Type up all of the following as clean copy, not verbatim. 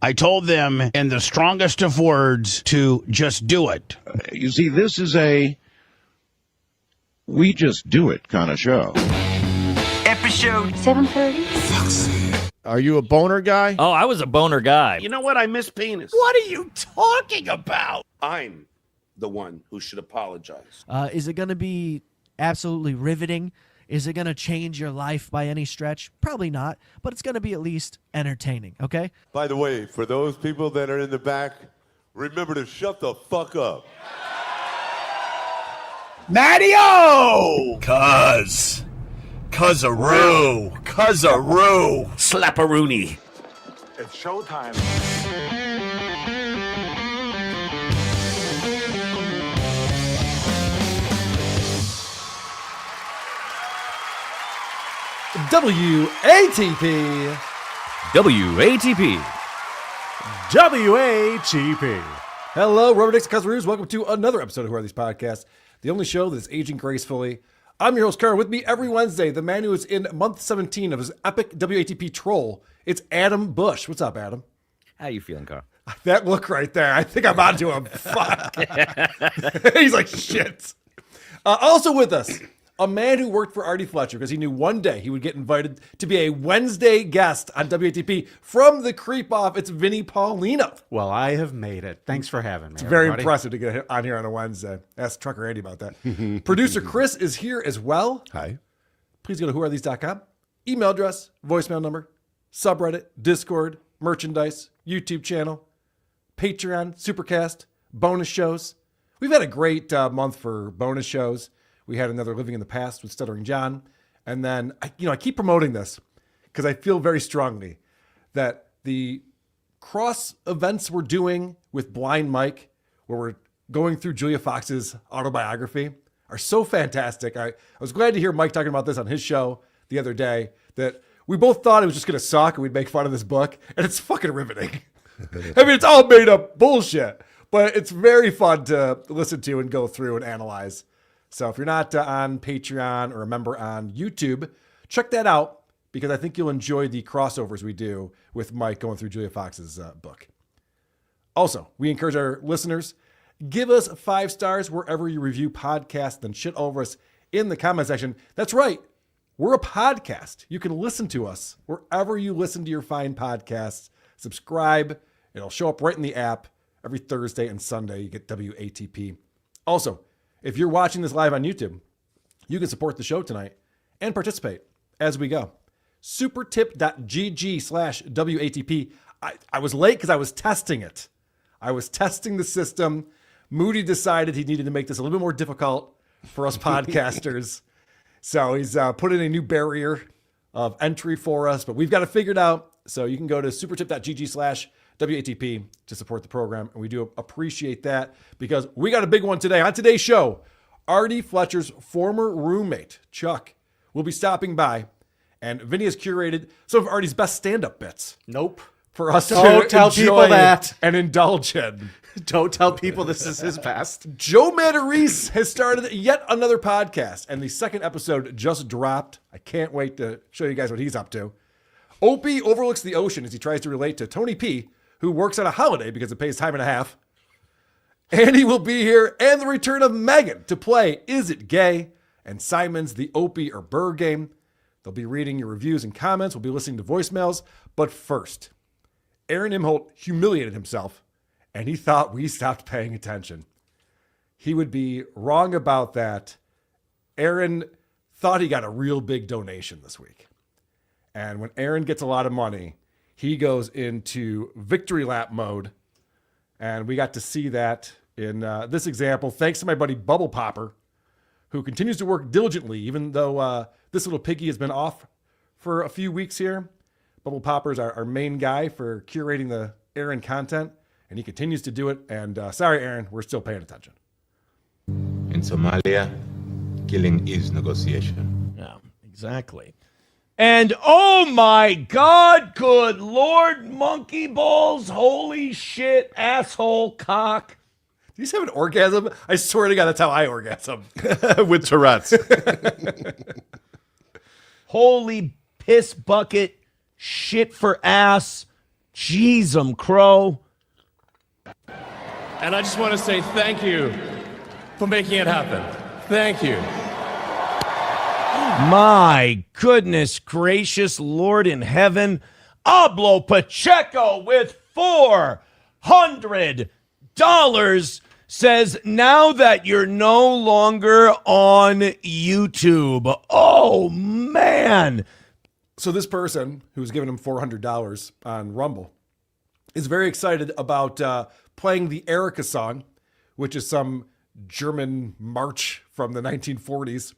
I told them in the strongest of words to just do it. You see, this is a we just do it kind of show. Episode 730. Are you a boner guy? Oh, I was a boner guy. You know what? I miss penis. What are you talking about? I'm the one who should apologize. Is it going to be absolutely riveting? Is it going to change your life by any stretch? Probably not, but it's going to be at least entertaining, okay? By the way, for those people that are in the back, remember to shut the fuck up. Matty-O! Cuz-a-roo. Slap-a-rooney. It's showtime. WATP. WATP. WATP. Hello, Rubber Dicks and Cuzzaroos. Welcome to another episode of Who Are These Podcasts, the only show that is aging gracefully. I'm your host, Carl. With me every Wednesday, the man who is in month 17 of his epic WATP troll. It's Adam Bush. What's up, Adam? How you feeling, Carl? That look right there. I think I'm onto him. Fuck. He's like, shit. Also with us, a man who worked for Artie Fletcher because he knew one day he would get invited to be a Wednesday guest on WATP from the Creep Off. It's Vinnie Paulino. Well, I have made it. Thanks for having me. It's very impressive to get on here on a Wednesday. Ask Trucker Andy about that. Producer Chris is here as well. Hi. Please go to whoarethese.com. Email address, voicemail number, subreddit, Discord, merchandise, YouTube channel, Patreon, Supercast, bonus shows. We've had a great month for bonus shows. We had another Living in the Past with Stuttering John. And then, I keep promoting this because I feel very strongly that the cross events we're doing with Blind Mike, where we're going through Julia Fox's autobiography, are so fantastic. I was glad to hear Mike talking about this on his show the other day, that we both thought it was just going to suck and we'd make fun of this book, and it's fucking riveting. I mean, it's all made up bullshit, but it's very fun to listen to and go through and analyze. So if you're not on Patreon or a member on YouTube, check that out because I think you'll enjoy the crossovers we do with Mike going through Julia Fox's book. Also, we encourage our listeners, give us 5 stars wherever you review podcasts, then shit over us in the comment section. That's right. We're a podcast. You can listen to us wherever you listen to your fine podcasts. Subscribe. It'll show up right in the app every Thursday and Sunday. You get WATP. Also, if you're watching this live on YouTube, you can support the show tonight and participate as we go. Supertip.gg/WATP. I was late because I was testing it. I was testing the system. Moody decided he needed to make this a little bit more difficult for us podcasters. So he's put in a new barrier of entry for us, but we've got it figured out. So you can go to supertip.gg/WATP to support the program. And we do appreciate that because we got a big one today. On today's show, Artie Fletcher's former roommate, Chuck, will be stopping by. And Vinny has curated some of Artie's best stand-up bits. Nope. For us Don't to tell people that. and indulge in. Don't tell people this is his best. Joe Matarese has started yet another podcast, and the second episode just dropped. I can't wait to show you guys what he's up to. Opie overlooks the ocean as he tries to relate to Tony P, who works on a holiday because it pays time and a half. And he will be here, and the return of Megan to play Is It Gay? And Simon's The Opie or Burr game. They'll be reading your reviews and comments. We'll be listening to voicemails. But first, Aaron Imholte humiliated himself, and he thought we stopped paying attention. He would be wrong about that. Aaron thought he got a real big donation this week. And when Aaron gets a lot of money, he goes into victory lap mode. And we got to see that in this example, thanks to my buddy Bubble Popper, who continues to work diligently, even though this little piggy has been off for a few weeks here. Bubble Popper is our main guy for curating the Aaron content, and he continues to do it. And sorry, Aaron, we're still paying attention. In Somalia, killing is negotiation. Yeah, exactly. And oh my God, good Lord, monkey balls, holy shit, asshole, cock. Do you just have an orgasm? I swear to God, that's how I orgasm. With Tourette's. Holy piss bucket, shit for ass, Jeez, Crow. And I just want to say thank you for making it happen. Thank you. My goodness gracious, Lord in heaven. Pablo Pacheco with $400 says, now that you're no longer on YouTube. Oh, man. So this person who's giving him $400 on Rumble is very excited about playing the Erica song, which is some German march from the 1940s,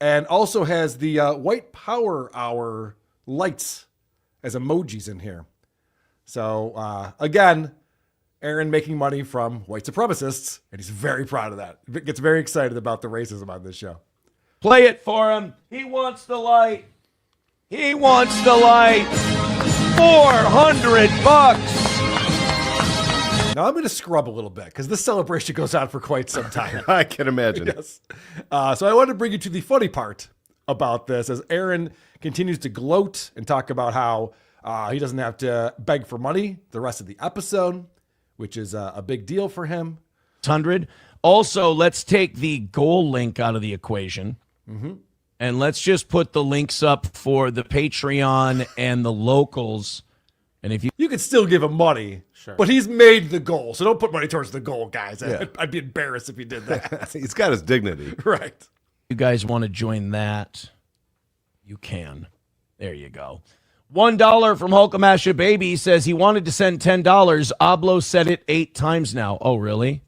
and also has the White Power Hour lights as emojis in here. So again, Aaron making money from white supremacists, and he's very proud of that. Gets very excited about the racism on this show. Play it for him. He wants the light. He wants the light. $400. Now I'm going to scrub a little bit because this celebration goes on for quite some time. I can imagine. Yes. So I want to bring you to the funny part about this as Aaron continues to gloat and talk about how he doesn't have to beg for money the rest of the episode, which is a big deal for him. 100. Also, let's take the goal link out of the equation. Mm-hmm. And let's just put the links up for the Patreon and the locals. And if you could still give him money, sure, but he's made the goal, so don't put money towards the goal, guys. Yeah. I'd be embarrassed if he did that. He's got his dignity. Right. You guys want to join that? You can. There you go. $1 from Hulkamasha Baby says he wanted to send $10. Ablo said it 8 times now. Oh, really?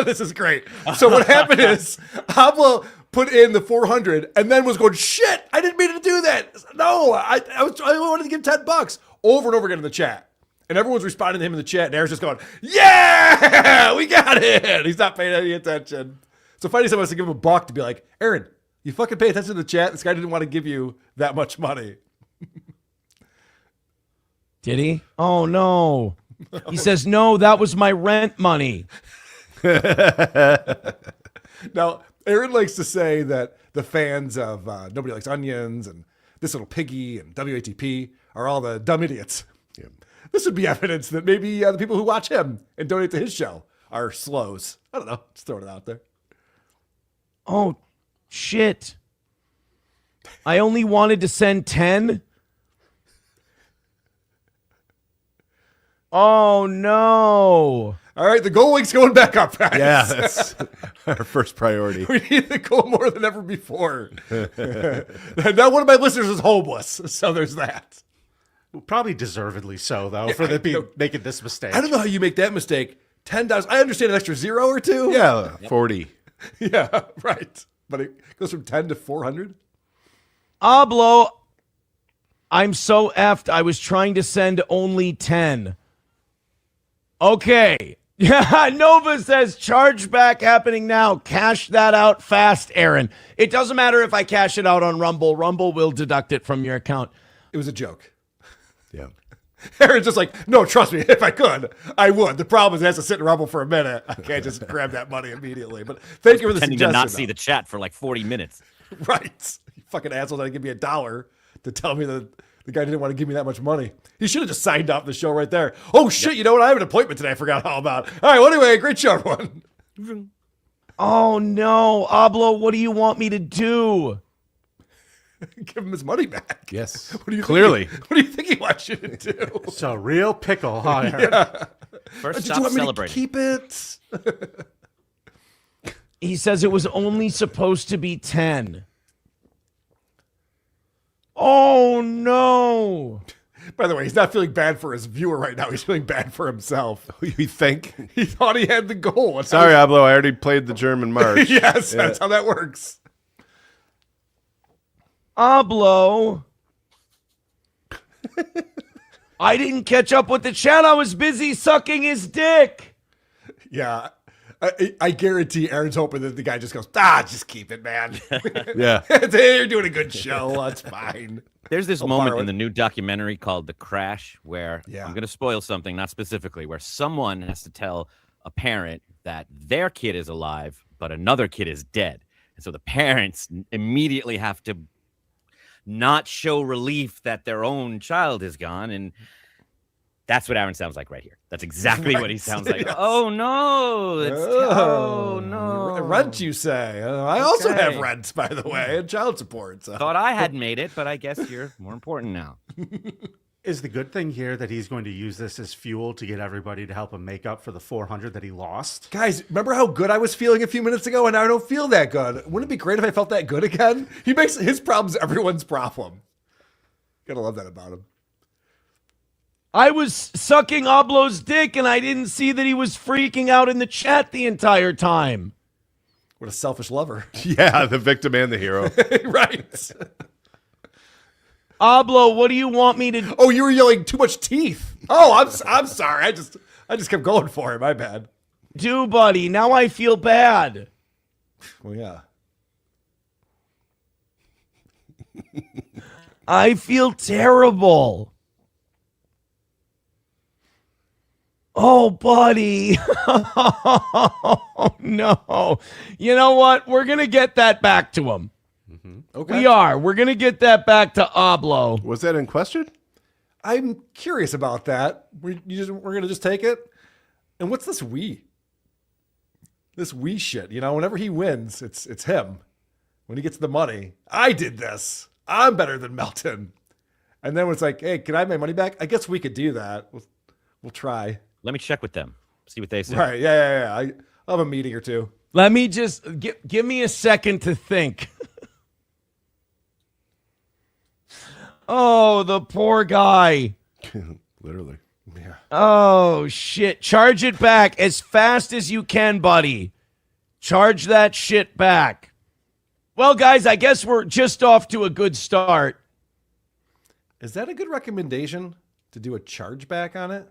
This is great. So what happened is Ablo put in the 400 and then was going, shit, I didn't mean to do that. No, I wanted to give $10 over and over again in the chat. And everyone's responding to him in the chat, and Aaron's just going, yeah, we got it. He's not paying any attention. So finally someone has to give him $1 to be like, Aaron, you fucking pay attention to the chat. This guy didn't want to give you that much money. Did he? Oh, no. He says, no, that was my rent money. Now, Aaron likes to say that the fans of Nobody Likes Onions and This Little Piggy and WATP are all the dumb idiots. Yeah. This would be evidence that maybe the people who watch him and donate to his show are slows. I don't know. Just throwing it out there. Oh, shit. I only wanted to send 10. Oh, no. All right, the goal link's going back up, guys. Yeah, that's our first priority. We need the goal more than ever before. Now one of my listeners is homeless, so there's that. Probably deservedly so, though, Yeah, for making this mistake. I don't know how you make that mistake. $10. I understand an extra 0 or 2. Yeah, 40. Yeah, right. But it goes from 10 to 400. Ablo, I'm so effed. I was trying to send only 10. Okay. Yeah, Nova says chargeback happening now. Cash that out fast, Aaron. It doesn't matter if I cash it out on Rumble. Rumble will deduct it from your account. It was a joke. Yeah. Aaron's just like, no, trust me, if I could, I would. The problem is it has to sit in Rumble for a minute. I can't just grab that money immediately. But thank you for the Pretending suggestion. to not see the chat for like 40 minutes. Right. You fucking assholes had to give me $1 to tell me that the guy didn't want to give me that much money. He should have just signed off the show right there. Oh, shit, yep. You know what? I have an appointment today I forgot all about. All right, well, anyway, great show, everyone. Oh, no. Ablo, what do you want me to do? Give him his money back. Yes. What do you Clearly. Think what do you think he wants you to do? So real pickle, huh, Aaron? Yeah. First, Did stop you want celebrating. me to keep it? He says it was only supposed to be 10. Oh, no. By the way, he's not feeling bad for his viewer right now. He's feeling bad for himself. You think? He thought he had the goal. Sorry, Ablo. I already played the German march. Yes, that's how that works. Ablo. I didn't catch up with the chat. I was busy sucking his dick. Yeah. I guarantee Aaron's hoping that the guy just goes, just keep it, man. Yeah. You're doing a good show. That's fine. There's this I'll moment borrow in it. the new documentary called The Crash where I'm going to spoil something, not specifically, where someone has to tell a parent that their kid is alive, but another kid is dead. And so the parents immediately have to not show relief that their own child is gone. And That's what Aaron sounds like right here. That's exactly what he sounds like. Yes. Oh no! Oh no! Rent, you say? I also have rent, by the way, and child support. So. Thought I had made it, but I guess you're more important now. Is the good thing here that he's going to use this as fuel to get everybody to help him make up for the 400 that he lost? Guys, remember how good I was feeling a few minutes ago, and now I don't feel that good? Wouldn't it be great if I felt that good again? He makes his problems everyone's problem. Gotta love that about him. I was sucking Oblo's dick, and I didn't see that he was freaking out in the chat the entire time. What a selfish lover. Yeah, the victim and the hero. Right. Oblo, what do you want me to... Oh, you were yelling too much teeth. Oh, I'm sorry. I just kept going for it. My bad. Do, buddy. Now I feel bad. Well, yeah. I feel terrible. Oh, buddy. Oh, no. You know what? We're going to get that back to him. Okay. We are. We're going to get that back to Oblo. Was that in question? I'm curious about that. We're going to just take it? And what's this we? This we shit. You know, whenever he wins, it's him. When he gets the money, I did this. I'm better than Melton. And then when it's like, hey, can I have my money back? I guess we could do that. We'll try. Let me check with them. See what they say. Right. Yeah. I'll have a meeting or two. Let me just give me a second to think. Oh, the poor guy. Literally. Yeah. Oh, shit. Charge it back as fast as you can, buddy. Charge that shit back. Well, guys, I guess we're just off to a good start. Is that a good recommendation to do a chargeback on it?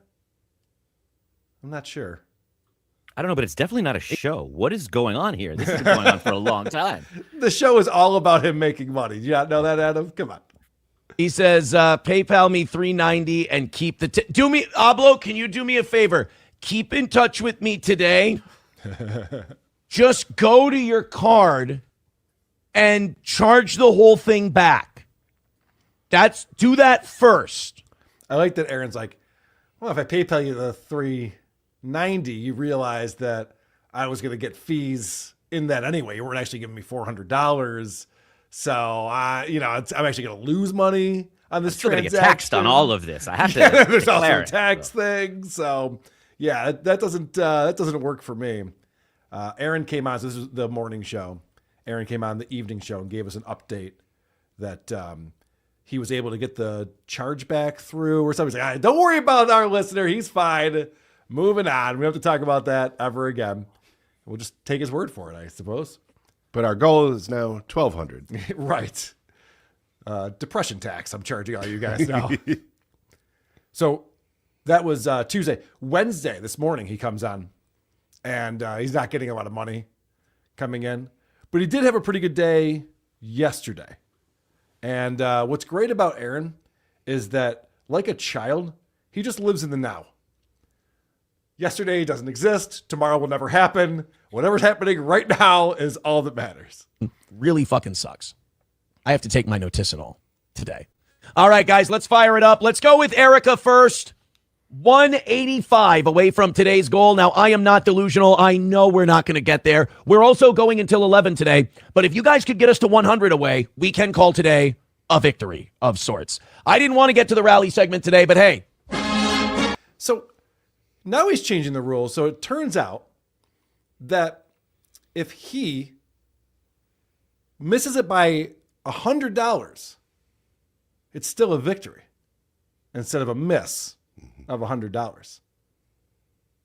I'm not sure. I don't know, but it's definitely not a show. What is going on here? This has been going on for a long time. The show is all about him making money. Do you not know that, Adam? Come on. He says, PayPal me $3.90 and keep the... Do me, Oblo, can you do me a favor? Keep in touch with me today. Just go to your card and charge the whole thing back. Do that first. I like that Aaron's like, well, if I PayPal you the $3.90, you realize that I was going to get fees in that anyway. You weren't actually giving me $400. So, I'm actually going to lose money on this transaction. I'm still going to get taxed on all of this. I have to there's also a it, tax thing. So, yeah, that doesn't work for me. Aaron came on. So this is the morning show. Aaron came on the evening show and gave us an update that he was able to get the chargeback through or something. He's like, don't worry about our listener. He's fine. Moving on. We don't have to talk about that ever again. We'll just take his word for it, I suppose. But our goal is now 1,200. Right. Depression tax I'm charging all you guys now. So that was Tuesday. Wednesday, this morning, he comes on. And he's not getting a lot of money coming in. But he did have a pretty good day yesterday. And what's great about Aaron is that, like a child, he just lives in the now. Yesterday doesn't exist. Tomorrow will never happen. Whatever's happening right now is all that matters. Really fucking sucks. I have to take my Noticenol today. All right, guys, let's fire it up. Let's go with Erica first. 185 away from today's goal. Now, I am not delusional. I know we're not going to get there. We're also going until 11 today. But if you guys could get us to 100 away, we can call today a victory of sorts. I didn't want to get to the rally segment today, but hey. So now he's changing the rules. So it turns out that if he misses it by $100, it's still a victory instead of a miss of $100.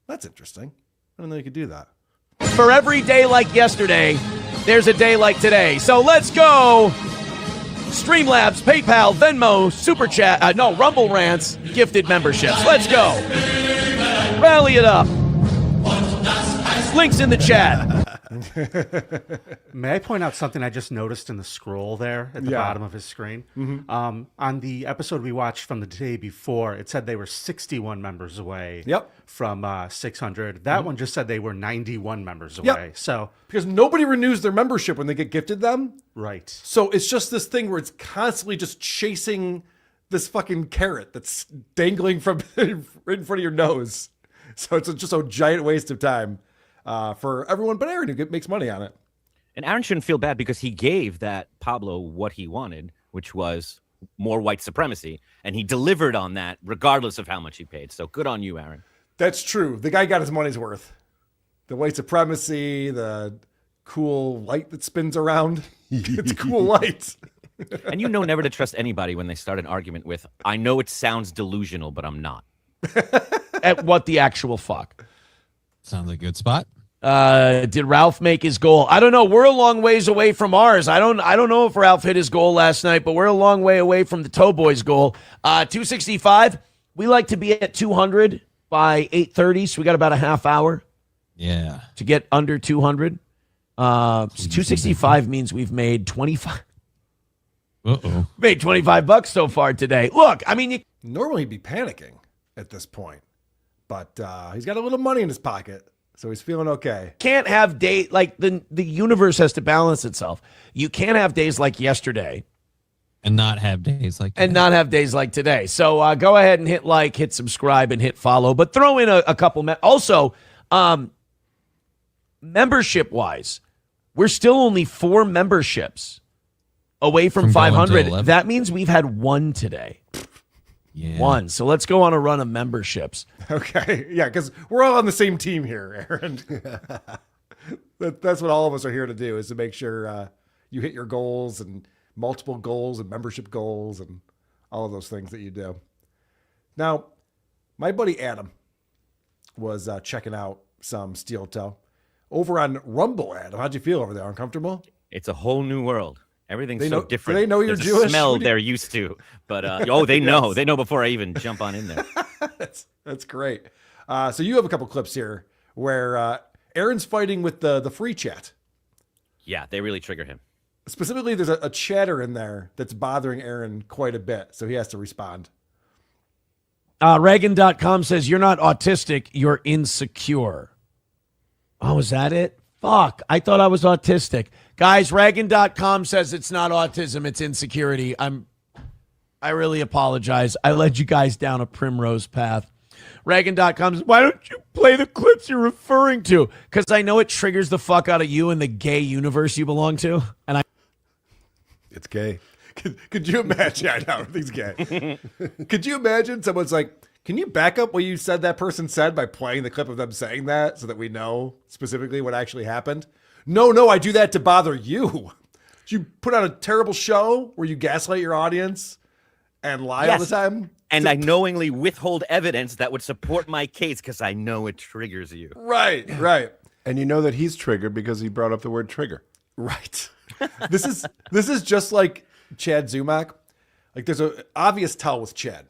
That's interesting. I didn't know you could do that. For every day like yesterday, there's a day like today. So let's go. Streamlabs, PayPal, Venmo, Super Chat, Rumble Rants, gifted memberships. Let's go. Rally it up. Links in the chat. May I point out something I just noticed in the scroll there at the bottom of his screen? Mm-hmm. On the episode we watched from the day before, it said they were 61 members away from 600. That one just said they were 91 members away. So because nobody renews their membership when they get gifted them. Right. So it's just this thing where it's constantly just chasing this fucking carrot that's dangling from right in front of your nose. So it's just a giant waste of time for everyone but Aaron, who makes money on it. And Aaron shouldn't feel bad because he gave that Pablo what he wanted, which was more white supremacy. And he delivered on that regardless of how much he paid. So good on you, Aaron. That's true. The guy got his money's worth. The white supremacy, the cool light that spins around. It's cool light. And you know never to trust anybody when they start an argument with, I know it sounds delusional, but I'm not. At what the actual fuck? Sounds like a good spot. Did Ralph make his goal? I don't know. We're a long ways away from ours. I don't know if Ralph hit his goal last night, but we're a long way away from the Toe Boys goal. 265. We like to be at 200 by 8:30, so we got about a half hour. Yeah. To get under 200. 265 means we've made 25. Uh-oh. Made $25 so far today. Look, I mean, normally he'd be panicking at this point, but he's got a little money in his pocket. So he's feeling okay. Can't have day like the universe has to balance itself. You can't have days like yesterday and not have days like today. And not have days like today. So go ahead and hit like, hit subscribe, and hit follow. But throw in a couple. Also, membership wise, we're still only 4 memberships away from 500. That means we've had 1 today. Yeah. 1. So let's go on a run of memberships. Okay. Yeah, because we're all on the same team here, Aaron. That's what all of us are here to do, is to make sure you hit your goals and multiple goals and membership goals and all of those things that you do. Now, my buddy Adam was checking out some Steel Toe over on Rumble. Adam, how'd you feel over there? Uncomfortable? It's a whole new world. Everything's so different. Do they know you're There's Jewish? A smell they're used to, but they know. Yes. They know before I even jump on in there. That's great. So you have a couple clips here where Aaron's fighting with the free chat. Yeah, they really trigger him. Specifically, there's a chatter in there that's bothering Aaron quite a bit, so he has to respond. Reagan.com says, you're not autistic, you're insecure. Oh, is that it? Fuck, I thought I was autistic. Guys, Reagan.com says it's not autism, it's insecurity. I really apologize. I led you guys down a primrose path. Reagan.com says, why don't you play the clips you're referring to? Because I know it triggers the fuck out of you and the gay universe you belong to. And it's gay. Could you imagine? I know, everything's gay. Could you imagine someone's like, can you back up what you said that person said by playing the clip of them saying that so that we know specifically what actually happened? No, I do that to bother you. You put on a terrible show where you gaslight your audience and lie all the time. And I knowingly withhold evidence that would support my case because I know it triggers you. Right. And you know that he's triggered because he brought up the word trigger. Right. This is just like Chad Zumock. Like, there's an obvious tell with Chad.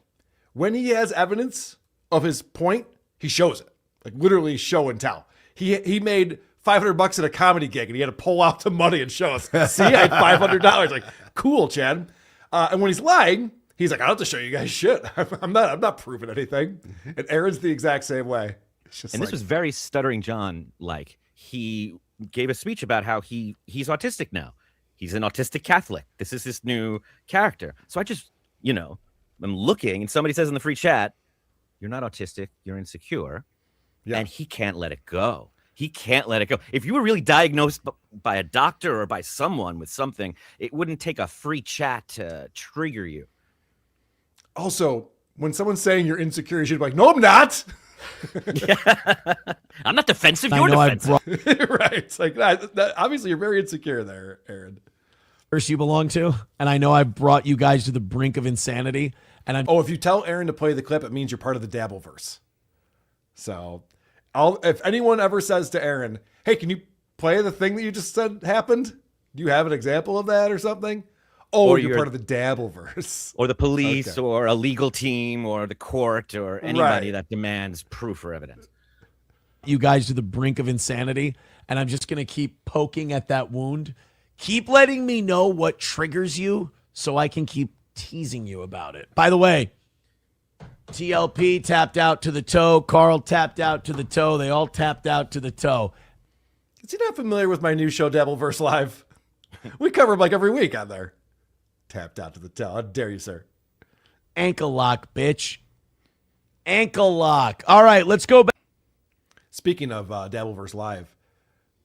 When he has evidence of his point, he shows it. Like, literally show and tell. He made $500 at a comedy gig, and he had to pull out the money and show us. See, I had $500. Like, cool, Chad. And when he's lying, he's like, I don't have to show you guys shit. I'm not proving anything. And Aaron's the exact same way. It's just and this was very Stuttering John. Like, he gave a speech about how he's autistic now. He's an autistic Catholic. This is his new character. So I just, I'm looking, and somebody says in the free chat, you're not autistic, you're insecure. Yeah. And he can't let it go. He can't let it go. If you were really diagnosed by a doctor or by someone with something, it wouldn't take a free chat to trigger you. Also, when someone's saying you're insecure, you should be like, no, I'm not. I'm not defensive. You're defensive. Right. It's like that, obviously, you're very insecure there, Aaron. You belong to, and I know I brought you guys to the brink of insanity. And if you tell Aaron to play the clip, it means you're part of the Dabbleverse. So, if anyone ever says to Aaron, "Hey, can you play the thing that you just said happened?" Do you have an example of that or something? Oh, you're part of the Dabbleverse, or the police, or a legal team, or the court, or anybody that demands proof or evidence. You guys to the brink of insanity, and I'm just gonna keep poking at that wound. Keep letting me know what triggers you so I can keep teasing you about it. By the way, TLP tapped out to the toe. Carl tapped out to the toe. They all tapped out to the toe. Is he not familiar with my new show, Dabbleverse Live? We cover him like every week on there. Tapped out to the toe. How dare you, sir? Ankle lock, bitch. Ankle lock. All right, let's go back. Speaking of Dabbleverse Live,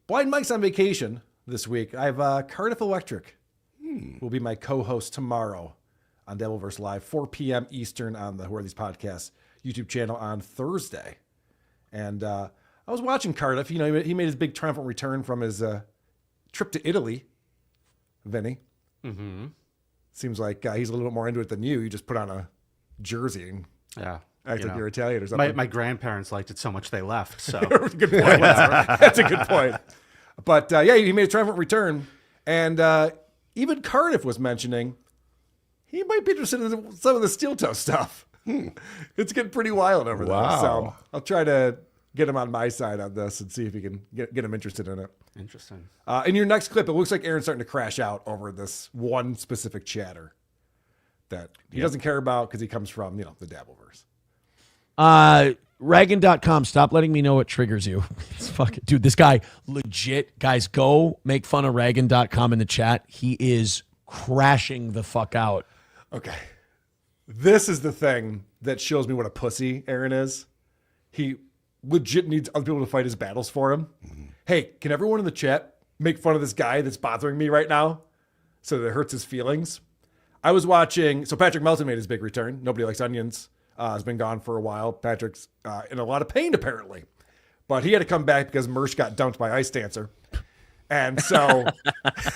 Blind Mike's on vacation this week. I have Cardiff Electric will be my co-host tomorrow on Dabbleverse Live, 4 p.m. Eastern on the Who Are These Podcasts YouTube channel on Thursday. And I was watching Cardiff. You know, he made his big triumphant return from his trip to Italy, Vinny. Mm-hmm. Seems like he's a little bit more into it than you. You just put on a jersey and act like you're Italian or something. My grandparents liked it so much they left. So good point. That's a good point. But he made a triumphant return. And even Cardiff was mentioning he might be interested in some of the steel toe stuff. It's getting pretty wild over there. So I'll try to get him on my side on this and see if he can get him interested in it. Interesting. In your next clip, it looks like Aaron's starting to crash out over this one specific chatter that he doesn't care about because he comes from, the Dabbleverse. Raggin.com, stop letting me know what triggers you. It's fucking, dude, this guy legit, guys, go make fun of Raggin.com in the chat. He is crashing the fuck out. Okay. This is the thing that shows me what a pussy Aaron is. He legit needs other people to fight his battles for him. Hey, can everyone in the chat make fun of this guy that's bothering me right now so that it hurts his feelings? I was watching, so Patrick Melton made his big return. Nobody Likes Onions has been gone for a while. Patrick's in a lot of pain, apparently. But he had to come back because Mersh got dumped by Ice Dancer. And so,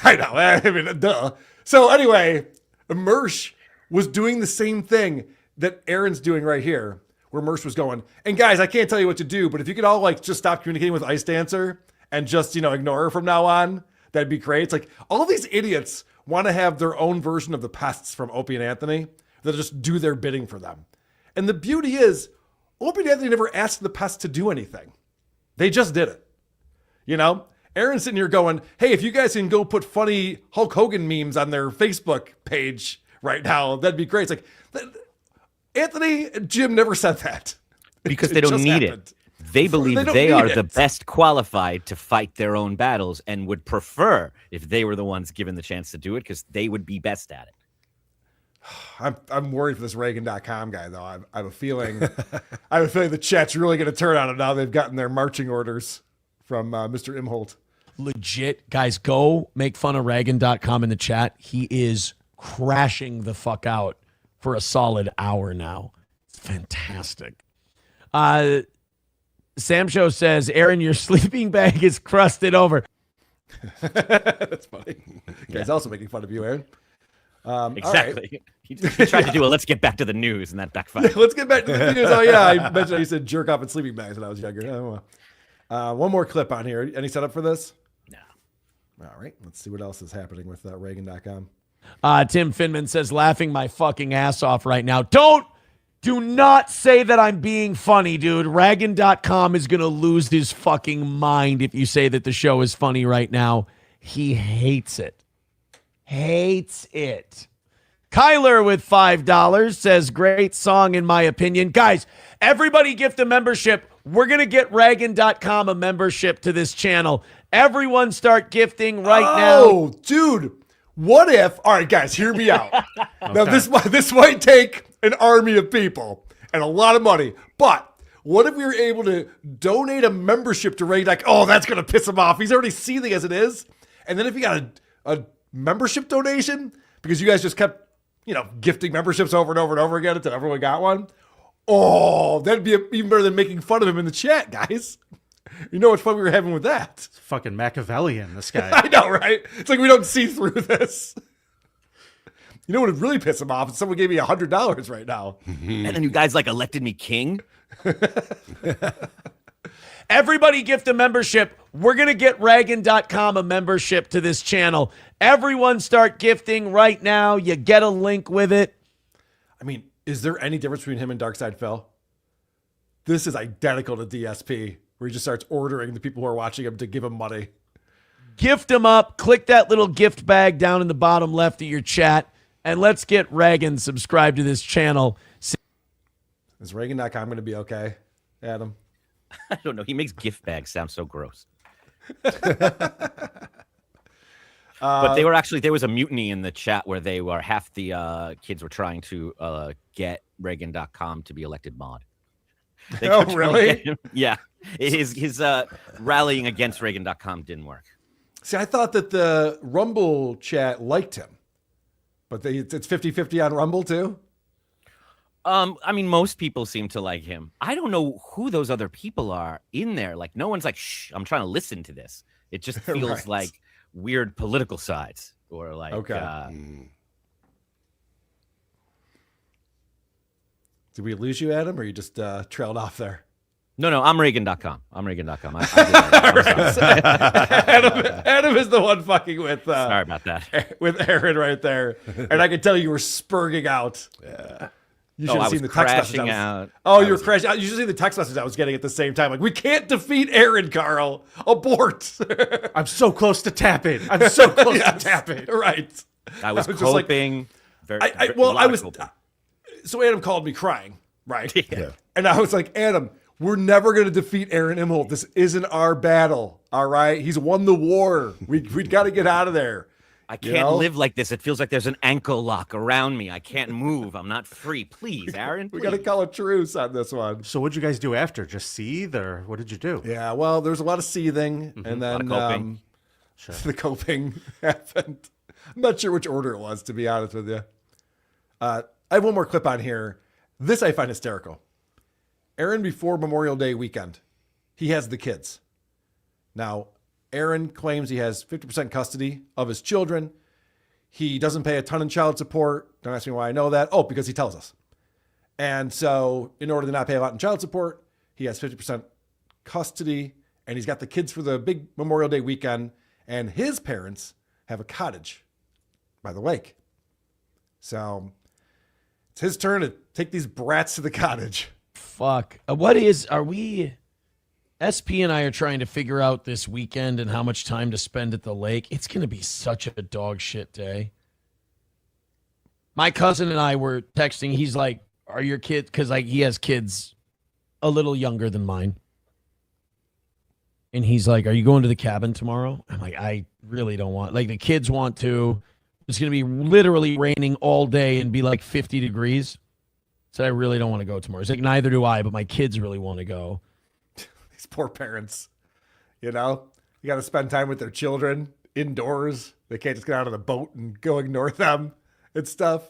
I know, I mean, duh. So anyway, Mersh was doing the same thing that Aaron's doing right here, where Mersh was going, and guys, I can't tell you what to do, but if you could all just stop communicating with Ice Dancer and just, ignore her from now on, that'd be great. It's like all these idiots want to have their own version of the pests from Opie and Anthony that just do their bidding for them. And the beauty is, Opie and Anthony never asked the pests to do anything. They just did it. Aaron's sitting here going, hey, if you guys can go put funny Hulk Hogan memes on their Facebook page right now, that'd be great. It's like, Anthony and Jim never said that. Because they don't need it. They believe they are the best qualified to fight their own battles and would prefer if they were the ones given the chance to do it because they would be best at it. I'm worried for this Reagan.com guy, though. I have a feeling the chat's really going to turn on him now they've gotten their marching orders from Mr. Imholte. Legit, guys, go make fun of Raggin.com in the chat. He is crashing the fuck out for a solid hour now. It's fantastic. Sam Show says, Aaron, your sleeping bag is crusted over. That's funny. Guy's also making fun of you, Aaron. Exactly. Right. He tried to do a let's get back to the news, and that backfired. Let's get back to the news. Oh, yeah. I mentioned you said jerk off in sleeping bags when I was younger. Oh, well. One more clip on here. Any setup for this? No. All right. Let's see what else is happening with Reagan.com. Tim Finman says, laughing my fucking ass off right now. Do not say that I'm being funny, dude. Raggin.com is going to lose his fucking mind if you say that the show is funny right now. He hates it. Hates it. Kyler with $5 says, great song in my opinion. Guys, everybody gift a membership. We're going to get Raggin.com a membership to this channel. Everyone start gifting right now. Oh, dude. What if, all right, guys, hear me out. Okay. Now, this might take an army of people and a lot of money, but what if we were able to donate a membership to Ray? Like, oh, that's going to piss him off. He's already seething as it is. And then if you got a membership donation, because you guys just kept, gifting memberships over and over and over again until everyone got one. Oh, that'd be even better than making fun of him in the chat, guys. You know what fun we were having with that? It's fucking Machiavellian, this guy. I know, right? It's like we don't see through this. You know what would really piss him off? If someone gave me $100 right now. And then you guys elected me king? Everybody gift a membership. We're going to get Raggin.com a membership to this channel. Everyone start gifting right now. You get a link with it. I mean, is there any difference between him and Darkside Phil? This is identical to DSP, where he just starts ordering the people who are watching him to give him money. Gift him up. Click that little gift bag down in the bottom left of your chat, and let's get Raggin subscribed to this channel. Is Reagan.com going to be okay, Adam? I don't know. He makes gift bags sound so gross. But they were actually, there was a mutiny in the chat where they were, half the kids were trying to get Reagan.com to be elected mod. Oh, really? Yeah. His rallying against Reagan.com didn't work. See, I thought that the Rumble chat liked him, but it's 50-50 on Rumble too. I mean, most people seem to like him. I don't know who those other people are in there. Like, no one's like, shh, I'm trying to listen to this. It just feels Right. like weird political sides or like, Did we lose you, Adam, or you just trailed off there? No, I'm Reagan.com. I'm Reagan.com. Adam is the one fucking with. Sorry about that. With Aaron right there, and I could tell you were spurging out. Yeah. You should have seen the text message. You were crashing out. You should see the text message I was getting at the same time. Like, we can't defeat Aaron, Carl. Abort. I'm so close to tapping. I'm so close to tapping. Right. I was just coping. So Adam called me crying, right? Yeah. And I was like, Adam, we're never going to defeat Aaron Imholte. This isn't our battle, all right? He's won the war. We got to get out of there. I can't live like this. It feels like there's an ankle lock around me. I can't move. I'm not free. Please, Aaron. We got to call a truce on this one. So what'd you guys do after? Just seethe, or what did you do? Yeah, well, there's a lot of seething, and then coping. The coping happened. I'm not sure which order it was, to be honest with you. I have one more clip on here. This I find hysterical. Aaron, before Memorial Day weekend, he has the kids. Now, Aaron claims he has 50% custody of his children. He doesn't pay a ton in child support. Don't ask me why I know that. Oh, because he tells us. And so in order to not pay a lot in child support, he has 50% custody, and he's got the kids for the big Memorial Day weekend, and his parents have a cottage by the lake. So it's his turn to take these brats to the cottage. Fuck. SP and I are trying to figure out this weekend and how much time to spend at the lake. It's going to be such a dog shit day. My cousin and I were texting. He's like, are your kids, because like he has kids a little younger than mine. And he's like, are you going to the cabin tomorrow? I'm like, I really don't want, like the kids want to. It's going to be literally raining all day and be like 50 degrees. So I really don't want to go tomorrow. He's like, neither do I, but my kids really want to go. These poor parents, you got to spend time with their children indoors. They can't just get out of the boat and go ignore them and stuff.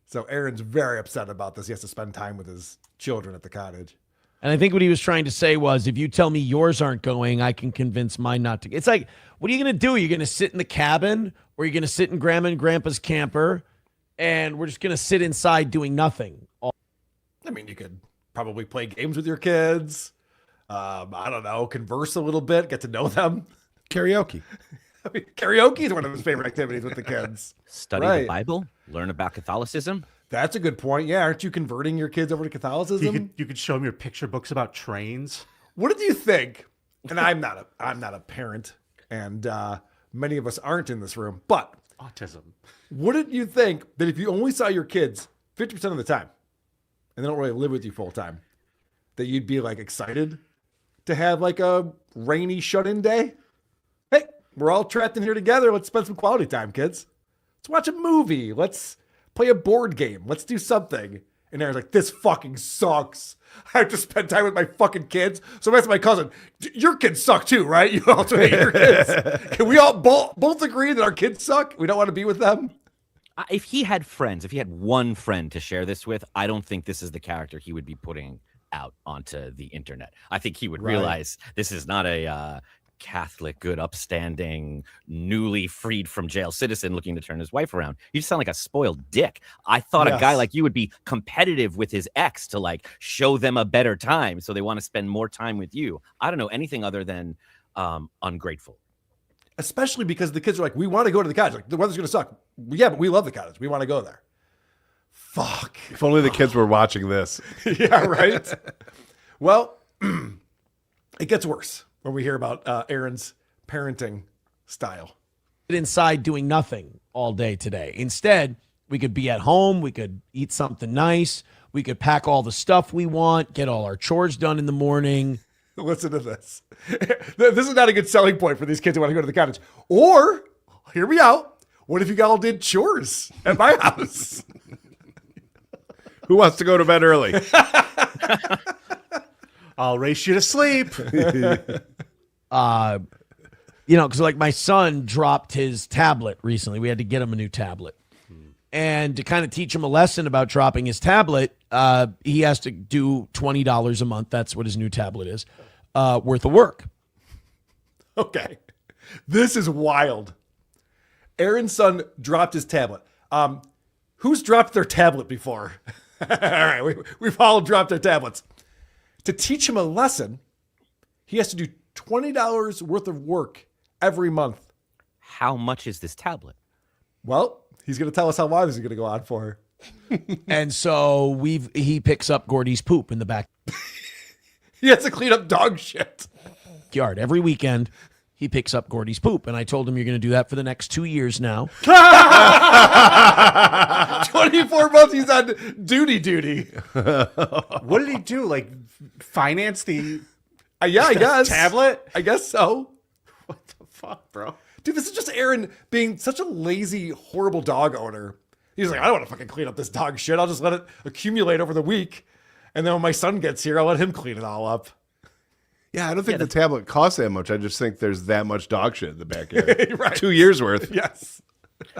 So Aaron's very upset about this. He has to spend time with his children at the cottage. And I think what he was trying to say was, if you tell me yours aren't going, I can convince mine not to. It's like, what are you going to do? You're going to sit in the cabin, or you're going to sit in Grandma and Grandpa's camper, and we're just going to sit inside doing nothing. I mean, you could probably play games with your kids. I don't know, converse a little bit, get to know them. Karaoke. I mean, karaoke is one of his favorite activities with the kids. Study the Bible, learn about Catholicism. That's a good point. Yeah, aren't you converting your kids over to Catholicism? You could show them your picture books about trains. What did you think? And I'm not a parent, and many of us aren't in this room. But autism. What did you think that if you only saw your kids 50% of the time, and they don't really live with you full time, that you'd be like excited to have like a rainy shut-in day? Hey, we're all trapped in here together. Let's spend some quality time, kids. Let's watch a movie. Let's play a board game. Let's do something. And Aaron's like, this fucking sucks. I have to spend time with my fucking kids. So that's my cousin. Your kids suck too, right? You also hate your kids. Can we all both agree that our kids suck? We don't want to be with them? If he had friends, if he had one friend to share this with, I don't think this is the character he would be putting out onto the internet. I think he would realize this is not a Catholic, good, upstanding, newly freed from jail citizen looking to turn his wife around. You just sound like a spoiled dick. I thought a guy like you would be competitive with his ex to like show them a better time, so they want to spend more time with you. I don't know anything other than ungrateful. Especially because the kids are like, we want to go to the cottage. Like, the weather's going to suck. Yeah, but we love the cottage. We want to go there. Fuck. If only the kids were watching this. Yeah, right? Well, it gets worse when we hear about Aaron's parenting style. Inside doing nothing all day today. Instead, we could be at home. We could eat something nice. We could pack all the stuff we want, get all our chores done in the morning. Listen to this. This is not a good selling point for these kids who want to go to the cottage. Or hear me out. What if you all did chores at my house? Who wants to go to bed early? I'll race you to sleep. Because like my son dropped his tablet recently. We had to get him a new tablet. And to kind of teach him a lesson about dropping his tablet, he has to do $20 a month. That's what his new tablet is, worth of work. Okay. This is wild. Aaron's son dropped his tablet. Who's dropped their tablet before? All right, we've all dropped our tablets. To teach him a lesson, he has to do $20 worth of work every month. How much is this tablet? Well, he's going to tell us how long this is going to go on for. And so he picks up Gordy's poop in the back. He has to clean up dog shit. Yard every weekend. He picks up Gordy's poop, and I told him you're going to do that for the next 2 years now. 24 months he's on duty. What did he do? Like finance the yeah, I guess tablet? I guess so. What the fuck, bro? Dude, this is just Aaron being such a lazy, horrible dog owner. He's like, I don't want to fucking clean up this dog shit. I'll just let it accumulate over the week. And then when my son gets here, I'll let him clean it all up. Yeah, I don't think the tablet costs that much. I just think there's that much dog shit in the backyard. Right. 2 years worth. Yes.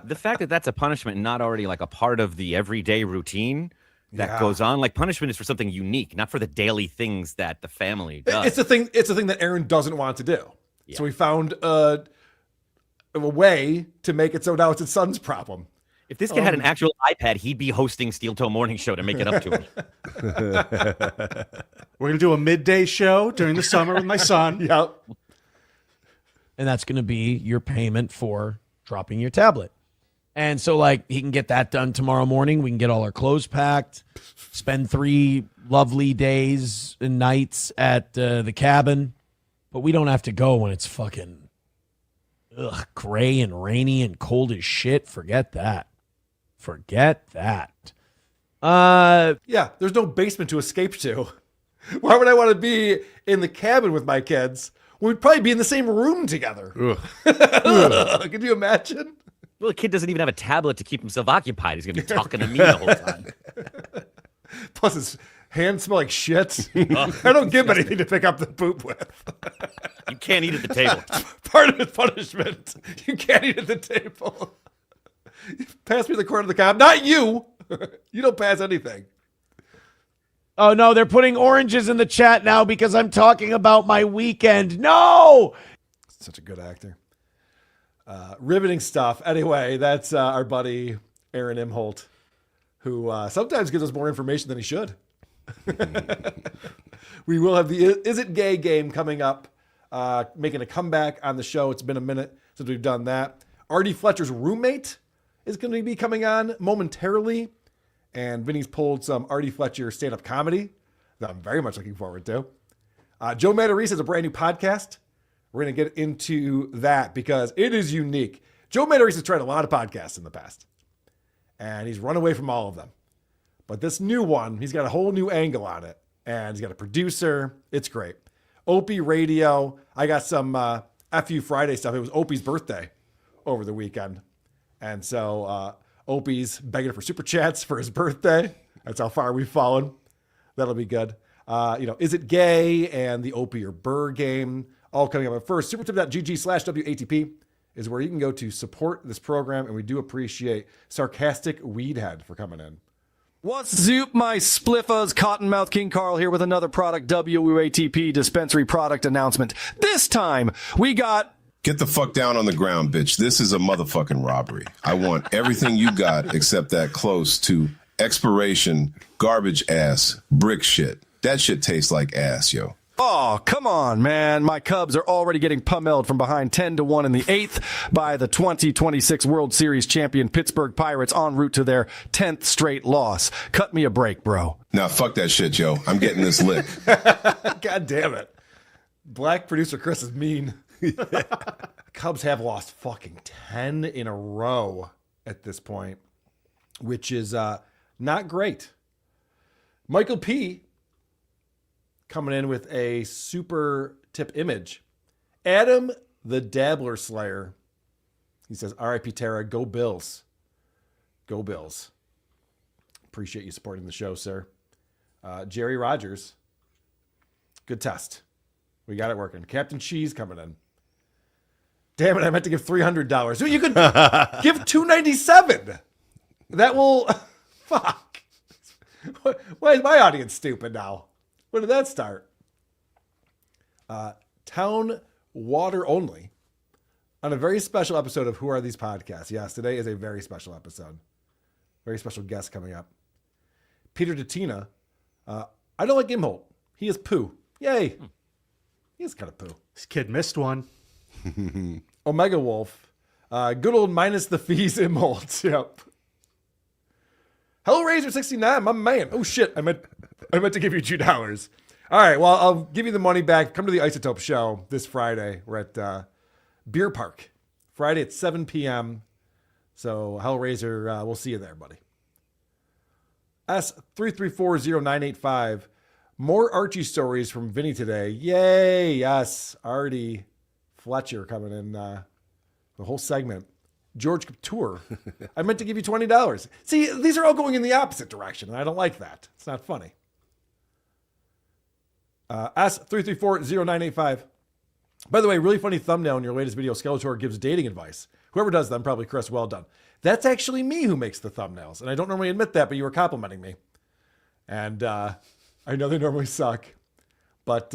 The fact that that's a punishment, not already like a part of the everyday routine that goes on. Like punishment is for something unique, not for the daily things that the family does. It's a thing that Aaron doesn't want to do. Yeah. So we found a way to make it so now it's his son's problem. If this kid had an actual iPad, he'd be hosting Steel Toe Morning Show to make it up to him. We're going to do a midday show during the summer with my son. Yep. And that's going to be your payment for dropping your tablet. And so, like, he can get that done tomorrow morning. We can get all our clothes packed, spend 3 lovely days and nights at the cabin. But we don't have to go when it's fucking gray and rainy and cold as shit. Forget that. Yeah, there's no basement to escape to. Why would I want to be in the cabin with my kids? We'd probably be in the same room together. Could you imagine? Well, the kid doesn't even have a tablet to keep himself occupied. He's going to be talking to me the whole time. Plus his hands smell like shit. I don't give him anything to pick up the poop with. You can't eat at the table. Part of his punishment. You can't eat at the table. Pass me the corner of the cob. Not you. You don't pass anything. Oh, no, they're putting oranges in the chat now because I'm talking about my weekend. No! Such a good actor. Riveting stuff. Anyway, that's our buddy Aaron Imholte, who sometimes gives us more information than he should. We will have the Is It Gay game coming up, making a comeback on the show. It's been a minute since we've done that. Artie Fletcher's roommate is going to be coming on momentarily. And Vinny's pulled some Artie Fletcher stand-up comedy that I'm very much looking forward to. Joe Matarese has a brand new podcast. We're going to get into that because it is unique. Joe Matarese has tried a lot of podcasts in the past, and he's run away from all of them. But this new one, he's got a whole new angle on it, and he's got a producer. It's great. Opie Radio. I got some FU Friday stuff. It was Opie's birthday over the weekend. And so Opie's begging for super chats for his birthday. That's how far we've fallen. That'll be good. Is It Gay and the Opie or Burr game all coming up. But first, supertip.gg/WATP is where you can go to support this program. And we do appreciate Sarcastic Weedhead for coming in. What's zoop, my spliffas? Cottonmouth King Carl here with another product WATP dispensary product announcement. This time we got... Get the fuck down on the ground, bitch. This is a motherfucking robbery. I want everything you got except that close to expiration, garbage ass, brick shit. That shit tastes like ass, yo. Oh, come on, man. My Cubs are already getting pummeled from behind 10-1 in the 8th by the 2026 World Series champion Pittsburgh Pirates en route to their 10th straight loss. Cut me a break, bro. Now, fuck that shit, yo. I'm getting this lick. God damn it. Black producer Chris is mean. Cubs have lost fucking 10 in a row at this point, which is not great. Michael P. coming in with a super tip image. Adam the Dabbler Slayer. He says, R.I.P. Tara, go Bills. Go Bills. Appreciate you supporting the show, sir. Jerry Rogers. Good test. We got it working. Captain Cheese coming in. Damn it, I meant to give $300. Dude, you could give $297. That will... Fuck. Why is my audience stupid now? When did that start? Town water only. On a very special episode of Who Are These Podcasts? Yes, today is a very special episode. Very special guest coming up. Peter DeTina. I don't like Imholte. He is poo. Yay. He is kind of poo. This kid missed one. Omega Wolf. Good old minus the fees Imholte. Yep. Hellraiser 69, my man. Oh shit, I meant to give you $2. All right, well, I'll give you the money back. Come to the Isotope show this Friday. We're at Beer Park. Friday at 7 p.m. So Hellraiser, we'll see you there, buddy. S3340985. More Archie stories from Vinnie today. Yay, yes. Artie Fletcher coming in the whole segment. George Couture. I meant to give you $20. See, these are all going in the opposite direction, and I don't like that. It's not funny. S3340985. By the way, really funny thumbnail in your latest video. Skeletor gives dating advice. Whoever does them, probably Chris, well done. That's actually me who makes the thumbnails, and I don't normally admit that, but you were complimenting me. And I know they normally suck, but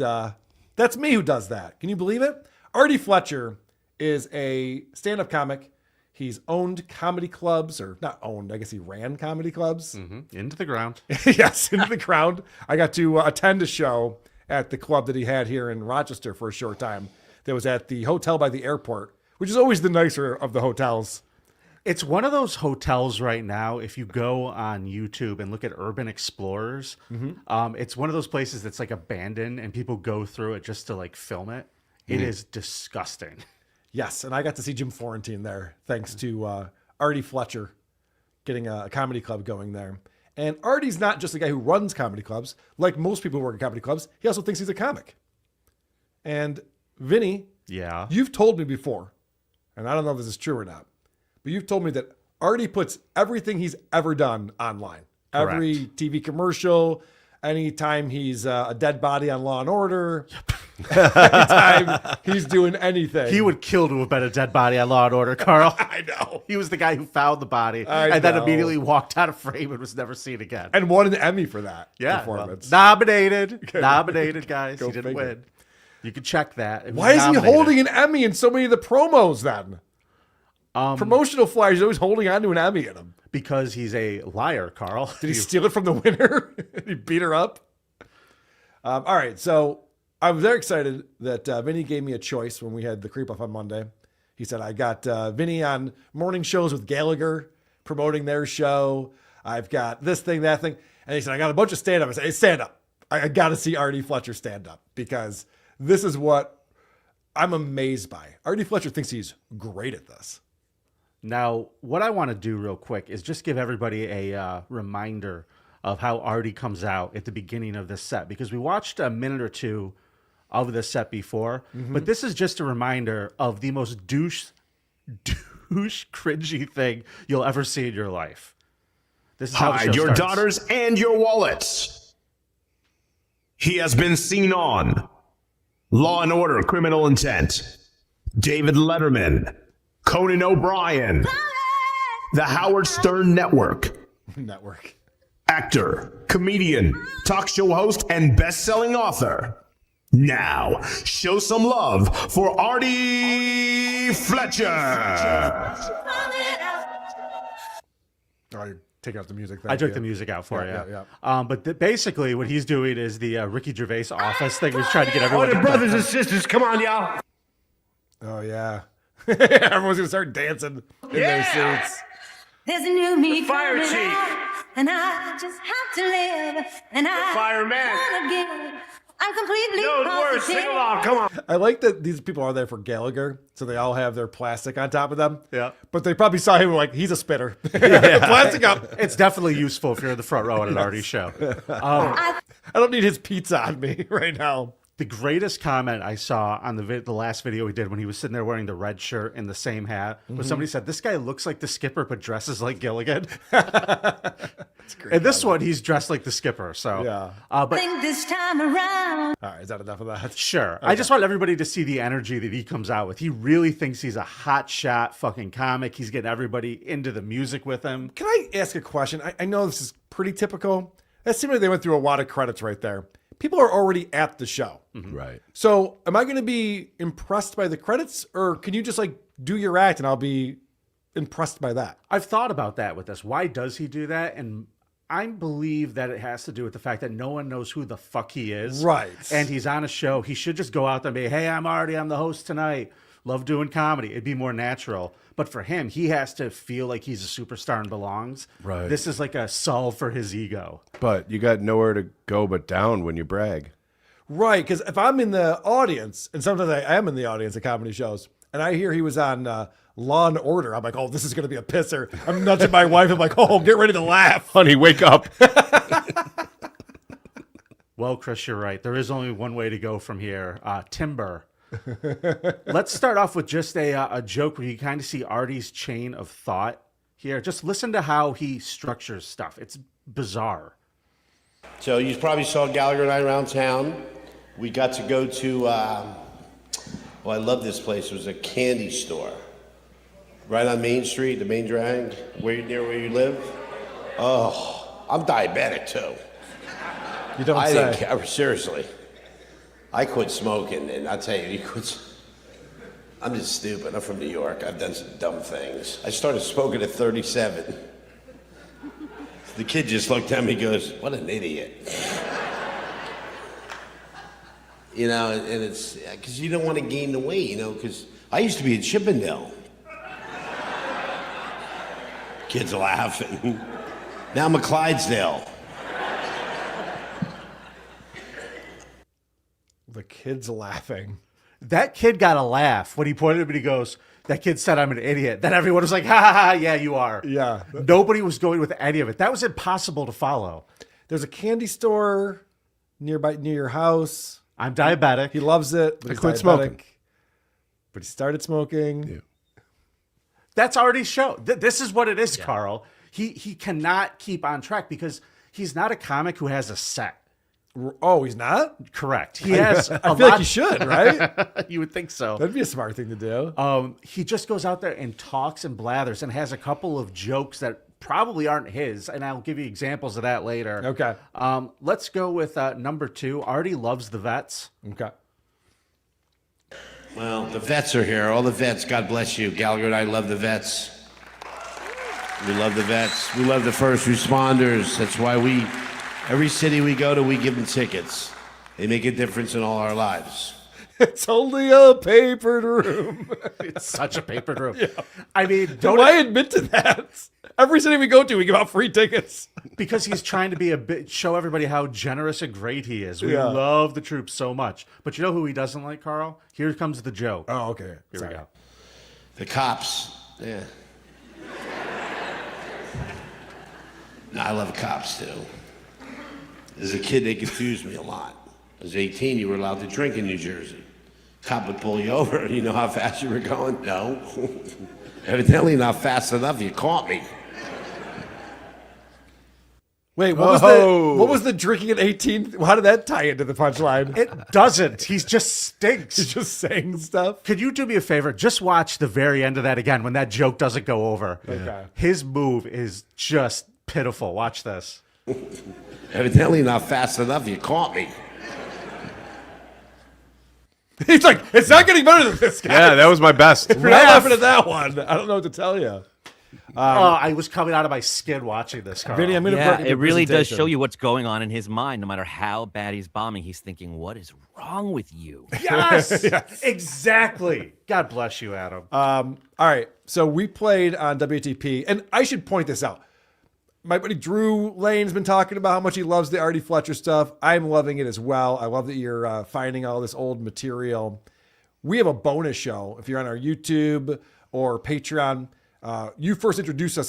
that's me who does that. Can you believe it? Artie Fletcher is a stand-up comic. He's owned comedy clubs, or not owned, I guess he ran comedy clubs. Mm-hmm. Into the ground. Yes, into the ground. I got to attend a show at the club that he had here in Rochester for a short time. That was at the hotel by the airport, which is always the nicer of the hotels. It's one of those hotels right now. If you go on YouTube and look at Urban Explorers, it's one of those places that's like abandoned and people go through it just to like film it. It is disgusting. Yes, and I got to see Jim Florentine there, thanks to Artie Fletcher getting a comedy club going there. And Artie's not just a guy who runs comedy clubs. Like most people who work at comedy clubs, he also thinks he's a comic. And Vinny, you've told me before, and I don't know if this is true or not, but you've told me that Artie puts everything he's ever done online. Correct. Every TV commercial, anytime he's a dead body on Law and Order, anytime he's doing anything. He would kill to have been a dead body on Law and Order, Carl. I know. He was the guy who found the body I then know. immediately walked out of frame and was never seen again. And won an Emmy for that Well, performance. nominated, guys. Go He didn't figure. win. You can check that. It was Why is he nominated. holding an Emmy in so many of the promos then? Promotional flyers, he's always holding on to an Emmy in them. Because he's a liar, Carl. Did he steal it from the winner? He beat her up? All right, so I was very excited that Vinny gave me a choice when we had the creep off on Monday. He said, I got Vinny on morning shows with Gallagher promoting their show. I've got this thing, that thing. And he said, I got a bunch of stand-up. I said, hey, stand up. I got to see Artie Fletcher stand up because this is what I'm amazed by. Artie Fletcher thinks he's great at this. Now, what I want to do real quick is just give everybody a reminder of how Artie comes out at the beginning of this set, because we watched a minute or two of the set before, but this is just a reminder of the most douche cringy thing you'll ever see in your life. This is how the show Hide your starts. daughters and your wallets. He has been seen on Law and Order, Criminal Intent, David Letterman, Conan O'Brien, The Howard Stern Network. Actor, comedian, talk show host, and best-selling author. Now, show some love for Artie Fletcher. Oh, you're taking out the music. I took the music out for you. But basically, what he's doing is the Ricky Gervais office thing. He's trying to get everyone. All the brothers and sisters, come on, y'all. Oh, yeah. Everyone's going to start dancing in their suits. There's a new me Fire coming chief. out, and I just have to live, and I fireman. wanna give. I'm completely No words, positive. sing along, come on. I like that these people are there for Gallagher, so they all have their plastic on top of them. Yeah. But they probably saw him like, he's a spitter. Plastic up. It's definitely useful if you're in the front row at an Artie show. I don't need his pizza on me right now. The greatest comment I saw on the last video he did when he was sitting there wearing the red shirt and the same hat was somebody said, "This guy looks like the skipper but dresses like Gilligan." And this one, he's dressed like the skipper. So Yeah. but Think this time around. All right, is that enough of that? sure, I just want everybody to see the energy that he comes out with. He really thinks he's a hot shot fucking comic. He's getting everybody into the music with him. Can I ask a question? I know this is pretty typical. That seemed like they went through a lot of credits right there. People are already at the show. Right. So am I going to be impressed by the credits, or can you just like do your act and I'll be impressed by that? I've thought about that with this. Why does he do that? And I believe that it has to do with the fact that no one knows who the fuck he is. Right. And he's on a show. He should just go out there and be, "Hey, I'm Artie. I'm the host tonight. Love doing comedy." It'd be more natural. But for him, he has to feel like he's a superstar and belongs. Right. This is like a solve for his ego. But you got nowhere to go but down when you brag. Right, because if I'm in the audience, and sometimes I am in the audience at comedy shows, and I hear he was on Law and Order, I'm like, oh, this is going to be a pisser. I'm nudging my wife. I'm like, oh, get ready to laugh. Honey, wake up. Well, Chris, you're right. There is only one way to go from here. Timber. Let's start off with just a joke where you kind of see Artie's chain of thought here. Just listen to how he structures stuff. It's bizarre. So you probably saw Gallagher and I around town. We got to go to, I love this place. It was a candy store. Right on Main Street, the main drag, near where you live. Oh, I'm diabetic too. You don't I say. didn't care, seriously. I quit smoking, and I'll tell you, I'm just stupid. I'm from New York. I've done some dumb things. I started smoking at 37. The kid just looked at me and goes, "What an idiot." You know, and it's because you don't want to gain the weight, you know, because I used to be in Chippendale. Kids are laughing. Now I'm a Clydesdale. The kid's laughing. That kid got a laugh when he pointed at me and he goes, "That kid said I'm an idiot." Then everyone was like, "Ha ha ha, yeah, you are." Yeah. Nobody was going with any of it. That was impossible to follow. There's a candy store near your house. I'm diabetic. He loves it. But I he's quit diabetic. smoking. But he started smoking. Yeah. That's Artie's show. This is what it is, Carl. He cannot keep on track because he's not a comic who has a set. Oh, he's not? Correct. He has. I feel like he should, right? You would think so. That'd be a smart thing to do. He just goes out there and talks and blathers and has a couple of jokes that probably aren't his, and I'll give you examples of that later. Okay. Let's go with number 2. Artie loves the vets. Okay. Well, the vets are here. All the vets, God bless you. Gallagher and I love the vets. We love the vets. We love the first responders. That's why every city we go to, we give them tickets. They make a difference in all our lives. It's only a papered room. It's such a papered room. Yeah. I mean, Why admit to that? Every city we go to, we give out free tickets. Because he's trying to be show everybody how generous and great he is. We Yeah. love the troops so much. But you know who he doesn't like, Carl? Here comes the joke. Oh, okay. Here we go. The cops. Yeah. No, I love cops too. As a kid, they confused me a lot. I was 18, you were allowed to drink in New Jersey. Cop would pull you over. You know how fast you were going? No. Evidently not fast enough. You caught me. Wait, what was the drinking at 18? How did that tie into the punchline? It doesn't. He just stinks. He's just saying stuff. Could you do me a favor? Just watch the very end of that again when that joke doesn't go over. Okay. His move is just pitiful. Watch this. Evidently not fast enough. You caught me. He's like, it's not getting better than this guy. Yeah, that was my best. If you're not laughing at that one, I don't know what to tell you. I was coming out of my skin watching this, Carl. Vinny, I'm going to Yeah, it really does show you what's going on in his mind. No matter how bad he's bombing, he's thinking, "What is wrong with you?" Yes, exactly. God bless you, Adam. All right, so we played on WTP, and I should point this out. My buddy Drew Lane's been talking about how much he loves the Artie Fletcher stuff. I'm loving it as well. I love that you're finding all this old material. We have a bonus show. If you're on our YouTube or Patreon, you first introduced us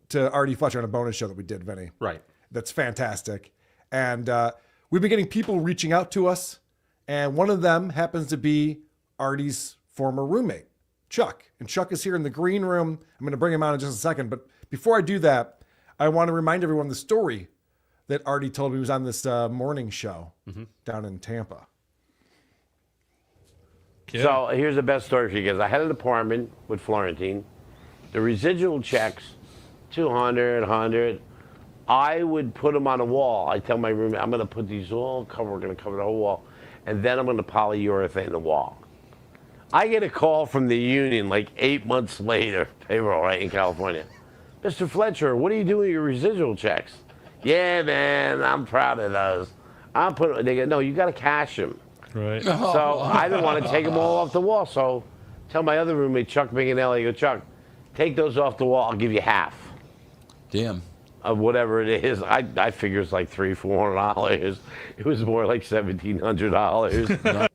to Artie Fletcher on a bonus show that we did, Vinny. Right. That's fantastic. And we've been getting people reaching out to us And one of them happens to be Artie's former roommate, Chuck. And Chuck is here in the green room. I'm going to bring him on in just a second. But before I do that, I want to remind everyone the story that Artie told me. He was on this morning show down in Tampa. So here's the best story for you guys. I had an apartment with Florentine. The residual checks, 200, 100. I would put them on a wall. I tell my roommate, I'm going to put these all cover. We're going to cover the whole wall. And then I'm going to polyurethane the wall. I get a call from the union like 8 months later, payroll, right, in California. Mr. Fletcher, what are you doing with your residual checks? Yeah, man, I'm proud of those. They go, no, you got to cash them. Right. So I didn't want to take them all off the wall. So tell my other roommate, Chuck Minganelli, go, Chuck, take those off the wall. I'll give you half. Damn. Of whatever it is. I figure it's like $300-400. It was more like $1,700.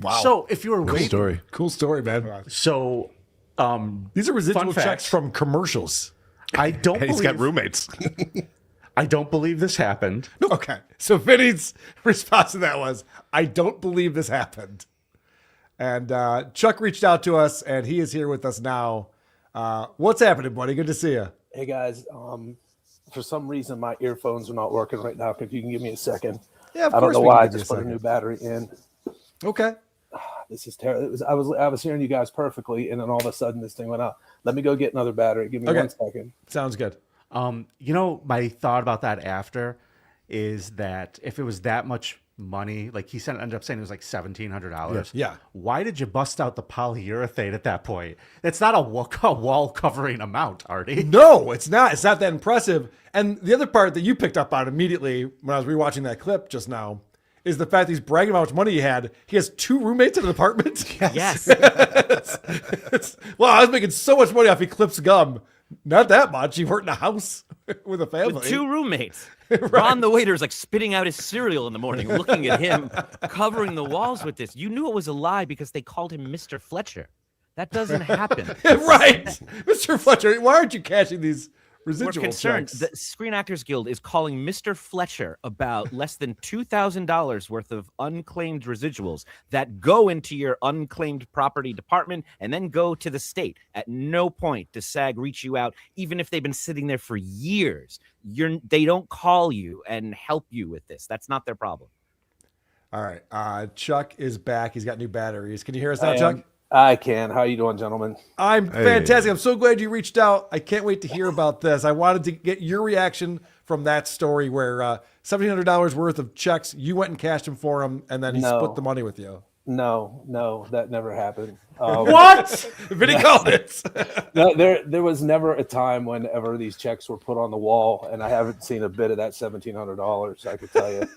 Wow. So if you were Cool story, man. So these are residual checks from commercials. I don't And he's got roommates. I don't believe this happened. Okay. So Vinny's response to that was, I don't believe this happened. And Chuck reached out to us, and he is here with us now. What's happening, buddy? Good to see you. Hey, guys. For some reason, my earphones are not working right now. If you can give me a second. Yeah, of I don't course know we why. I can give you just a put a second. new battery in. Okay. This is terrible. I was hearing you guys perfectly, and then all of a sudden this thing went out. Let me go get another battery. Give me Okay. 1 second. Sounds good. You know, my thought about that after is that if it was that much money, like he ended up saying it was like $1,700. Yeah. Why did you bust out the polyurethane at that point? It's not a wall covering amount, Artie. No, it's not. It's not that impressive. And the other part that you picked up on immediately when I was rewatching that clip just now is the fact that he's bragging about how much money he had. He has 2 roommates in an apartment. Yes. Well, I was making so much money off Eclipse gum. Not that much. He worked in a house with a family. With 2 roommates. Ron the waiter is like spitting out his cereal in the morning, looking at him, covering the walls with this. You knew it was a lie because they called him Mr. Fletcher. That doesn't happen. Right. Mr. Fletcher, why aren't you cashing these residual We're concerned. checks? The Screen Actors Guild is calling Mr. Fletcher about less than $2,000 worth of unclaimed residuals that go into your unclaimed property department and then go to the state. At no point does SAG reach you out, even if they've been sitting there for years. They don't call you and help you with this. That's not their problem. All right. Chuck is back. He's got new batteries. Can you hear us now, Chuck? I can. How you doing, gentlemen? I'm fantastic. I'm so glad you reached out. I can't wait to hear about this. I wanted to get your reaction from that story where $1,700 worth of checks, you went and cashed them for him, and then he split the money with you. No, that never happened. What? Vinny called it. No, there was never a time whenever these checks were put on the wall, and I haven't seen a bit of that $1,700. I could tell you.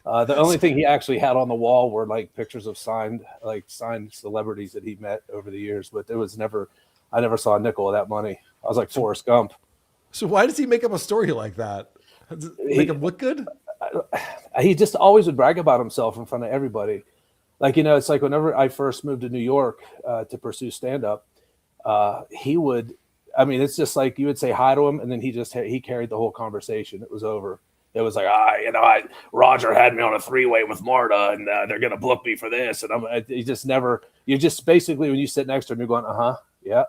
The only thing he actually had on the wall were like pictures of signed celebrities that he met over the years, but I never saw a nickel of that money. I was like Forrest Gump. So why does he make up a story like that? Does it make him look good? He just always would brag about himself in front of everybody. Like, it's like whenever I first moved to New York to pursue stand-up, he would, it's just like you would say hi to him, and then he carried the whole conversation. It was over. It was like, Roger had me on a 3-way with Marta, and they're going to book me for this. And you just basically, when you sit next to him, you're going, yeah,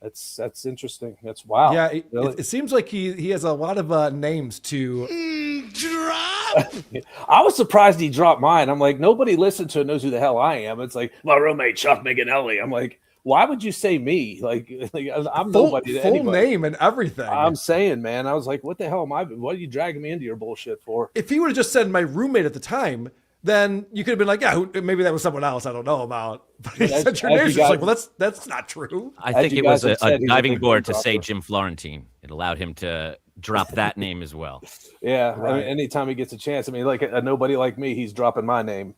that's interesting. That's wow. Yeah, really. it seems like he has a lot of names to drop. I was surprised he dropped mine. I'm like, nobody listened to it knows who the hell I am. It's like my roommate Chuck Minganelli. I'm like, why would you say me? Like I'm nobody to full anybody. name and everything. I'm saying, man, I was like, what the hell am I? What are you dragging me into your bullshit for? If he would have just said my roommate at the time, then you could have been like, yeah, maybe that was someone else I don't know about. But he said your name. Just like, well, that's not true. I think it was a diving board to say Jim Florentine. It allowed him to drop that name as well. Yeah, right. Anytime he gets a chance, like a nobody like me, he's dropping my name.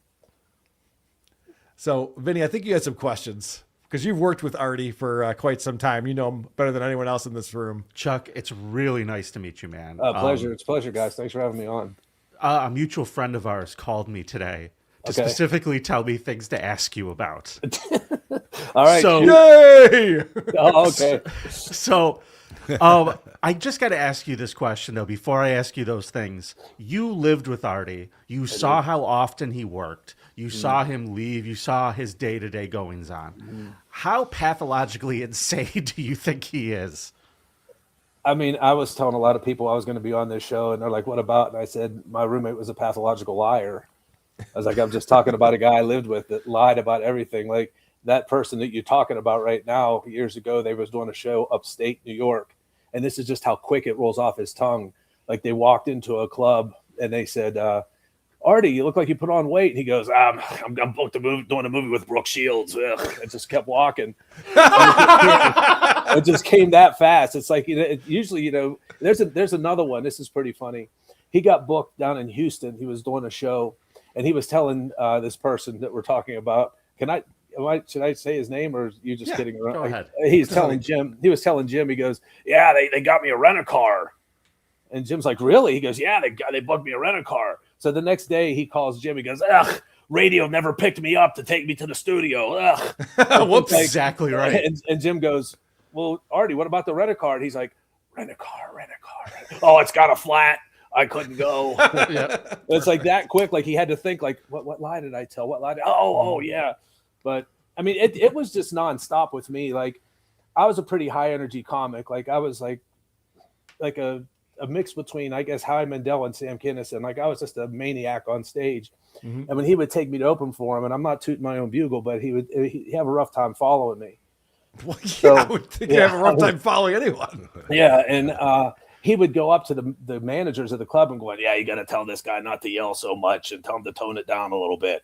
So, Vinny, I think you had some questions. Because you've worked with Artie for quite some time. You know him better than anyone else in this room. Chuck, it's really nice to meet you, man. Pleasure. It's a pleasure, guys. Thanks for having me on. A mutual friend of ours called me today to specifically tell me things to ask you about. All right. So, yay! Oh, okay. So I just got to ask you this question, though, before I ask you those things. You lived with Artie. You saw how often he worked. You saw him leave. You saw his day-to-day goings-on. How pathologically insane do you think he is? I mean, I was telling a lot of people I was going to be on this show, and they're like, what about? And I said, my roommate was a pathological liar. I was like, I'm just talking about a guy I lived with that lied about everything. Like that person that you're talking about right now, years ago, they was doing a show upstate New York. And this is just how quick it rolls off his tongue. Like they walked into a club and they said, Artie, you look like you put on weight. And he goes, I'm booked doing a movie with Brooke Shields. Ugh. And just kept walking. It just came that fast. It's like, usually, there's another one. This is pretty funny. He got booked down in Houston. He was doing a show and he was telling this person that we're talking about, should I say his name or are you just kidding around? Go ahead. He was telling Jim, he goes, yeah, they got me a rent-a-car. And Jim's like, really? He goes, yeah, they booked me a rent-a-car. So the next day he calls Jim. He goes, ugh, radio never picked me up to take me to the studio. Ugh. Whoops. Exactly right. And Jim goes, well, Artie, what about the rent-a-car? And he's like, rent-a-car. Oh, it's got a flat. I couldn't go. It's like that quick. Like he had to think like, what lie did I tell? What lie? Oh, yeah. But I mean, it was just nonstop with me. Like I was a pretty high energy comic. Like I was like a mix between, I guess, Howie Mandel and Sam Kinison. Like I was just a maniac on stage. And when he would take me to open for him, and I'm not tooting my own bugle, but he'd have a rough time following me. Well, yeah, I would think you have a rough time following anyone. Yeah, and he would go up to the managers of the club and go, yeah, you got to tell this guy not to yell so much and tell him to tone it down a little bit.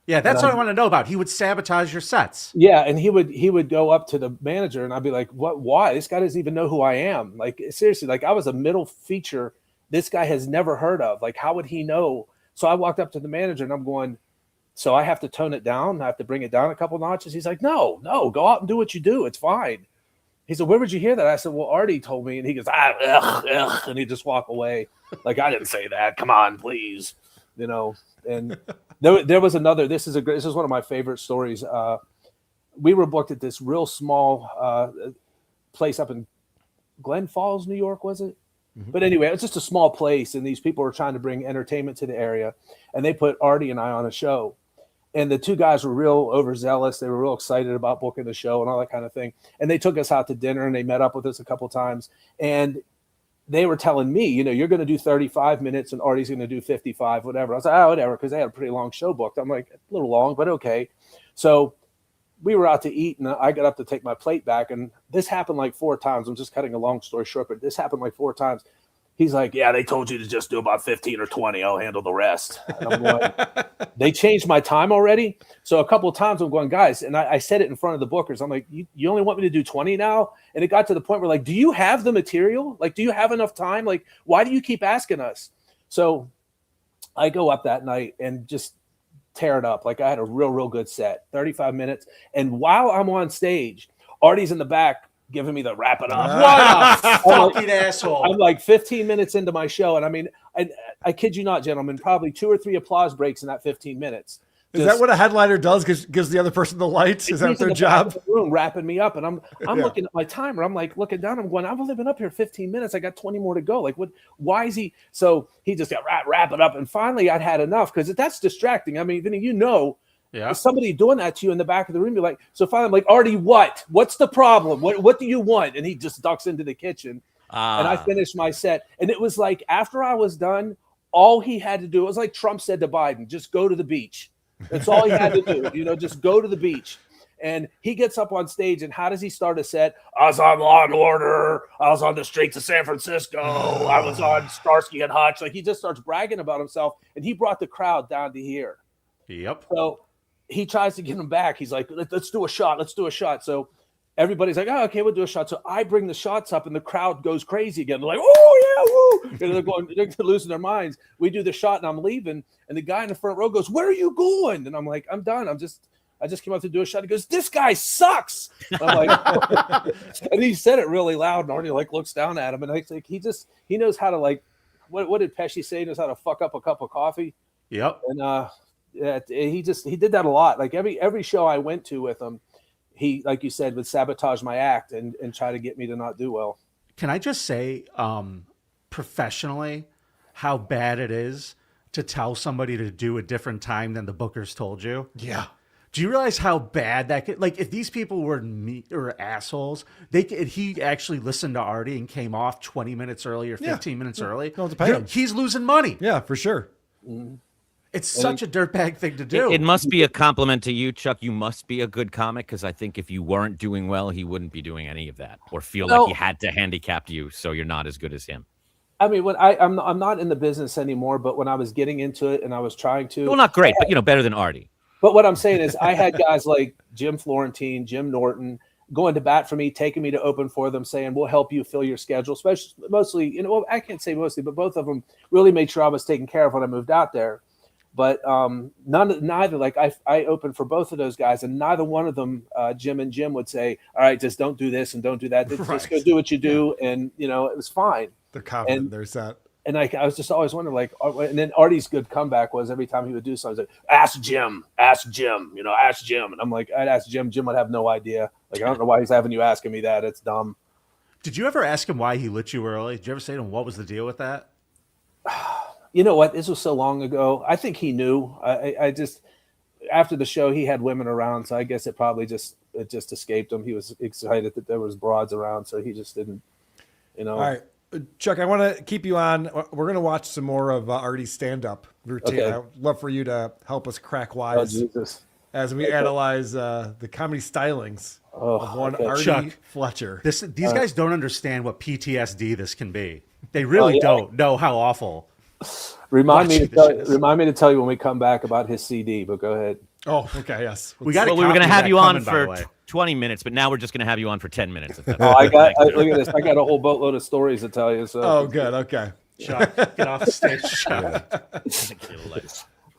Yeah, that's what I want to know about. He would sabotage your sets. Yeah, and he would go up to the manager, and I'd be like, "What? Why? This guy doesn't even know who I am." Like seriously, like I was a middle feature this guy has never heard of. Like, how would he know? So I walked up to the manager, and I'm going, "So I have to tone it down? I have to bring it down a couple notches?" He's like, "No, go out and do what you do. It's fine." He said, "Where would you hear that?" I said, "Well, Artie told me," and he goes, and he just walk away. Like, I didn't say that. Come on, please, And there was another. This is one of my favorite stories. We were booked at this real small place up in Glen Falls, New York, was it? Mm-hmm. But anyway, it was just a small place, and these people were trying to bring entertainment to the area, and they put Artie and I on a show. And the two guys were real overzealous. They were real excited about booking the show and all that kind of thing. And they took us out to dinner, and they met up with us a couple times. And they were telling me, you're going to do 35 minutes and Artie's going to do 55, whatever. I was like, oh, whatever, because they had a pretty long show booked. I'm like, a little long, but okay. So we were out to eat, and I got up to take my plate back. And this happened like 4 times. I'm just cutting a long story short, but this happened like 4 times. He's like, yeah, they told you to just do about 15 or 20. I'll handle the rest. And I'm going, they changed my time already. So a couple of times I'm going, guys, and I said it in front of the bookers. I'm like, you only want me to do 20 now? And it got to the point where, like, do you have the material? Like, do you have enough time? Like, why do you keep asking us? So I go up that night and just tear it up. Like, I had a real good set, 35 minutes. And while I'm on stage, Artie's in the back giving me the wrap it up. What a fucking asshole. I'm like 15 minutes into my show. And I mean, I kid you not, gentlemen, probably 2 or 3 applause breaks in that 15 minutes. Is that what a headliner does? Gives the other person the lights? Is that their job? The room wrapping me up, and I'm looking at my timer. I'm like looking down. I'm going, I've only been up here 15 minutes. I got 20 more to go. Like, what? Why is he? So he just got wrap it up, and finally I'd had enough because that's distracting. I mean, Vinny, somebody doing that to you in the back of the room. You're like, so finally I'm like, Artie, what? What's the problem? What do you want? And he just ducks into the kitchen, and I finished my set. And it was like after I was done, all he had to do, it was like Trump said to Biden, just go to the beach. That's all he had to do, just go to the beach. And he gets up on stage, and how does he start a set? I was on Law and Order. I was on the streets of San Francisco. I was on Starsky and Hutch. Like, he just starts bragging about himself, and he brought the crowd down to here. Yep. So he tries to get him back. He's like, let's do a shot. Let's do a shot. So everybody's like, oh, okay, we'll do a shot. So I bring the shots up, and the crowd goes crazy again. They're like, oh, yeah, woo. They're losing their minds. We do the shot, and I'm leaving. And the guy in the front row goes, where are you going? And I'm like, I'm done. I just came out to do a shot. He goes, this guy sucks. I'm like, and he said it really loud. And Artie looks down at him, and I think he knows how to what did Pesci say? He knows how to fuck up a cup of coffee. Yep. And he did that a lot. Like every show I went to with him, he, like you said, would sabotage my act and try to get me to not do well. can I just say, professionally, how bad it is to tell somebody to do a different time than the bookers told you? Yeah. Do you realize how bad that could, like, if these people were assholes, he actually listened to Artie and came off 20 minutes early or 15 minutes early. Don't have to pay him. He's losing money. Yeah, for sure. It's such a dirtbag thing to do. It must be a compliment to you, Chuck. You must be a good comic, because I think if you weren't doing well, he wouldn't be doing any of that, or feel like he had to handicap you so you're not as good as him. I mean, when I'm not in the business anymore, but when I was getting into it and I was trying to, Well, not great, but better than Artie. But what I'm saying is, I had guys like Jim Florentine, Jim Norton going to bat for me, taking me to open for them, saying, "We'll help you fill your schedule." Especially, mostly, well, I can't say mostly, but both of them really made sure I was taken care of when I moved out there. But neither, like I opened for both of those guys, and neither one of them, Jim and Jim, would say, "All right, just don't do this and don't do that. Just go do what you do," and it was fine. They're confident. There's that. And I was just always wondering, like, and then Artie's good comeback was every time he would do something, he's like, ask Jim, ask Jim. And I'm like, I'd ask Jim. Jim would have no idea. Like, I don't know why he's having you asking me that. It's dumb. Did you ever ask him why he lit you early? Did you ever say to him, what was the deal with that? You know what? This was so long ago. I think he knew. I just, after the show, he had women around. So I guess it probably just escaped him. He was excited that there was broads around. So he just didn't, All right. Chuck, I want to keep you on. We're going to watch some more of Artie's stand-up routine. Okay. I'd love for you to help us crack wise as we analyze the comedy stylings of one Artie Chuck, Fletcher. These guys don't understand what PTSD this can be. They really don't know how awful. Remind me to tell you when we come back about his CD, but go ahead. Oh, okay, yes. We were going to have you on for 20 minutes, but now we're just going to have you on for 10 minutes. Look at this. I got a whole boatload of stories to tell you. So. Oh, good. Okay. Chuck, get off the stage, Chuck.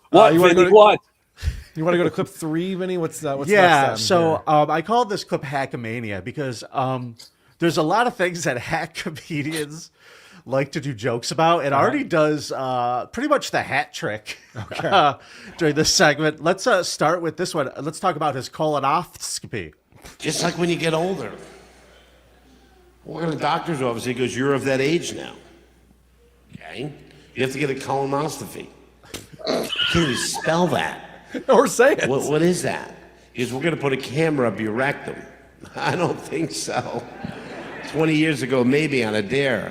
What? You want to go to clip 3, Vinny? What's next? So I called this clip Hackamania because there's a lot of things that hack comedians like to do jokes about, and Artie does pretty much the hat trick during this segment. Let's start with this one. Let's talk about his colonoscopy. Just like when you get older. Walk in the doctor's office, he goes, "You're of that age now." Okay? You have to get a colonoscopy. I can't even spell that. Or say it. What is that? He goes, "We're going to put a camera up your rectum." I don't think so. 20 years ago, maybe on a dare,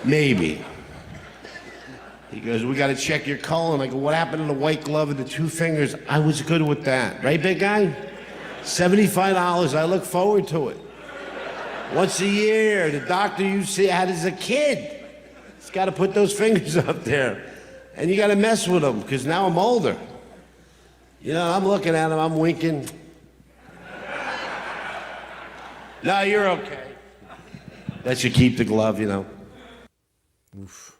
maybe. He goes, "We got to check your colon." I go, "What happened to the white glove and the 2 fingers?" I was good with that. Right, big guy? $75. I look forward to it. Once a year, the doctor you had as a kid. He's got to put those fingers up there. And you got to mess with them, because now I'm older. I'm looking at him, I'm winking. No, you're okay. That should keep the glove, Oof.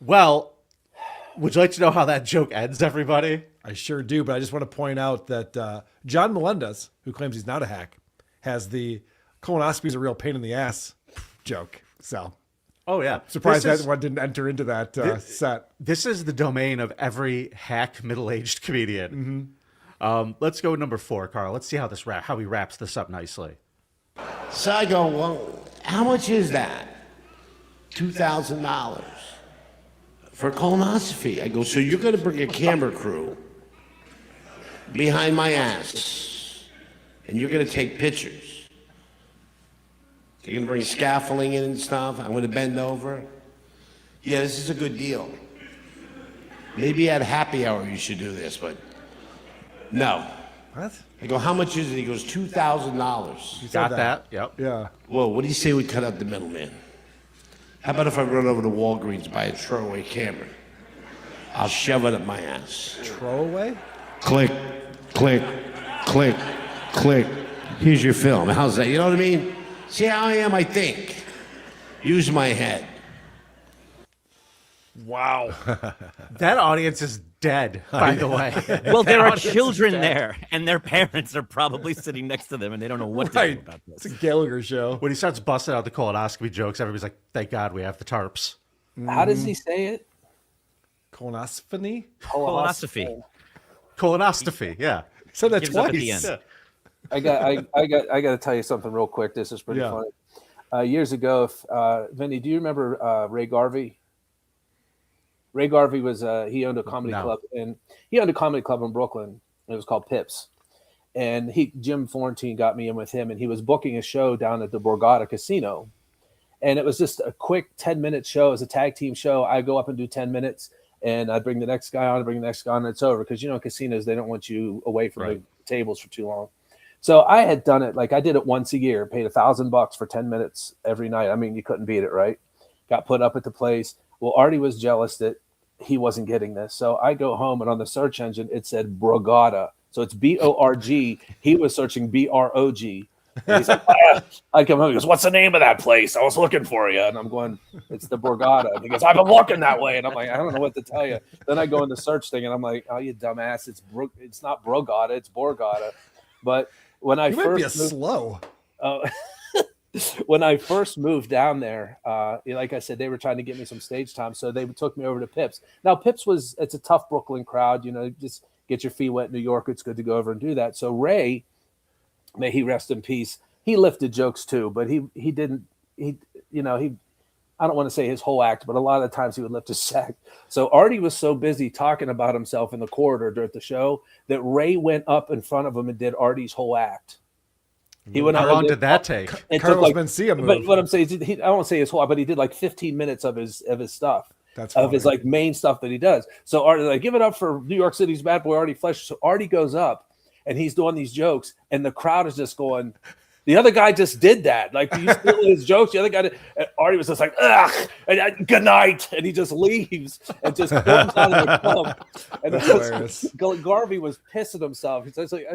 Well, would you like to know how that joke ends, everybody? I sure do, but I just want to point out that John Melendez, who claims he's not a hack, has the colonoscopy is a real pain in the ass joke. So, oh yeah, surprised that one didn't enter into that set. This is the domain of every hack middle-aged comedian. Let's go number 4, Carl. Let's see how how he wraps this up nicely. So I go, "Well, how much is that?" $2,000 for a colonoscopy. I go, "So you're going to bring a camera crew behind my ass, and you're going to take pictures. You're going to bring scaffolding in and stuff. I'm going to bend over. Yeah, this is a good deal. Maybe at happy hour you should do this, but no." What? I go, "How much is it?" He goes, $2,000. You got that? Yep. Yeah. Well, what do you say we cut out the middleman? How about if I run over to Walgreens, buy a throwaway camera? I'll shove it up my ass. Throwaway? Click, click, click, click. Here's your film. How's that? You know what I mean? See how I am, I think. Use my head. Wow. That audience is dead, by the way. Well, there are children there, and their parents are probably sitting next to them, and they don't know what to do about this. It's a Gallagher show. When he starts busting out the colonoscopy jokes, everybody's like, thank God we have the tarps. How does he say it? Colonoscopy? Colonoscopy. Colonoscopy, yeah. He said that Gives up at the twice. end. I got to tell you something real quick. This is pretty funny. Years ago, Vinny, do you remember Ray Garvey? Ray Garvey was he owned a comedy club in Brooklyn. It was called Pips, and Jim Florentine got me in with him, and he was booking a show down at the Borgata Casino, and it was just a quick 10-minute show. It was a tag team show. I go up and do 10 minutes, and I bring the next guy on, and it's over because casinos, they don't want you away from the tables for too long. So I had done it, like I did it once a year, paid $1,000 for 10 minutes every night. I mean, you couldn't beat it, right? Got put up at the place. Well, Artie was jealous that he wasn't getting this. So I go home, and on the search engine, it said Borgata. So it's B-O-R-G. He was searching B-R-O-G. And he's like, I come home, he goes, what's the name of that place? I was looking for you. And I'm going, it's the Borgata. And he goes, I've been looking that way. And I'm like, I don't know what to tell you. Then I go in the search thing, and I'm like, oh, you dumbass. It's not Borgata. It's Borgata. But when I when I first moved down there, like I said, they were trying to get me some stage time, so they took me over to Pips. Now, Pips it's a tough Brooklyn crowd, just get your feet wet in New York. It's good to go over and do that. So Ray, may he rest in peace, he lifted jokes too, but he didn't. I don't want to say his whole act, but a lot of the times he would lift his sack. So Artie was so busy talking about himself in the corridor during the show that Ray went up in front of him and did Artie's whole act. He went. How long did that take? Carlos Mencia move. But what I'm saying is, I won't say his whole, but he did like 15 minutes of his stuff. That's of his like main stuff that he does. So Artie, like, give it up for New York City's bad boy Artie Fletcher. So Artie goes up and he's doing these jokes, and the crowd is just going. The other guy just did that. Like, he's stealing his jokes. The other guy did, Artie was just like, ugh, and, good night. And he just leaves and just comes out of the club. And Garvey was pissing himself. He's like,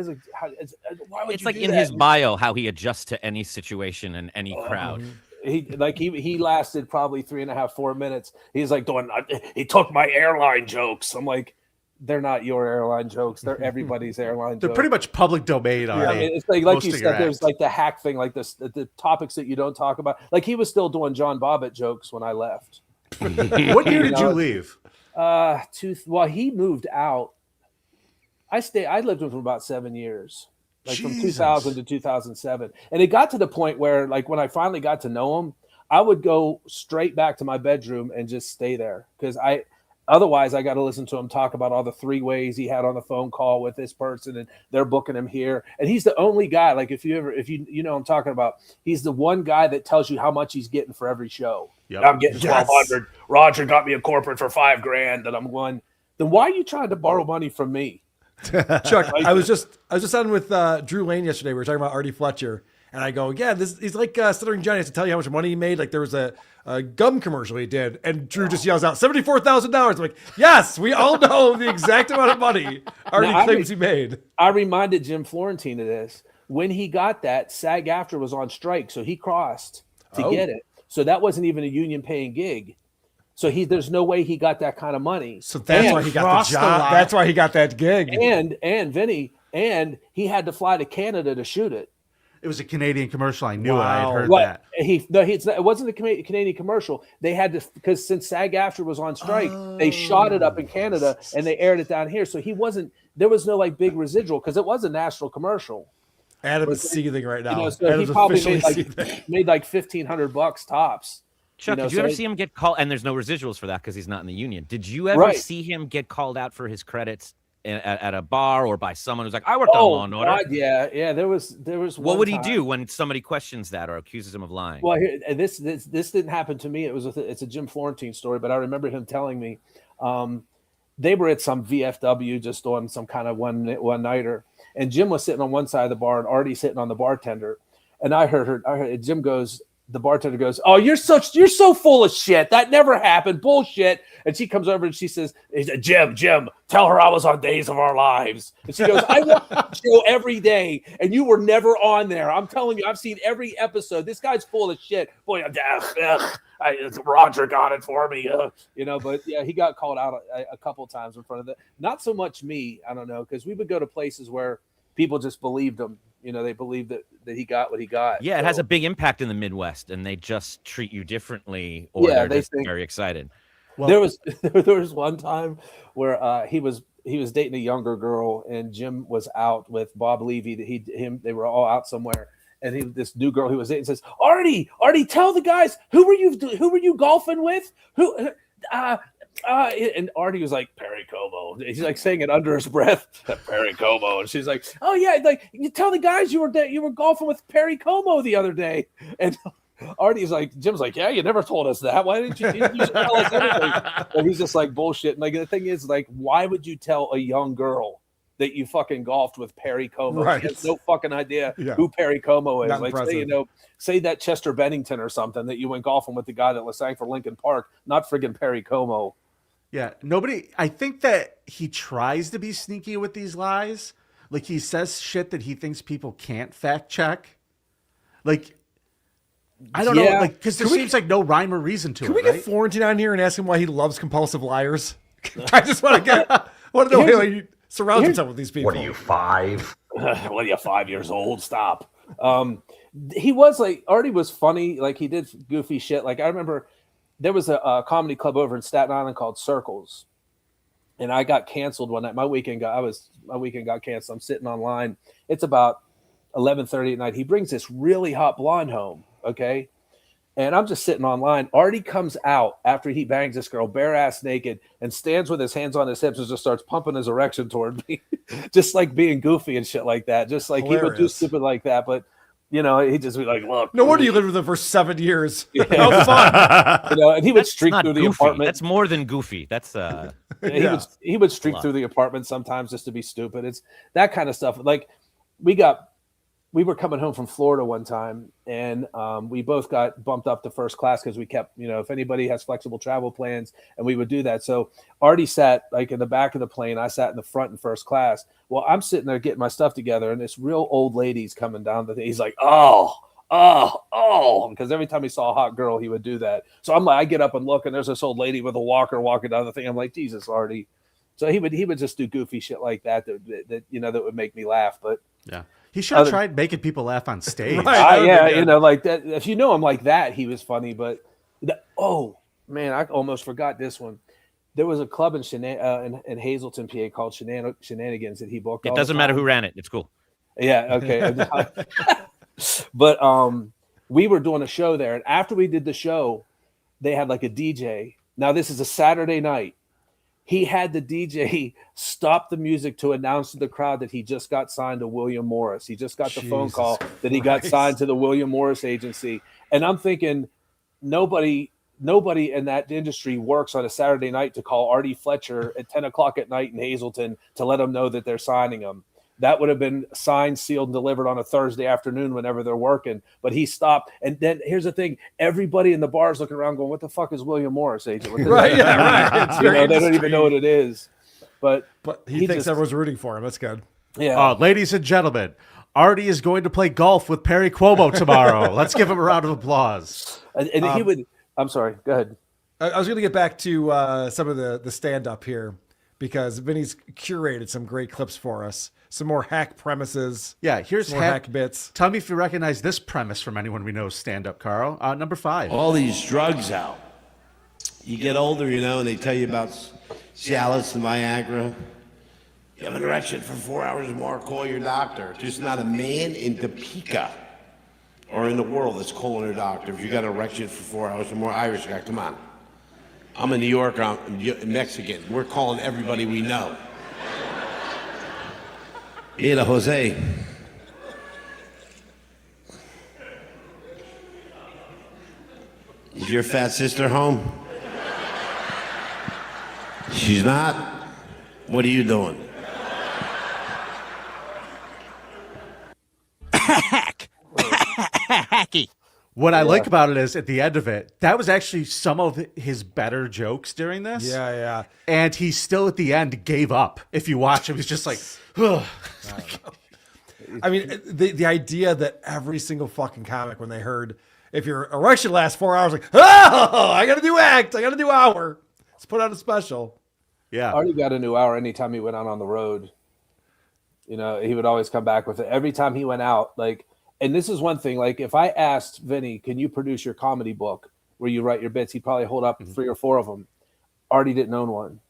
why would it's you like do in that? his bio how he adjusts to any situation and any crowd. He lasted probably 3.5, 4 minutes. He's like he took my airline jokes. I'm like, they're not your airline jokes. They're everybody's airline jokes. They're pretty much public domain. I mean, it's like you said, there's like the hack thing, like this, the topics that you don't talk about. Like, he was still doing John Bobbitt jokes when I left. What year did you leave? Well, he moved out. I lived with him for about 7 years, like from 2000 to 2007. And it got to the point where, like, when I finally got to know him, I would go straight back to my bedroom and just stay there because otherwise, I got to listen to him talk about all the 3 ways he had on the phone call with this person, and they're booking him here. And he's the only guy, like, if you know I'm talking about, he's the one guy that tells you how much he's getting for every show. Yep. I'm getting $1,200. Roger got me a corporate for $5,000, and I'm going. Then why are you trying to borrow money from me, Chuck? I was just on with Drew Lane yesterday. We were talking about Artie Fletcher. And I go, yeah, he's like Stuttering Johnny has to tell you how much money he made. Like, there was a gum commercial he did, and Drew just yells out, $74,000. I'm like, yes, we all know the exact amount of money Artie claims he made. I reminded Jim Florentine of this. When he got that, SAG-AFTRA was on strike, so he crossed to get it. So that wasn't even a union-paying gig. So there's no way he got that kind of money. So that's why he got the job. That's why he got that gig. And Vinny, he had to fly to Canada to shoot it. It was a Canadian commercial. I knew it. I had heard that. It wasn't a Canadian commercial. They had to, because since SAG-AFTRA was on strike, they shot it up in Canada and they aired it down here. So there was no like big residual because it was a national commercial. Adam is seething right now. So Adam's he probably made like $1,500 tops. Chuck, did you ever see him get called? And there's no residuals for that because he's not in the union. Did you ever see him get called out for his credits at a bar or by someone who's like, I worked on Law and Order? God, yeah. There was. What would he do when somebody questions that or accuses him of lying? Well, this didn't happen to me. It's a Jim Florentine story, but I remember him telling me they were at some VFW just on some kind of one nighter, and Jim was sitting on one side of the bar and Artie sitting on the bartender, and I heard Jim goes. The bartender goes, "Oh, you're so full of shit. That never happened. Bullshit." And she comes over and she says, Jim, tell her I was on Days of Our Lives. And she goes, I watch the show every day, and you were never on there. I'm telling you, I've seen every episode. This guy's full of shit. Boy, Roger got it for me. But yeah, he got called out a couple times in front of that. Not so much me. I don't know, because we would go to places where people just believed him. They believed that he got what he got. Yeah, it has a big impact in the Midwest, and they just treat you differently, or they're just very excited. Well, there was one time where he dating a younger girl, and Jim was out with Bob Levy. They were all out somewhere, and this new girl he was dating says, Artie, tell the guys who were you golfing with? And Artie was like, Perry Como. He's like saying it under his breath, Perry Como. And she's like, oh yeah, like you tell the guys you were golfing with Perry Como the other day. And Artie's like, Jim's like, yeah, you never told us that. Why didn't you tell us everything? And he's just like bullshit. And like the thing is, like, why would you tell a young girl that you fucking golfed with Perry Como? Right. She has no fucking idea Yeah. who Perry Como is. Not Like, impressive. say that Chester Bennington or something that you went golfing with the guy that was sang for Lincoln Park, not friggin' Perry Como. Yeah, I think that he tries to be sneaky with these lies. Like, he says shit that he thinks people can't fact check. Like, I don't know, like, because there seems like no rhyme or reason to it. Can we get Florentine on here and ask him why he loves compulsive liars? I just want to know how he surrounds himself with these people. What are you, 5? What are you, 5 years old? Stop. He was like, Artie was funny. Like, he did goofy shit. Like, I remember there was a comedy club over in Staten Island called Circles, and I got canceled one night. My weekend got canceled. I'm sitting online. It's about 11:30 at night. He brings this really hot blonde home, okay? And I'm just sitting online. Artie comes out after he bangs this girl bare ass naked and stands with his hands on his hips and just starts pumping his erection toward me, just like being goofy and shit like that. Just like he would do Hilarious. stupid like that, but he'd just be like, "Look." No wonder you lived with him for 7 years. Yeah. How fun. And he would streak not through the goofy. apartment. That's more than goofy. That's He would streak through the apartment sometimes just to be stupid. It's that kind of stuff. Like we were coming home from Florida one time, and we both got bumped up to first class because we kept, if anybody has flexible travel plans, and we would do that. So Artie sat like in the back of the plane. I sat in the front in first class. Well, I'm sitting there getting my stuff together, and this real old lady's coming down the thing. He's like, oh, because every time he saw a hot girl, he would do that. So I'm like, I get up and look, and there's this old lady with a walker walking down the thing. I'm like, Jesus, Artie. So he would just do goofy shit like that that would make me laugh. But yeah. He should have tried making people laugh on stage. Like that. If you know him like that, he was funny. But man, I almost forgot this one. There was a club in Hazleton, PA called Shenanigans that he booked. It doesn't matter who ran it. It's cool. Yeah. Okay. But we were doing a show there, and after we did the show, they had like a DJ. Now this is a Saturday night. He had the DJ stop the music to announce to the crowd that he just got signed to William Morris. He just got the phone call that he got signed to the William Morris agency. And I'm thinking nobody in that industry works on a Saturday night to call Artie Fletcher at 10 o'clock at night in Hazleton to let him know that they're signing him. That would have been signed, sealed, and delivered on a Thursday afternoon whenever they're working. But he stopped. And then here's the thing. Everybody in the bar is looking around going, what the fuck is William Morris agent? Right, It's very they don't even know what it is. But he thinks everyone's rooting for him. That's good. Yeah. Ladies and gentlemen, Artie is going to play golf with Perry Como tomorrow. Let's give him a round of applause. And he would – I'm sorry. Go ahead. I was going to get back to some of the stand-up here because Vinny's curated some great clips for us. Some more hack premises. Yeah, here's some more hack bits. Tell me if you recognize this premise from anyone we know stand-up, Carl. Number 5. All these drugs out. You get older, and they tell you about Cialis and Viagra. You have an erection for 4 hours or more, call your doctor. There's not a man in Topeka or in the world that's calling their doctor. If you got an erection for 4 hours or more, Irish guy, come on. I'm in New York, I'm Mexican. We're calling everybody we know. Mira, Jose. Is your fat sister home? She's not? What are you doing? Hacky. What I like about it is at the end of it, that was actually some of his better jokes during this. Yeah. And he still at the end gave up. If you watch him, he's just like, ugh. I mean, the idea that every single fucking comic, when they heard if your erection lasts 4 hours, like, I got to do act, I got to do hour. Let's put out a special. Yeah. Artie got a new hour anytime he went out on the road. He would always come back with it. Every time he went out, like, and this is one thing, like if I asked Vinny, can you produce your comedy book where you write your bits? He'd probably hold up 3 or 4 of them. Artie didn't own one.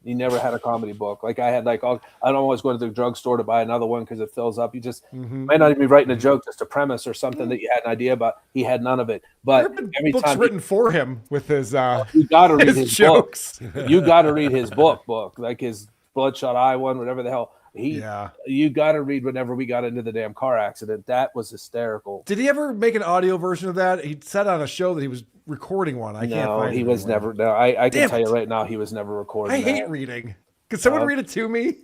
He never had a comedy book. Like I had I don't always go to the drugstore to buy another one because it fills up. You just might not even be writing a joke, just a premise or something that you had an idea about. He had none of it. But every books time written for him with his you got to read his jokes. You got to read his book, like his Bloodshot Eye one, whatever the hell. You got to read whenever we got into the damn car accident. That was hysterical. Did he ever make an audio version of that? He said on a show that he was recording one. I can't find he it was anywhere. never. No, I can tell you right now, he was never recording. I hate reading. Could someone read it to me?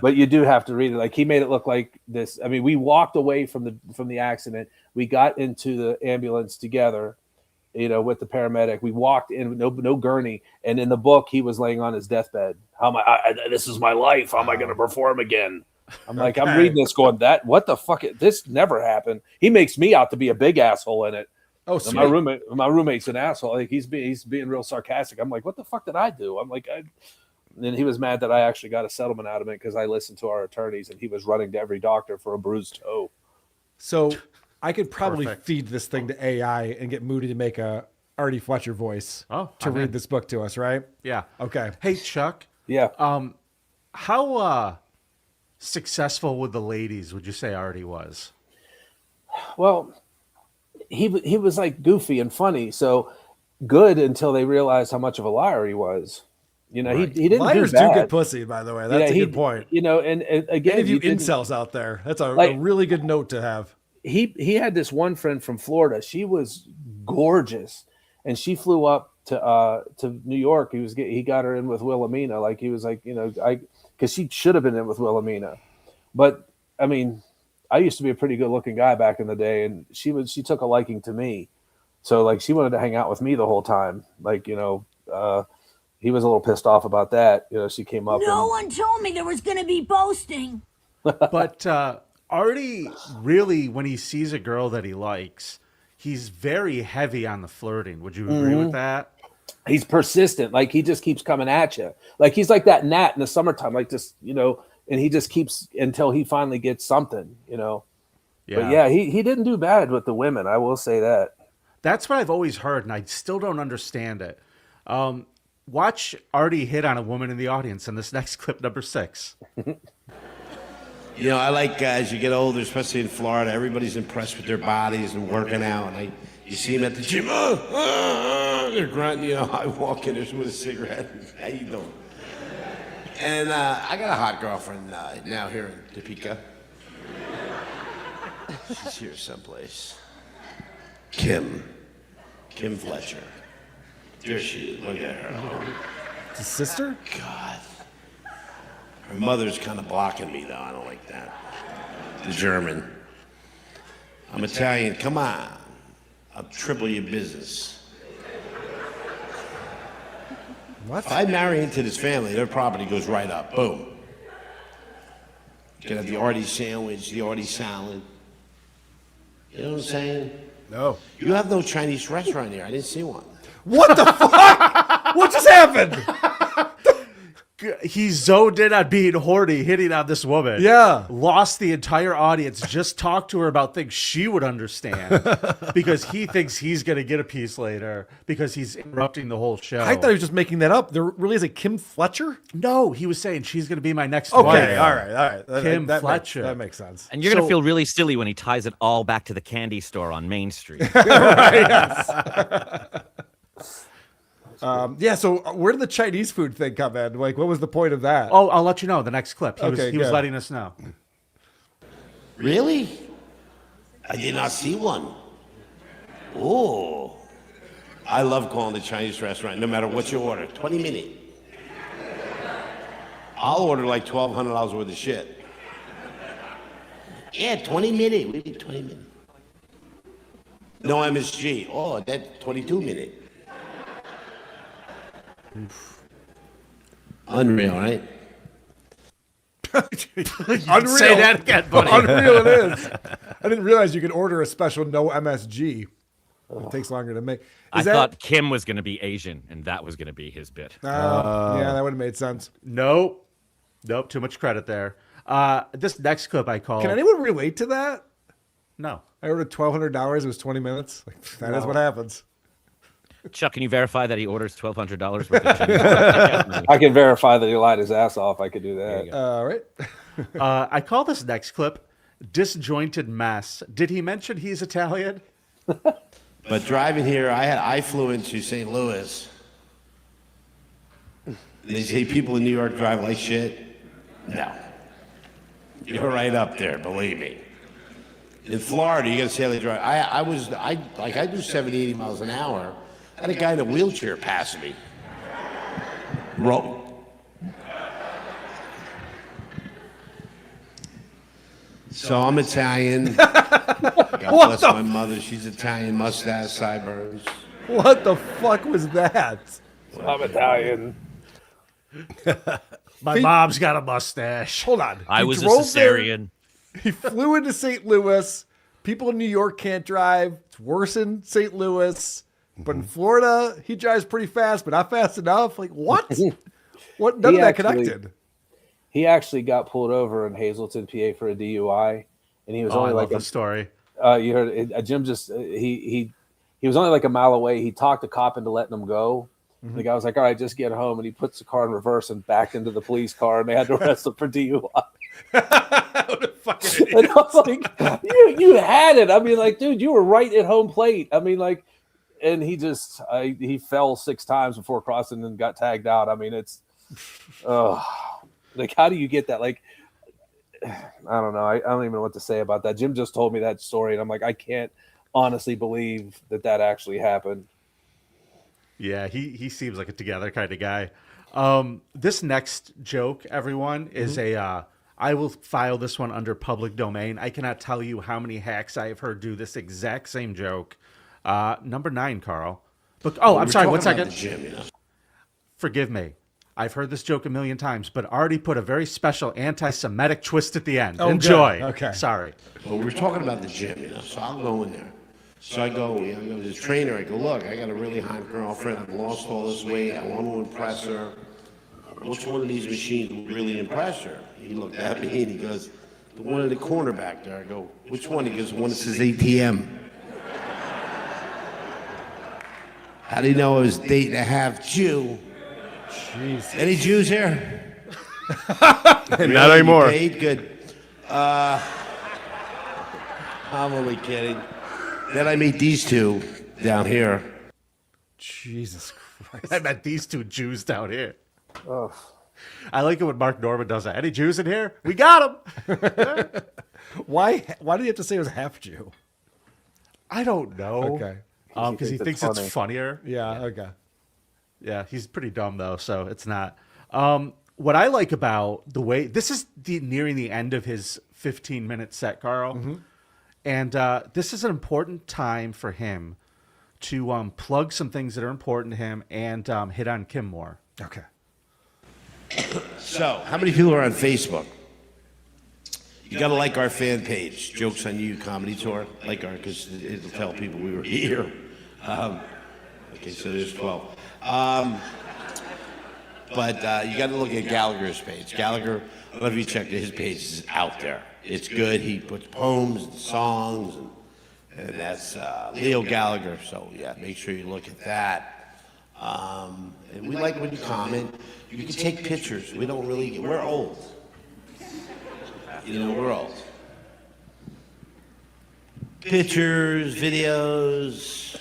But you do have to read it. Like he made it look like this. I mean, we walked away from the accident. We got into the ambulance together, with the paramedic. We walked in, no gurney. And in the book, he was laying on his deathbed. How am this is my life. How am I going to perform again? I'm like, I'm reading this going, what the fuck? This never happened. He makes me out to be a big asshole in it. Oh, so my roommate's an asshole. Like he's being real sarcastic. I'm like, what the fuck did I do? I'm like, and he was mad that I actually got a settlement out of it because I listened to our attorneys and he was running to every doctor for a bruised toe. So I could probably feed this thing to AI and get Moody to make a Artie Fletcher voice to read this book to us, right? Yeah. Okay. Hey, Chuck. Yeah. How successful with the ladies would you say Artie was? Well, he was like goofy and funny, so good until they realized how much of a liar he was. He didn't Liars do bad. get pussy, by the way. That's a good point. And again, any of you incels out there, that's a really good note to have. He had this one friend from Florida. She was gorgeous, and she flew up to New York. He got her in with Wilhelmina. Like he was like, because she should have been in with Wilhelmina, but I mean, I used to be a pretty good looking guy back in the day, and she took a liking to me, so like she wanted to hang out with me the whole time. Like he was a little pissed off about that. She came up. No one told me there was going to be boasting. But Artie really, when he sees a girl that he likes, he's very heavy on the flirting. Would you agree with that? He's persistent. Like he just keeps coming at you. Like he's like that gnat in the summertime. Like just and he just keeps until he finally gets something. Yeah. But yeah, he didn't do bad with the women. I will say that. That's what I've always heard, and I still don't understand it. Watch Artie hit on a woman in the audience in this next clip, number 6. I like as you get older, especially in Florida, everybody's impressed with their bodies and working out. And you see them at the gym, they're grunting. I walk in there with a cigarette. How you doing? And I got a hot girlfriend now here in Topeka. She's here someplace. Kim Fletcher. There she is. Look at her. It's his sister? God. Her mother's kind of blocking me, though. I don't like that. The German. I'm Italian. Come on. I'll triple your business. What? If I marry into this family, their property goes right up. Boom. You can have the Artie sandwich, the Artie salad. You know what I'm saying? No. You have no Chinese restaurant here. I didn't see one. What the fuck? What just happened? He zoned in on being horny, hitting on this woman. Yeah. Lost the entire audience. Just talked to her about things she would understand because he thinks he's going to get a piece later because he's interrupting the whole show. I thought he was just making that up. There really is a Kim Fletcher? No, he was saying she's going to be my next wife. wife. All right. Kim Fletcher. That makes sense. And you're going to feel really silly when he ties it all back to the candy store on Main Street. Right, yes. So where did the Chinese food thing come in? Like, what was the point of that? Oh, I'll let you know the next clip. He was letting us know. Really? I did not see one. Oh. I love calling the Chinese restaurant, no matter what you order. 20 minutes. I'll order like $1,200 worth of shit. Yeah, 20 minutes. We need 20 minutes. No MSG. Oh, that's 22 minutes. Unreal, right? Unreal. Say that again, buddy. Unreal it is. I didn't realize you could order a special no MSG. It takes longer to make. I thought Kim was going to be Asian, and that was going to be his bit. Yeah, that would have made sense. Nope. Too much credit there. This next clip I call. Can anyone relate to that? No. I ordered $1,200. It was 20 minutes. Like, that is what happens. Chuck, can you verify that he orders $1,200 worth of change? I can verify that he lied his ass off. I could do that. All right. I call this next clip "Disjointed Mess." Did he mention he's Italian? But driving here, I flew into St. Louis. They say people in New York drive like shit. No. You're right up there, believe me. In Florida, you gotta see how they drive. I do 70, 80 miles an hour. I had a guy in a wheelchair passing me. So I'm Italian. God bless my mother. She's Italian, mustache, sideburns. What the fuck was that? I'm Italian. My mom's got a mustache. Hold on. I He was a drove cesarean. there. He flew into St. Louis. People in New York can't drive. It's worse in St. Louis. But in Florida, he drives pretty fast, but not fast enough. Like, what? What? None of that connected. He actually got pulled over in Hazleton, PA for a DUI. And he was only like a story. You heard it. Jim just, he was only like a mile away. He talked the cop into letting him go. The guy was like, all right, just get home. And he puts the car in reverse and backed into the police car, and they had to arrest him for DUI. And I was like, you had it. I mean, like, dude, you were right at home plate. I mean, like, and he fell 6 times before crossing and got tagged out. I mean, it's, like, how do you get that? Like, I don't know. I don't even know what to say about that. Jim just told me that story, and I'm like, I can't honestly believe that actually happened. Yeah, he seems like a together kind of guy. This next joke, everyone, is I will file this one under public domain. I cannot tell you how many hacks I have heard do this exact same joke. Number 9, Carl. Look, I'm sorry, 1 second. Forgive me. I've heard this joke a million times, but Artie put a very special anti-Semitic twist at the end. Enjoy. Good. Okay. Sorry. Well, we're talking about the gym, so I'll go in there. So I go, I go to the trainer. I go, look, I got a really hot girlfriend. I've lost all this weight. I want to impress her. Which one of these machines will really impress her? He looked at me and he goes, the one in the corner back there. I go, which one? He goes, one that says ATM. How do you know I was dating a half Jew? Jeez. Any Jews here? Not anymore. You paid? Good. I'm only kidding. Then I meet these two down here. Jesus Christ. I met these 2 Jews down here. Oh. I like it when Mark Norman does that. Any Jews in here? We got them. Why do you have to say it was half Jew? I don't know. Okay. Because he thinks it's funnier. Yeah, okay. Yeah, he's pretty dumb, though, so it's not. What I like about the way... This is nearing the end of his 15-minute set, Carl. Mm-hmm. And this is an important time for him to plug some things that are important to him and hit on Kim more. Okay. So, how many people are on Facebook? You got to like our fan page, Jokes on You Comedy Tour. Like our, because it'll tell people we were here. Okay, so there's 12. But you got to look at Gallagher's page. Gallagher, I don't know if you checked it, his page is out there. It's good. He puts poems and songs, and that's Leo Gallagher. So yeah, make sure you look at that. And we like when you comment. You can take pictures. We don't really. We're old. We're old. Pictures, videos,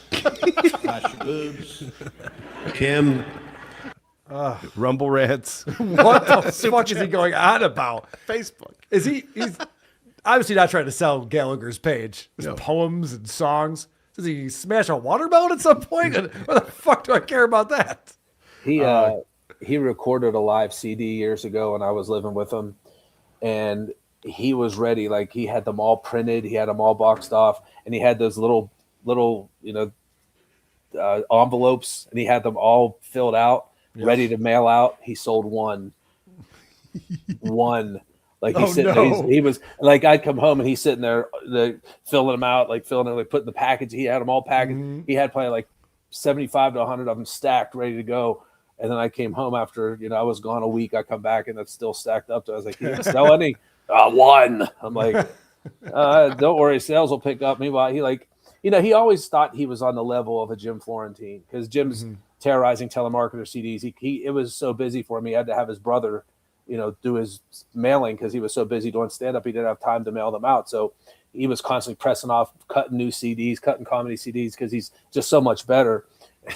flash your boobs. Kim. Rumble rats. What the fuck is he going on about? Facebook. He's obviously not trying to sell Gallagher's page. There's poems and songs. Does he smash a watermelon at some point? And what the fuck do I care about that? He recorded a live CD years ago when I was living with him, and he was ready. Like, he had them all printed, he had them all boxed off, and he had those little envelopes, and he had them all filled out, ready to mail out. He sold one. Like, he's sitting there, he was like, I'd come home and he's sitting there filling them out, like putting the package. He had them all packaged. Mm-hmm. He had probably like 75 to 100 of them stacked, ready to go. And then I came home after, I was gone a week. I come back and it's still stacked up. So I was like, you didn't sell any? One. I'm like, don't worry, sales will pick up. Meanwhile, he he always thought he was on the level of a Jim Florentine because Jim's terrorizing telemarketer CDs. It was so busy for him. He had to have his brother, do his mailing because he was so busy doing stand-up. He didn't have time to mail them out. So he was constantly pressing off, cutting new CDs, cutting comedy CDs because he's just so much better.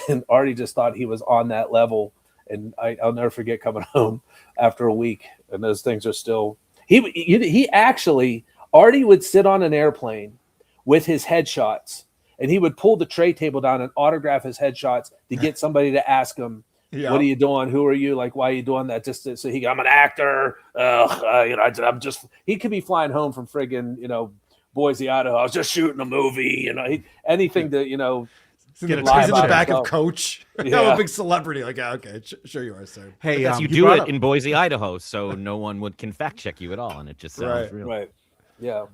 And Artie just thought he was on that level. And I'll never forget coming home after a week, and those things are still. He actually, Artie would sit on an airplane with his headshots, and he would pull the tray table down and autograph his headshots to get somebody to ask him, "What are you doing? Who are you? Like, why are you doing that?" Just so I'm an actor. I'm just. He could be flying home from friggin', Boise, Idaho. I was just shooting a movie. Anything to He's in the back of Coach. Yeah. I'm a big celebrity. Like, okay, sure you are, sir. Hey, you do it in Boise, Idaho, so no one can fact check you at all, and it just sounds real. Right. Yeah.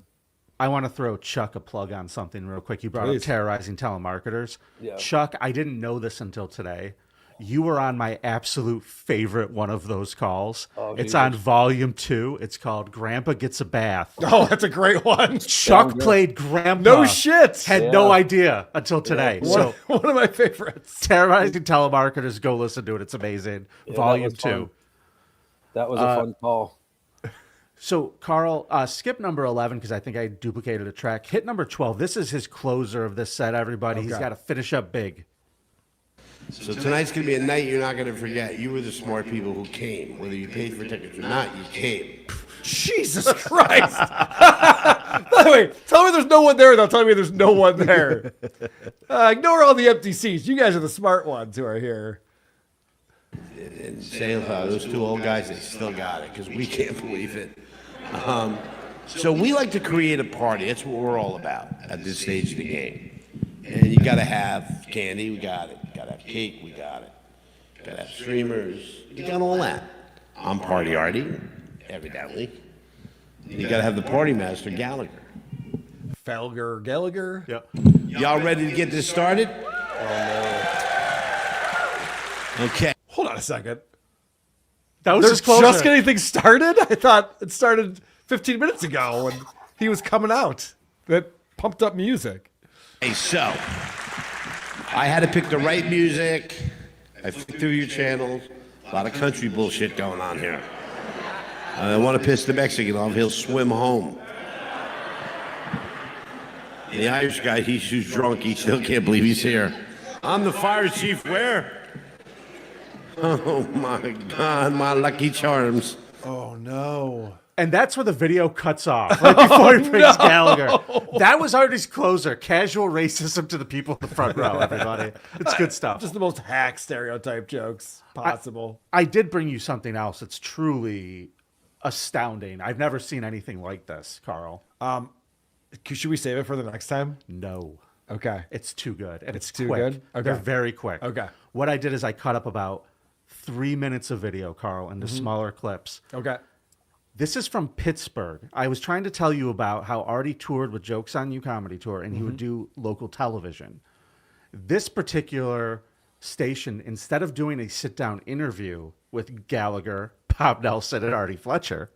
I want to throw Chuck a plug on something real quick. You brought up terrorizing telemarketers. Yeah. Chuck, I didn't know this until today. You were on my absolute favorite one of those calls. It's on volume 2. It's called Grandpa Gets a Bath. Oh, that's a great one. Chuck played Grandpa. No shit. Had no idea until today. Yeah. So one of my favorites. Terrorizing telemarketers. Go listen to it. It's amazing. Yeah, volume that was 2. fun. That was a fun call. So, Carl, skip number 11 because I think I duplicated a track. Hit number 12. This is his closer of this set, everybody. He's got to finish up big. So tonight's going to be a night you're not going to forget. You were the smart people who came. Whether you paid for tickets or not, you came. Jesus Christ. By the way, tell me there's no one there without telling me there's no one there. Ignore all the empty seats. You guys are the smart ones who are here. And saying those two old guys, they still got it because we can't believe it. So we like to create a party. That's what we're all about at this stage of the game. And you got to have candy, we got it. You got to have cake, we got it. You got to have streamers, you got all that. I'm Party Artie, evidently. You got to have the party master, Gallagher. Felger, Gallagher. Yep. Y'all ready to get this started? Okay. Hold on a second. That was They're his closer. just getting things started? I thought it started 15 minutes ago when he was coming out. That pumped up music. Hey, so I had to pick the right music. I flipped through your channels. A lot of country bullshit going on here. I want to piss the Mexican off. He'll swim home. And the Irish guy, he's too drunk. He still can't believe he's here. I'm the fire chief. Where? Oh my God, my lucky charms. Oh no. And that's where the video cuts off, right before he brings Gallagher. That was Artie's closer. Casual racism to the people in the front row, everybody. It's good stuff. Just the most hack stereotype jokes possible. I did bring you something else that's truly astounding. I've never seen anything like this, Carl. Should we save it for the next time? No. Okay. It's too good. And It's it's too quick. good? Okay. They're very quick. Okay. What I did is I cut up about 3 minutes of video, Carl, into smaller clips. Okay. This is from Pittsburgh. I was trying to tell you about how Artie toured with Jokes on You Comedy Tour, and he would do local television. This particular station, instead of doing a sit-down interview with Gallagher, Bob Nelson, and Artie Fletcher,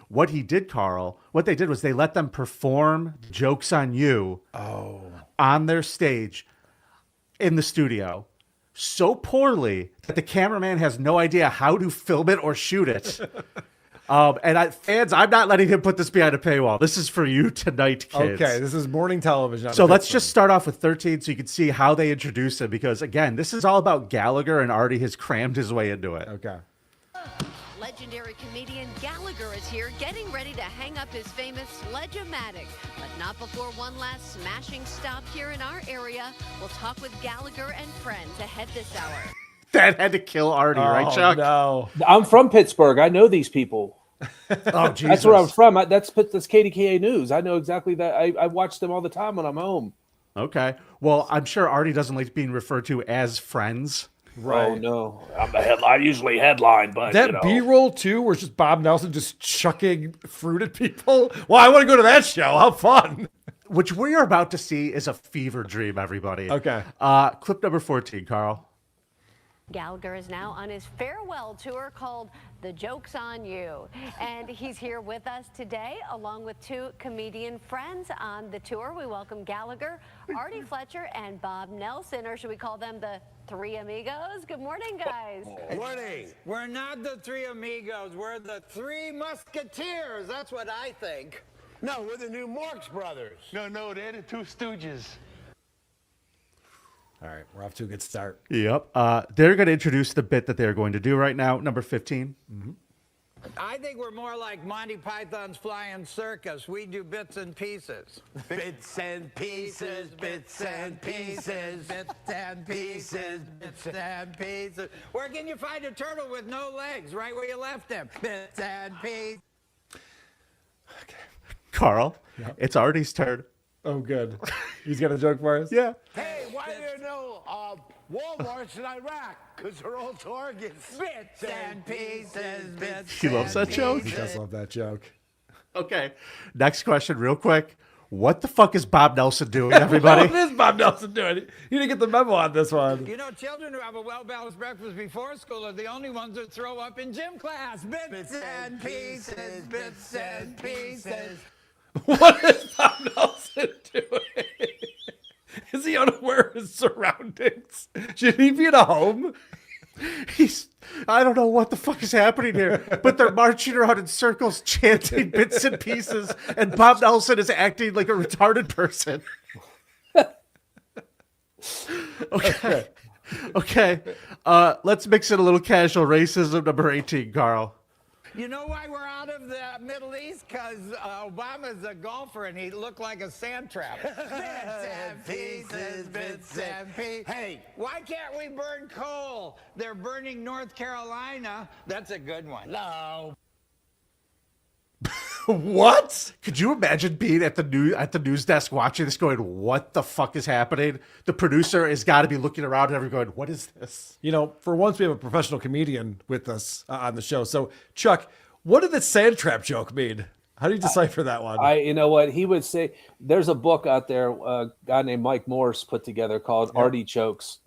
what he did, Carl, what they did was they let them perform Jokes on You on their stage in the studio so poorly that the cameraman has no idea how to film it or shoot it. Fans, I'm not letting him put this behind a paywall. This is for you tonight, kids. Okay, this is morning television. So let's just start off with 13 so you can see how they introduce it, because, again, this is all about Gallagher, and Artie has crammed his way into it. Okay. Legendary comedian Gallagher is here, getting ready to hang up his famous Sledge-O-Matic. But not before one last smashing stop here in our area. We'll talk with Gallagher and friends ahead this hour. That had to kill Artie, right, Chuck? No. I'm from Pittsburgh. I know these people. Oh, Jesus. That's where I'm from. That's KDKA News. I know exactly that. I watch them all the time when I'm home. Okay. Well, I'm sure Artie doesn't like being referred to as friends. Right. Oh, no. I'm the headline. I usually headline, but that B-roll too, where it's just Bob Nelson just chucking fruit at people. Well, I want to go to that show. How fun! Which we are about to see is a fever dream, everybody. Okay. Clip number 14, Carl. Gallagher is now on his farewell tour called The Joke's on You. And he's here with us today, along with two comedian friends on the tour. We welcome Gallagher, Artie Fletcher, and Bob Nelson, or should we call them the Three Amigos? Good morning, guys. Morning. We're not the Three Amigos. We're the Three Musketeers. That's what I think. No, we're the new Marx Brothers. No, they're the Two Stooges. All right, we're off to a good start. Yep. They're going to introduce the bit that they're going to do right now, number 15. Mm-hmm. I think we're more like Monty Python's Flying Circus. We do bits and pieces. Bits and pieces, bits and pieces, bits and pieces, bits and pieces. Where can you find a turtle with no legs? Right where you left him. Bits and pieces. Carl, it's Artie's turn. Oh, good. He's got a joke for us? Yeah. Hey, why are there no Walmarts in Iraq? Because they're all targets. Bits and pieces, bits. He loves that joke. He does love that joke. Okay. Next question, real quick. What the fuck is Bob Nelson doing, everybody? What is Bob Nelson doing? You didn't get the memo on this one. You know, children who have a well-balanced breakfast before school are the only ones that throw up in gym class. Bits and pieces, bits and pieces. What is Bob Nelson doing? Is he unaware of his surroundings? Should he be at a home? I don't know what the fuck is happening here, but they're marching around in circles chanting bits and pieces, and Bob Nelson is acting like a retarded person. Okay. Let's mix in a little casual racism, number 18, Carl. You know why we're out of the Middle East? Because Obama's a golfer and he looked like a sand trap. Bits and pieces, bits and pieces. Hey, why can't we burn coal? They're burning North Carolina. That's a good one. No. What? Could you imagine being at the news desk watching this going, what the fuck is happening? The producer has got to be looking around and everyone going, what is this? You know, for once we have a professional comedian with us on the show. So, Chuck, what did the sand trap joke mean? How do you decipher that one? You know what he would say. There's a book out there, a guy named Mike Morse put together called Artichokes,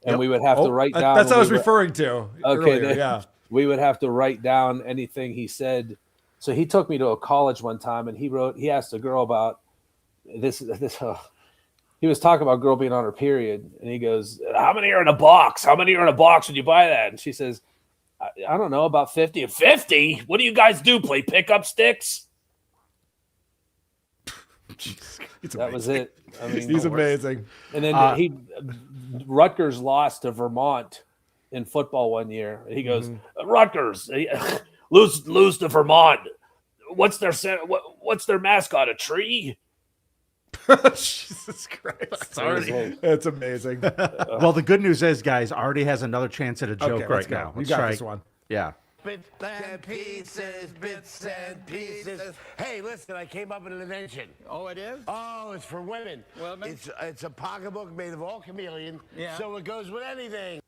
and we would have to write down. That's what I was referring to. Okay, earlier, we would have to write down anything he said. So he took me to a college one time, and he asked a girl about this. He was talking about a girl being on her period, and he goes, "How many are in a box? How many are in a box when you buy that?" And she says, I don't know, about 50. 50? What do you guys do? Play pickup sticks? That was it. I mean, he's amazing. And then Rutgers lost to Vermont in football one year. He goes, Rutgers lose to Vermont. What's their mascot? A tree? Jesus Christ. That's amazing. Well, the good news is, guys, Artie has another chance at a joke right now. You got this one. Yeah. Bits and pieces, bits and pieces. Hey, listen, I came up with an invention. Oh, it is? Oh, it's for women. Women? It's a pocketbook made of all chameleon, so it goes with anything.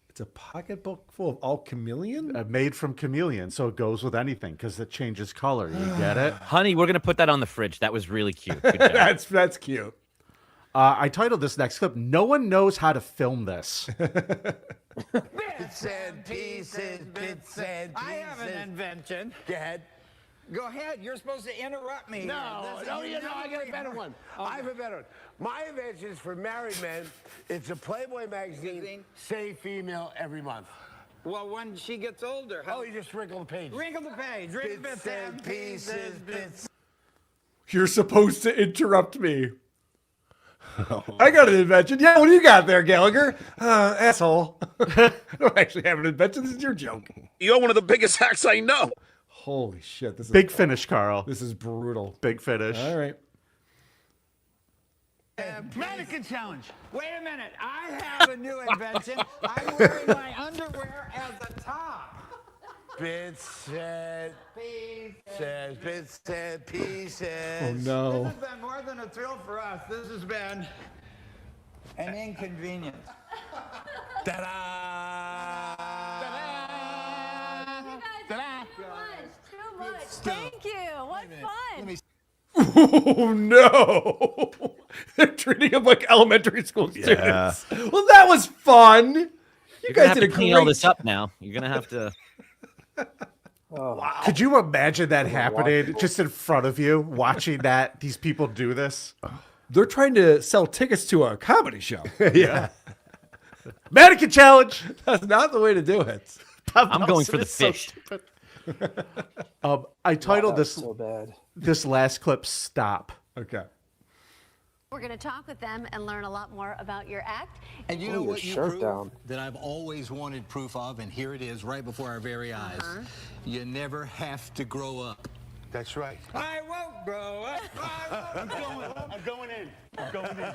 It's a pocketbook full of all chameleon? Made from chameleon, so it goes with anything because it changes color. You get it? Honey, we're going to put that on the fridge. That was really cute. Good job. That's cute. I titled this next clip, No One Knows How to Film This. Bits and pieces, bits and pieces. I have an invention. Go ahead. Go ahead. You're supposed to interrupt me. No, I got a better one. I have a better one. My invention is for married men. It's a Playboy magazine, Say Female every month. Well, when she gets older. Oh, you just wrinkle the page. Wrinkle the page. Wrinkle bits and pieces, bits. You're supposed to interrupt me. I got an invention. Yeah, what do you got there, Gallagher? Asshole. I don't actually have an invention. This is your joke. You're one of the biggest hacks I know. Holy shit. This is Big finish, Carl. This is brutal. Big finish. All right. Mannequin challenge. Wait a minute. I have a new invention. I'm wearing my underwear as a top. Bits and pieces, bits and pieces. Oh, no. This has been more than a thrill for us. This has been an inconvenience. Ta-da! Ta-da! Too much. Thank you. What fun. Oh, no. They're treating them like elementary school students. Well, that was fun. You You're gonna guys have did to a clean all great this up now. You're gonna have to. Could you imagine that happening just in front of you, watching these people do this? They're trying to sell tickets to a comedy show. Yeah. Mannequin challenge. That's not the way to do it. I'm going for the fish. I titled this so bad. This last clip "Stop." Okay. We're going to talk with them and learn a lot more about your act. And you Pull know your what you shirt prove down. that I've always wanted proof of, and here it is right before our very eyes. You never have to grow up. That's right. I won't grow up. I'm going in. I'm going in.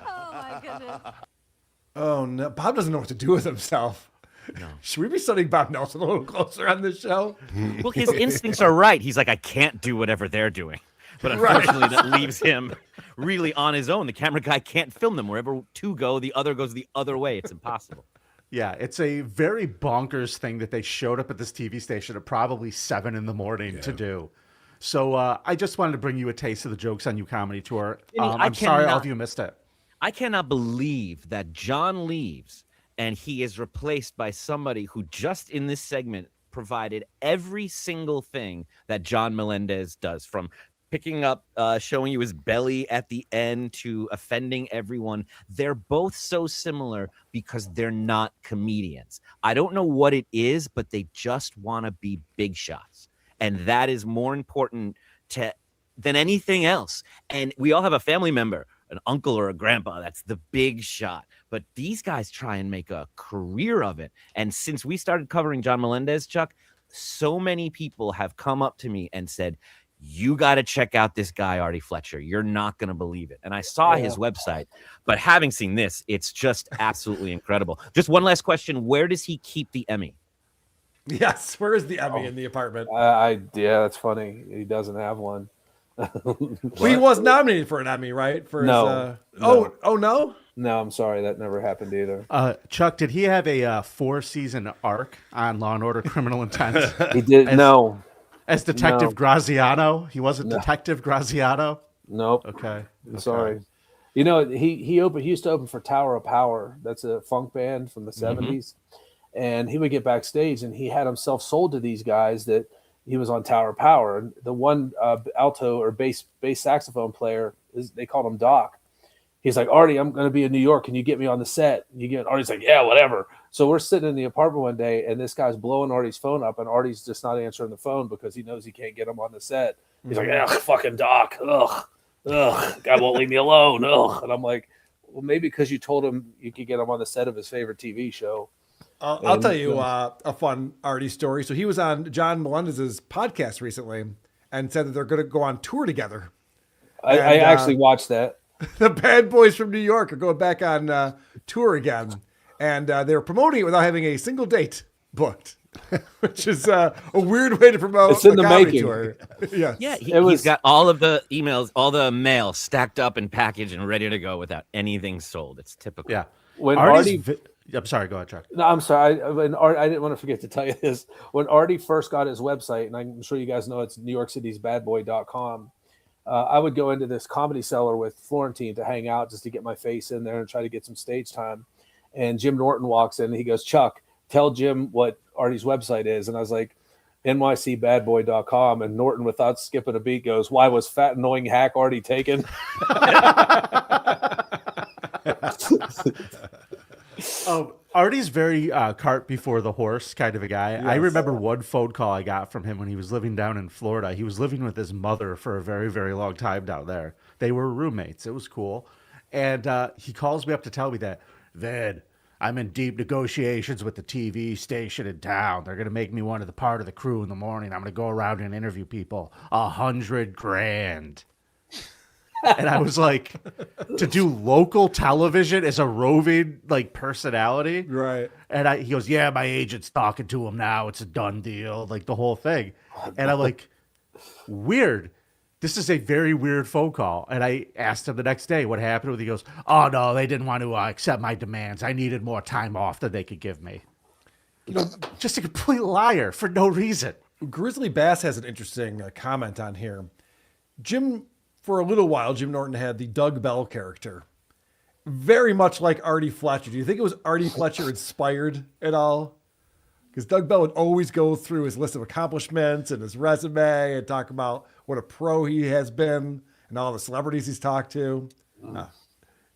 Oh, my goodness. Oh no, Bob doesn't know what to do with himself. No. Should we be studying Bob Nelson a little closer on this show? Well, his instincts are right. He's like, I can't do whatever they're doing. But unfortunately, that leaves him really on his own. The camera guy can't film them. Wherever two go, the other goes the other way. It's impossible. Yeah, it's a very bonkers thing that they showed up at this TV station at probably 7 a.m. to do. So I just wanted to bring you a taste of the Jokes on You comedy tour. I'm sorry all of you missed it. I cannot believe that John leaves and he is replaced by somebody who just in this segment provided every single thing that John Melendez does, from picking up, showing you his belly at the end to offending everyone. They're both so similar because they're not comedians. I don't know what it is, but they just want to be big shots. And that is more important than anything else. And we all have a family member, an uncle or a grandpa, that's the big shot. But these guys try and make a career of it. And since we started covering John Melendez, Chuck, so many people have come up to me and said, you got to check out this guy, Artie Fletcher. You're not going to believe it. And I saw his website, but having seen this, it's just absolutely incredible. Just one last question. Where does he keep the Emmy? Yes. Where is the Emmy in the apartment? Yeah, that's funny. He doesn't have one. Well, he was nominated for an Emmy, right? For No. his, No. Oh, no? No, I'm sorry. That never happened either. Chuck, did he have a 4-season arc on Law and Order Criminal Intent? He did. No. As Detective No. Graziano? He wasn't No. Detective Graziano? Nope. Okay. Sorry. You know, he used to open for Tower of Power. That's a funk band from the 70s. And he would get backstage and he had himself sold to these guys that he was on Tower of Power. And the one alto or bass saxophone player, they called him Doc. He's like, Artie, I'm going to be in New York. Can you get me on the set? Artie's like, yeah, whatever. So we're sitting in the apartment one day and this guy's blowing Artie's phone up and Artie's just not answering the phone because he knows he can't get him on the set. He's like, ugh, fucking Doc. Ugh. Guy won't leave me alone. Ugh. And I'm like, well, maybe because you told him you could get him on the set of his favorite TV show. I'll tell you a fun Artie story. So he was on John Melendez's podcast recently and said that they're going to go on tour together. I actually watched that. The Bad Boys from New York are going back on tour again. And they're promoting it without having a single date booked, which is a weird way to promote It's in the comedy making. tour. Yes. Yeah, he's got all of the emails, all the mail stacked up and packaged and ready to go without anything sold. It's typical. Yeah. When I'm sorry, go ahead, Chuck. No, I'm sorry. I didn't want to forget to tell you this. When Artie first got his website, and I'm sure you guys know it's New York City's badboy.com, I would go into this Comedy Cellar with Florentine to hang out just to get my face in there and try to get some stage time. And Jim Norton walks in and he goes, Chuck, tell Jim what Artie's website is. And I was like, nycbadboy.com. And Norton, without skipping a beat, goes, why was fat, annoying hack Artie taken? Artie's very cart before the horse kind of a guy. Yes. I remember one phone call I got from him when he was living down in Florida. He was living with his mother for a very, very long time down there. They were roommates. It was cool. And he calls me up to tell me that, Vin, I'm in deep negotiations with the TV station in town. They're going to make me one of the part of the crew in the morning. I'm going to go around and interview people. $100,000. And I was like, to do local television as a roving personality, right? And he goes, yeah, my agent's talking to him now. It's a done deal, like the whole thing. And I'm like, weird. This is a very weird phone call. And I asked him the next day what happened with it. He goes, oh no, they didn't want to accept my demands. I needed more time off than they could give me. Just a complete liar for no reason. Grizzly Bass has an interesting comment on here. For a little while, Jim Norton had the Doug Bell character, very much like Artie Fletcher. Do you think it was Artie Fletcher inspired at all? Because Doug Bell would always go through his list of accomplishments and his resume and talk about what a pro he has been and all the celebrities he's talked to.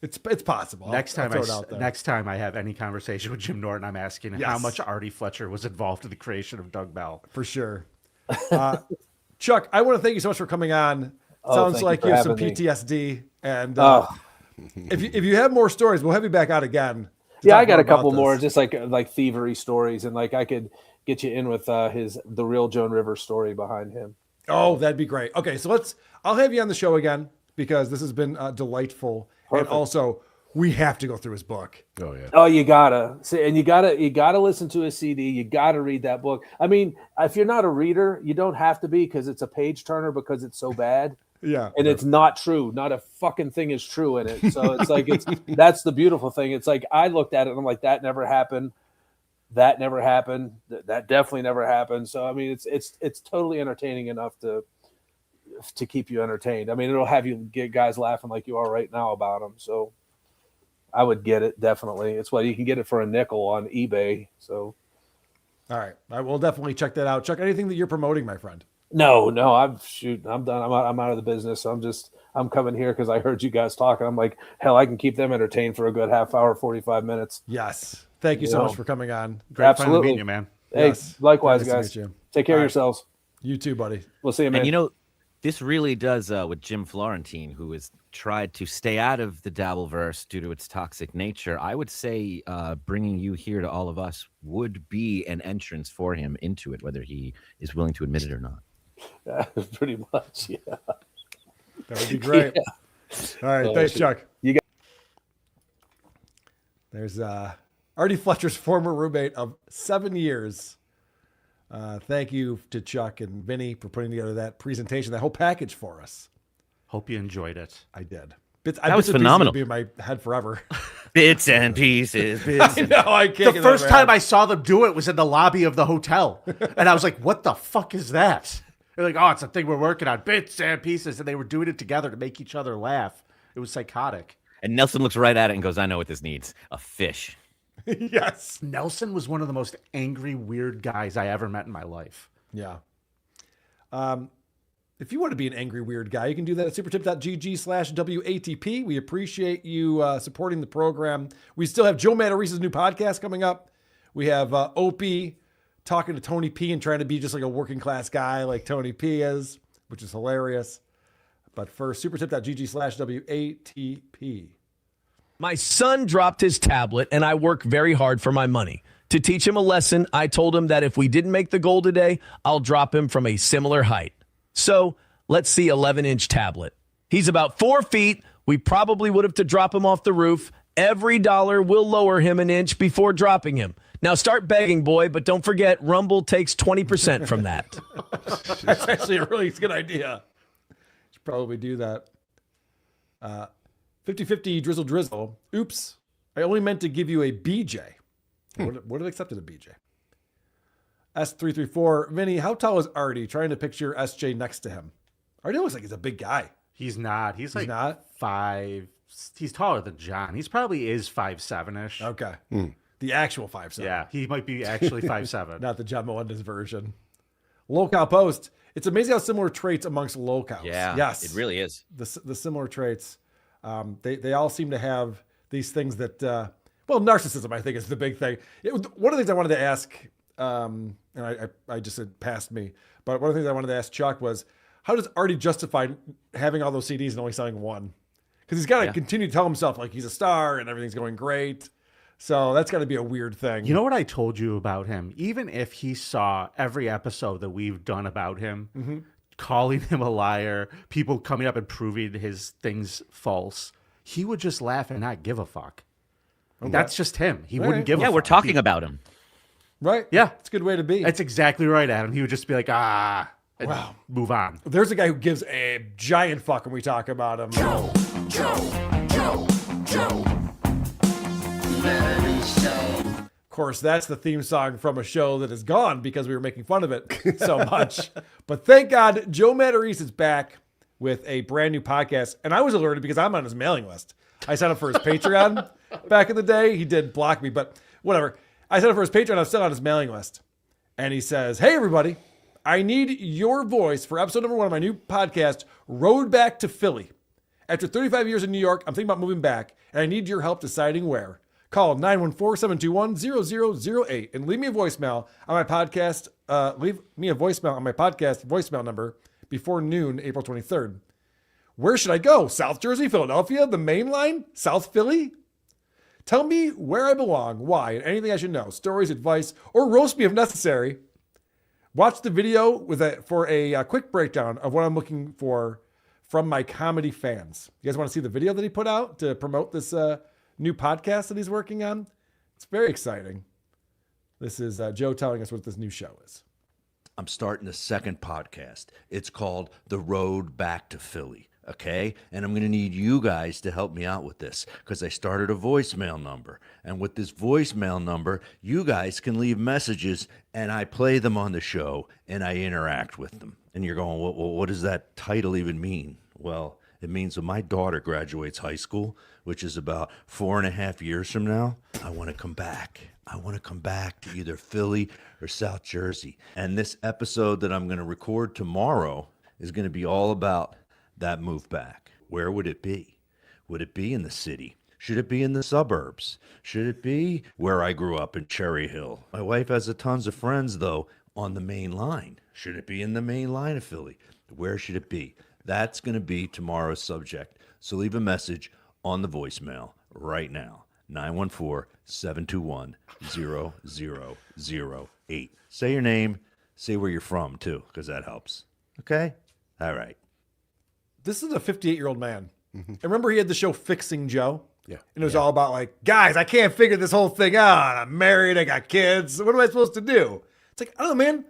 It's possible. Next I'll time, throw it out there. next time I have any conversation with Jim Norton, I'm asking how much Artie Fletcher was involved in the creation of Doug Bell. For sure. Chuck, I want to thank you so much for coming on. Oh, Sounds thank like you you for have some having me. PTSD. And Oh. if you have more stories, we'll have you back out again. to Yeah, talk I got more a couple about more, this. just like thievery stories, and like I could get you in with the real Joan Rivers story behind him. Oh, that'd be great. Okay, so I'll have you on the show again because this has been delightful. Perfect. And also, we have to go through his book. Oh yeah. Oh, you gotta see, and you gotta listen to his CD. You gotta read that book. I mean, if you're not a reader, you don't have to be because it's a page turner because it's so bad. Yeah. And it's not true. Not a fucking thing is true in it. So it's like that's the beautiful thing. It's like I looked at it and I'm like, that never happened. That never happened. That definitely never happened. So I mean, it's totally entertaining enough to keep you entertained. I mean, it'll have you get guys laughing like you are right now about them. So I would get it definitely. It's what you can get it for a nickel on eBay. So All right. I will definitely check that out. Chuck, anything that you're promoting, my friend? no, I'm done. I'm out of the business. I'm coming here because I heard you guys talking. I'm like, hell, I can keep them entertained for a good half hour, 45 minutes. Yes. Thank you so much for coming on. Great fun to meet you, man. Hey, Yes. likewise, Nice to guys. meet you. Take care All of right. yourselves. You too, buddy. We'll see you, man. And you know, this really does with Jim Florentine, who has tried to stay out of the Dabbleverse due to its toxic nature. I would say bringing you here to all of us would be an entrance for him into it, whether he is willing to admit it or not. Pretty much, yeah. That would be great. Yeah. All right. Thanks, Chuck. You got. There's Artie Fletcher's former roommate of 7 years. Thank you to Chuck and Vinny for putting together that presentation, that whole package for us. Hope you enjoyed it. I did. That was phenomenal. Be in my head forever. Bits and pieces. Bits I know. I can't. The first time I saw them do it was in the lobby of the hotel. And I was like, what the fuck is that? They're like, oh, it's a thing we're working on. Bits and pieces. And they were doing it together to make each other laugh. It was psychotic. And Nelson looks right at it and goes, I know what this needs. A fish. Yes. Nelson was one of the most angry, weird guys I ever met in my life. Yeah. If you want to be an angry, weird guy, you can do that at supertip.gg/WATP. We appreciate you supporting the program. We still have Joe Matarese's new podcast coming up. We have Opie talking to Tony P and trying to be just like a working class guy like Tony P is, which is hilarious. But first, supertip.gg/WATP. My son dropped his tablet, and I work very hard for my money. To teach him a lesson, I told him that if we didn't make the goal today, I'll drop him from a similar height. So let's see 11-inch tablet. He's about 4 feet. We probably would have to drop him off the roof. Every dollar will lower him an inch before dropping him. Now start begging, boy, but don't forget Rumble takes 20% from that. That's actually a really good idea. Should probably do that. 50-50 drizzle drizzle. Oops. I only meant to give you a BJ. Would have accepted a BJ. S334. Vinny, how tall is Artie? Trying to picture SJ next to him. Artie looks like he's a big guy. He's not. He's like not? 5. He's taller than John. He's probably is 5'7"-ish. Okay. The actual 5'7". Yeah, he might be actually 5'7". Not the John Melendez version. Locale Post. It's amazing how similar traits amongst locales. Yeah, yes, it really is. The similar traits. They all seem to have these things that, narcissism, I think, is the big thing. One of the things I wanted to ask, and I just said passed me, but one of the things I wanted to ask Chuck was, how does Artie justify having all those CDs and only selling one? Because he's got to continue to tell himself like he's a star and everything's going great. So that's got to be a weird thing. You know what I told you about him? Even if he saw every episode that we've done about him, calling him a liar, people coming up and proving his things false, he would just laugh and not give a fuck. Okay. That's just him. He wouldn't give a fuck. Yeah, we're talking about him. Right? Yeah. It's a good way to be. That's exactly right, Adam. He would just be like, and move on. There's a guy who gives a giant fuck when we talk about him. Joe. Of course, that's the theme song from a show that is gone because we were making fun of it so much. But thank God, Joe Matarese is back with a brand new podcast. And I was alerted because I'm on his mailing list. I signed up for his Patreon back in the day. He did block me, but whatever. I signed up for his Patreon. I'm still on his mailing list. And he says, hey, everybody, I need your voice for episode number 1 of my new podcast, Road Back to Philly. After 35 years in New York, I'm thinking about moving back, and I need your help deciding where. Call 914-721-0008 and leave me a voicemail on my podcast. Leave me a voicemail on my podcast voicemail number before noon, April 23rd. Where should I go? South Jersey, Philadelphia, the main line, South Philly? Tell me where I belong, why, and anything I should know. Stories, advice, or roast me if necessary. Watch the video for a quick breakdown of what I'm looking for from my comedy fans. You guys want to see the video that he put out to promote this new podcast that he's working on? It's very exciting. This is Joe telling us what this new show is. I'm starting a second podcast. It's called The Road Back to Philly, okay? And I'm going to need you guys to help me out with this because I started a voicemail number. And with this voicemail number, you guys can leave messages and I play them on the show and I interact with them. And you're going, well, what does that title even mean? Well, it means when my daughter graduates high school, which is about 4.5 years from now, I want to come back. I want to come back to either Philly or South Jersey. And this episode that I'm going to record tomorrow is going to be all about that move back. Where would it be? Would it be in the city? Should it be in the suburbs? Should it be where I grew up in Cherry Hill? My wife has tons of friends, though, on the main line. Should it be in the main line of Philly? Where should it be? That's going to be tomorrow's subject. So leave a message on the voicemail right now. 914-721-0008. Say your name. Say where you're from, too, because that helps. Okay? All right. This is a 58-year-old man. And remember he had the show Fixing Joe? Yeah. And it was all about like, guys, I can't figure this whole thing out. I'm married. I got kids. What am I supposed to do? It's like, I don't know, man.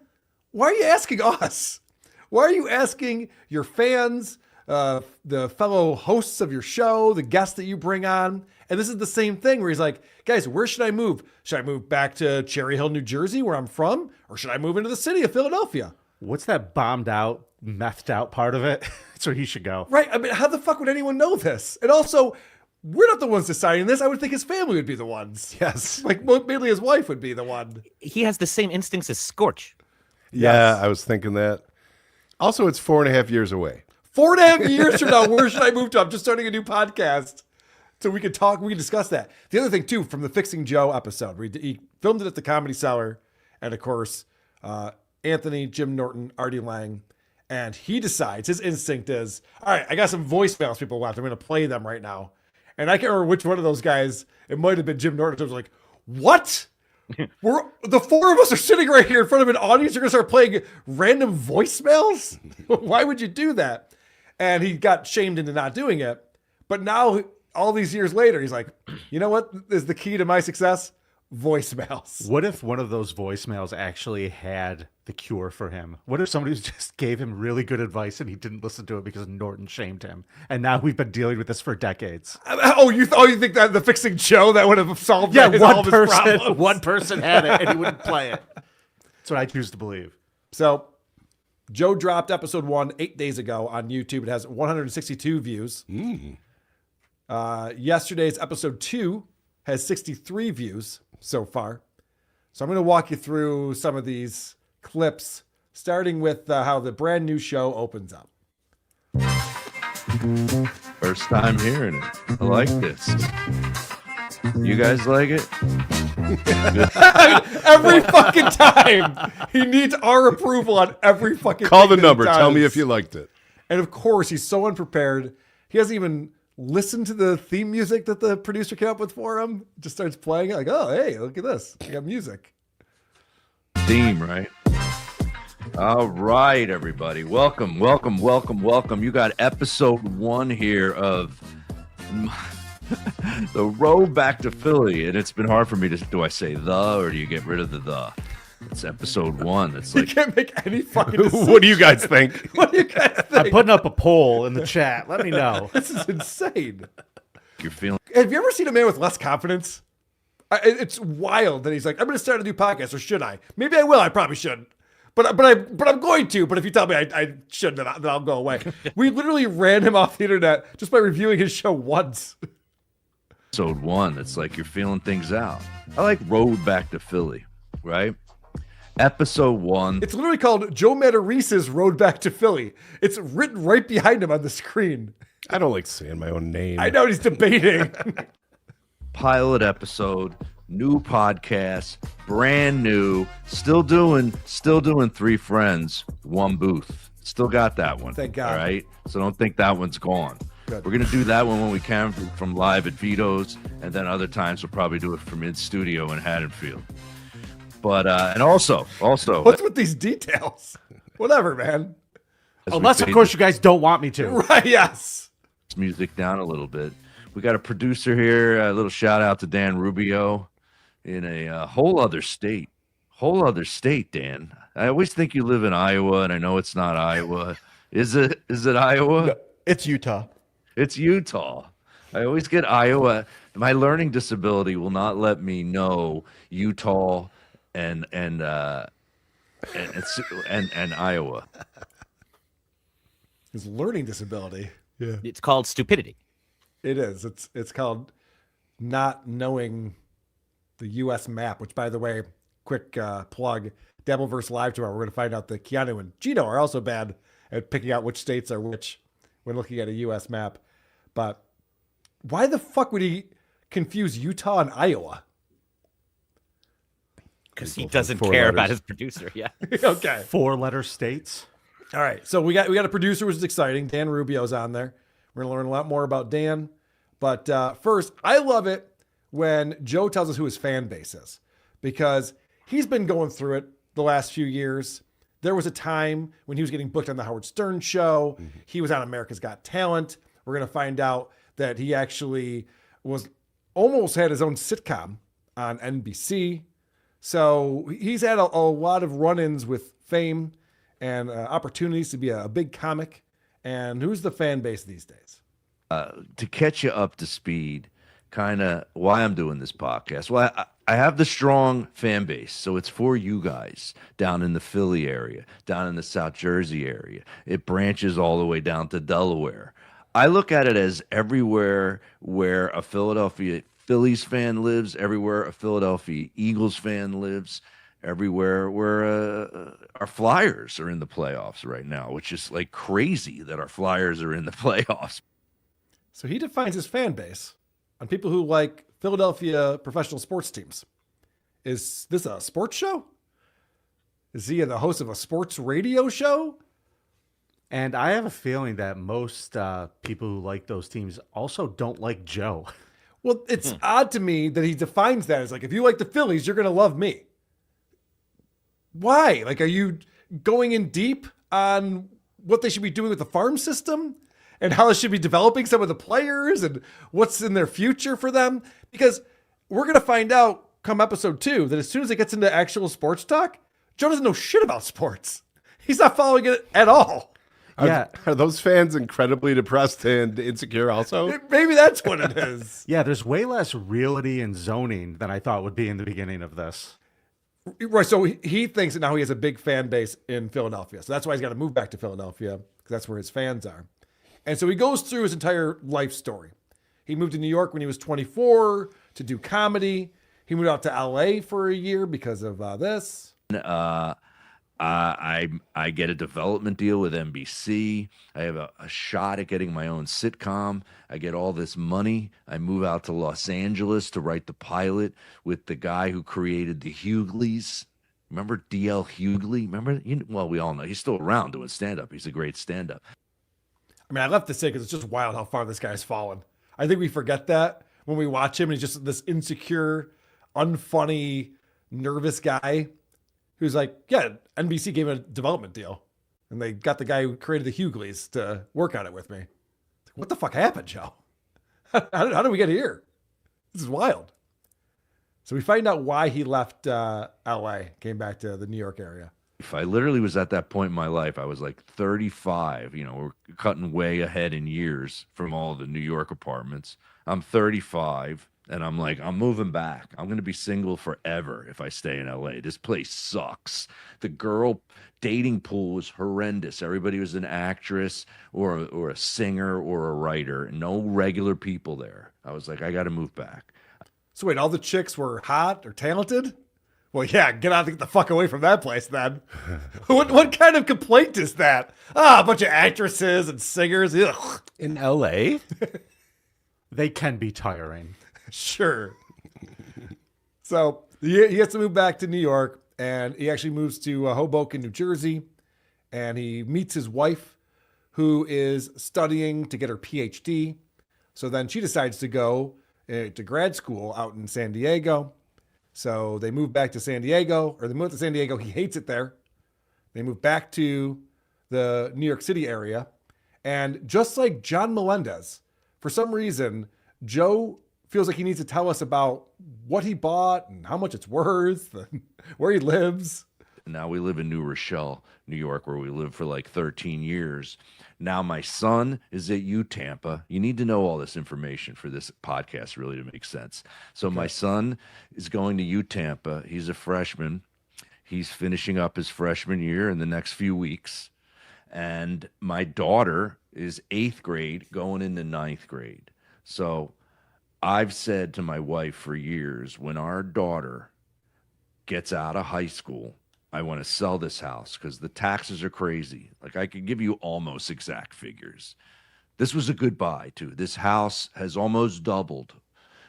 Why are you asking us? Why are you asking your fans, the fellow hosts of your show, the guests that you bring on? And this is the same thing where he's like, guys, where should I move? Should I move back to Cherry Hill, New Jersey, where I'm from? Or should I move into the city of Philadelphia? What's that bombed out, methed out part of it? That's where he should go. Right. I mean, how the fuck would anyone know this? And also, we're not the ones deciding this. I would think his family would be the ones. Yes. Like, mainly his wife would be the one. He has the same instincts as Scorch. Yeah, I was thinking that. Also, it's 4.5 years away. 4.5 years from now, where should I move to? I'm just starting a new podcast. So we can talk, we can discuss that. The other thing, too, from the Fixing Joe episode, where he filmed it at the Comedy Cellar. And, of course, Anthony, Jim Norton, Artie Lang. And he decides, his instinct is, all right, I got some voicemails people left. I'm going to play them right now. And I can't remember which one of those guys, it might have been Jim Norton. I was like, what? The four of us are sitting right here in front of an audience. You're going to start playing random voicemails? Why would you do that? And he got shamed into not doing it. But now, all these years later, he's like, you know what is the key to my success? Voicemails. What if one of those voicemails actually had the cure for him? What if somebody just gave him really good advice and he didn't listen to it because Norton shamed him? And now we've been dealing with this for decades. Oh, you think that the Fixing Joe that would have solved all of his problems? One person had it and he wouldn't play it. That's what I choose to believe. So Joe dropped episode 1 8 days ago on YouTube. It has 162 views. Yesterday's episode 2 has 63 views so far. So I'm going to walk you through some of these clips, starting with how the brand new show opens up. First time hearing it. I like this. You guys like it? Every fucking time. He needs our approval on every fucking Call the thing that number. he does. Tell me if you liked it. And of course, he's so unprepared. He hasn't even listened to the theme music that the producer came up with for him. Just starts playing it like, oh, hey, look at this. I got music. Theme, right? All right, everybody. Welcome. You got episode 1 here of The Road Back to Philly. And it's been hard for me to, do I say the or do you get rid of the? It's episode 1. It's like, you can't make any fucking decision. What do you guys think? What do you guys think? I'm putting up a poll in the chat. Let me know. This is insane. You're feeling. Have you ever seen a man with less confidence? It's wild that he's like, I'm going to start a new podcast, or should I? Maybe I will. I probably shouldn't. But I'm going to. But if you tell me I shouldn't, then I'll go away. We literally ran him off the internet just by reviewing his show once. episode 1. It's like you're feeling things out. I like Road Back to Philly, right? Episode 1. It's literally called Joe Matarese's Road Back to Philly. It's written right behind him on the screen. I don't like saying my own name. I know, he's debating. Pilot episode, new podcast, brand new, still doing 3 friends, 1 booth. Still got that one. Thank God. All right. So don't think that one's gone. Good. We're gonna do that one when we can from live at Vito's, and then other times we'll probably do it from in studio in Haddonfield. But and also, What's with these details? Whatever, man. Unless, of course, you guys don't want me to. Right, yes. Music down a little bit. We got a producer here. A little shout out to Dan Rubio in a whole other state. Whole other state, Dan. I always think you live in Iowa, and I know it's not Iowa. Is it Iowa? No, it's Utah. It's Utah. I always get Iowa. My learning disability will not let me know Utah and Iowa. His learning disability. Yeah. It's called stupidity. It is. It's called not knowing the U.S. map, which, by the way, quick plug, Dabbleverse Live tomorrow, we're going to find out that Keanu and Gino are also bad at picking out which states are which when looking at a U.S. map. But why the fuck would he confuse Utah and Iowa? Because he doesn't care about his producer. Yeah. Okay. 4-letter states. All right. So we got a producer, which is exciting. Dan Rubio's on there. We're going to learn a lot more about Dan. But first, I love it when Joe tells us who his fan base is, because he's been going through it the last few years. There was a time when he was getting booked on the Howard Stern show. Mm-hmm. He was on America's Got Talent. We're going to find out that he actually almost had his own sitcom on NBC. So he's had a lot of run-ins with fame and opportunities to be a big comic. And who's the fan base these days? To catch you up to speed, kind of why I'm doing this podcast. Well, I have the strong fan base, so it's for you guys down in the Philly area, down in the South Jersey area. It branches all the way down to Delaware. I look at it as everywhere where a Philadelphia Phillies fan lives, everywhere a Philadelphia Eagles fan lives, everywhere where our Flyers are in the playoffs right now, which is like crazy that our Flyers are in the playoffs. So he defines his fan base on people who like Philadelphia professional sports teams. Is this a sports show? Is he the host of a sports radio show? And I have a feeling that most people who like those teams also don't like Joe. Well, it's odd to me that he defines that as like, if you like the Phillies, you're going to love me. Why? Like, are you going in deep on what they should be doing with the farm system and how they should be developing some of the players and what's in their future for them? Because we're going to find out come episode 2 that as soon as it gets into actual sports talk, Joe doesn't know shit about sports. He's not following it at all. Are those fans incredibly depressed and insecure also? Maybe that's what it is. Yeah, there's way less realty and zoning than I thought would be in the beginning of this. Right, so he thinks that now he has a big fan base in Philadelphia. So that's why he's got to move back to Philadelphia, because that's where his fans are. And so he goes through his entire life story. He moved to New York when he was 24 to do comedy. He moved out to LA for a year because of this. I get a development deal with NBC. I have a shot at getting my own sitcom. I get all this money. I move out to Los Angeles to write the pilot with the guy who created the Hughleys. Remember D.L. Hughley? Remember? Well, we all know. He's still around doing stand-up. He's a great stand-up. I mean, I left to say because it's just wild how far this guy's fallen. I think we forget that when we watch him. And he's just this insecure, unfunny, nervous guy who's like, yeah, NBC gave him a development deal. And they got the guy who created the Hughleys to work on it with me. Like, what the fuck happened, Joe? How did we get here? This is wild. So we find out why he left LA, came back to the New York area. I literally was at that point in my life. I was like 35. We're cutting way ahead in years from all the New York apartments. I'm 35. And I'm like, I'm moving back. I'm going to be single forever if I stay in LA. This place sucks. The girl dating pool was horrendous. Everybody was an actress or a singer or a writer. No regular people there. I was like, I got to move back. So wait, all the chicks were hot or talented? Well, yeah, get the fuck away from that place then. What kind of complaint is that? A bunch of actresses and singers. Ugh. In LA? They can be tiring. Sure. So he has to move back to New York, and he actually moves to Hoboken, New Jersey, and he meets his wife, who is studying to get her PhD. So then she decides to go to grad school out in San Diego. So they move back to San Diego, or they move to San Diego. He hates it there. They move back to the New York City area. And just like John Melendez, for some reason, Joe feels like he needs to tell us about what he bought and how much it's worth, and where he lives. Now we live in New Rochelle, New York, where we lived for like 13 years. Now my son is at UTampa. You need to know all this information for this podcast really to make sense. So my son is going to UTampa. He's a freshman. He's finishing up his freshman year in the next few weeks. And my daughter is 8th grade going into 9th grade. So I've said to my wife for years, when our daughter gets out of high school, I want to sell this house because the taxes are crazy. Like, I could give you almost exact figures. This was a good buy, too. This house has almost doubled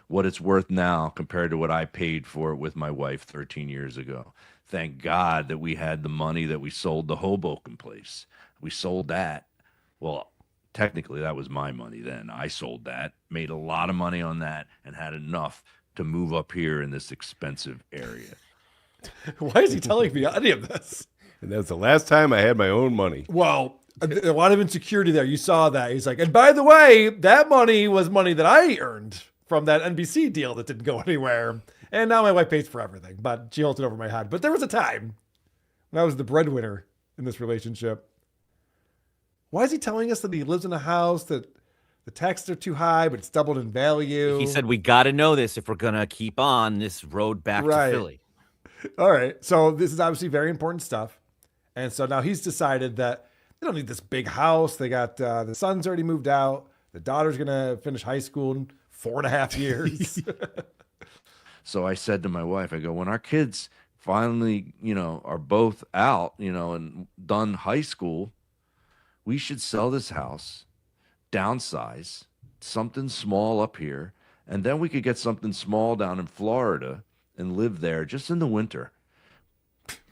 what it's worth now compared to what I paid for it with my wife 13 years ago. Thank God that we had the money that we sold the Hoboken place. We sold that. Well, technically, that was my money then. I sold that, made a lot of money on that, and had enough to move up here in this expensive area. Why is he telling me any of this? And that's the last time I had my own money. Well, a lot of insecurity there. You saw that. He's like, and by the way, that money was money that I earned from that NBC deal that didn't go anywhere. And now my wife pays for everything, but she holds it over my head. But there was a time when I was the breadwinner in this relationship. Why is he telling us that he lives in a house that the taxes are too high, but it's doubled in value? He said, we got to know this if we're going to keep on this road back to Philly. All right. So this is obviously very important stuff. And so now he's decided that they don't need this big house. They got the son's already moved out. The daughter's going to finish high school in 4.5 years. So I said to my wife, I go, when our kids finally, are both out, and done high school, we should sell this house, downsize, something small up here, and then we could get something small down in Florida and live there just in the winter.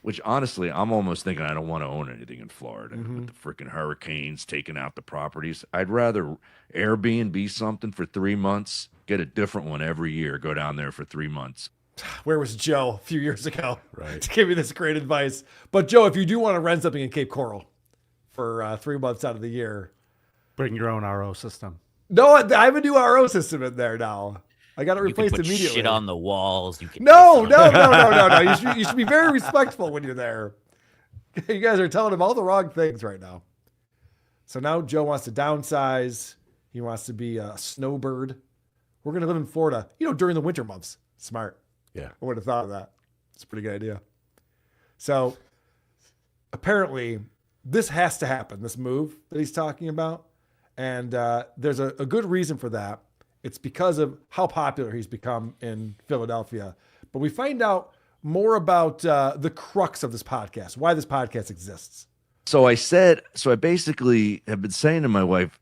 Which, honestly, I'm almost thinking I don't want to own anything in Florida with the freaking hurricanes taking out the properties. I'd rather Airbnb something for 3 months, get a different one every year, go down there for 3 months. Where was Joe a few years ago? Right. To give me this great advice. But Joe, if you do want to rent something in Cape Coral for 3 months out of the year, bring your own RO system. No, I have a new RO system in there now. I got it replaced you can put immediately. Shit on the walls. You can No. You should be very respectful when you're there. You guys are telling him all the wrong things right now. So now Joe wants to downsize. He wants to be a snowbird. We're going to live in Florida, during the winter months. Smart. Yeah. I would have thought of that. It's a pretty good idea. So apparently this has to happen, this move that he's talking about. And there's a good reason for that. It's because of how popular he's become in Philadelphia. But we find out more about the crux of this podcast, why this podcast exists. So I basically have been saying to my wife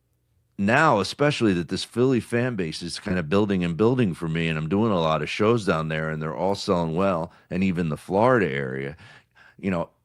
now, especially that this Philly fan base is kind of building and building for me. And I'm doing a lot of shows down there and they're all selling well. And even the Florida area,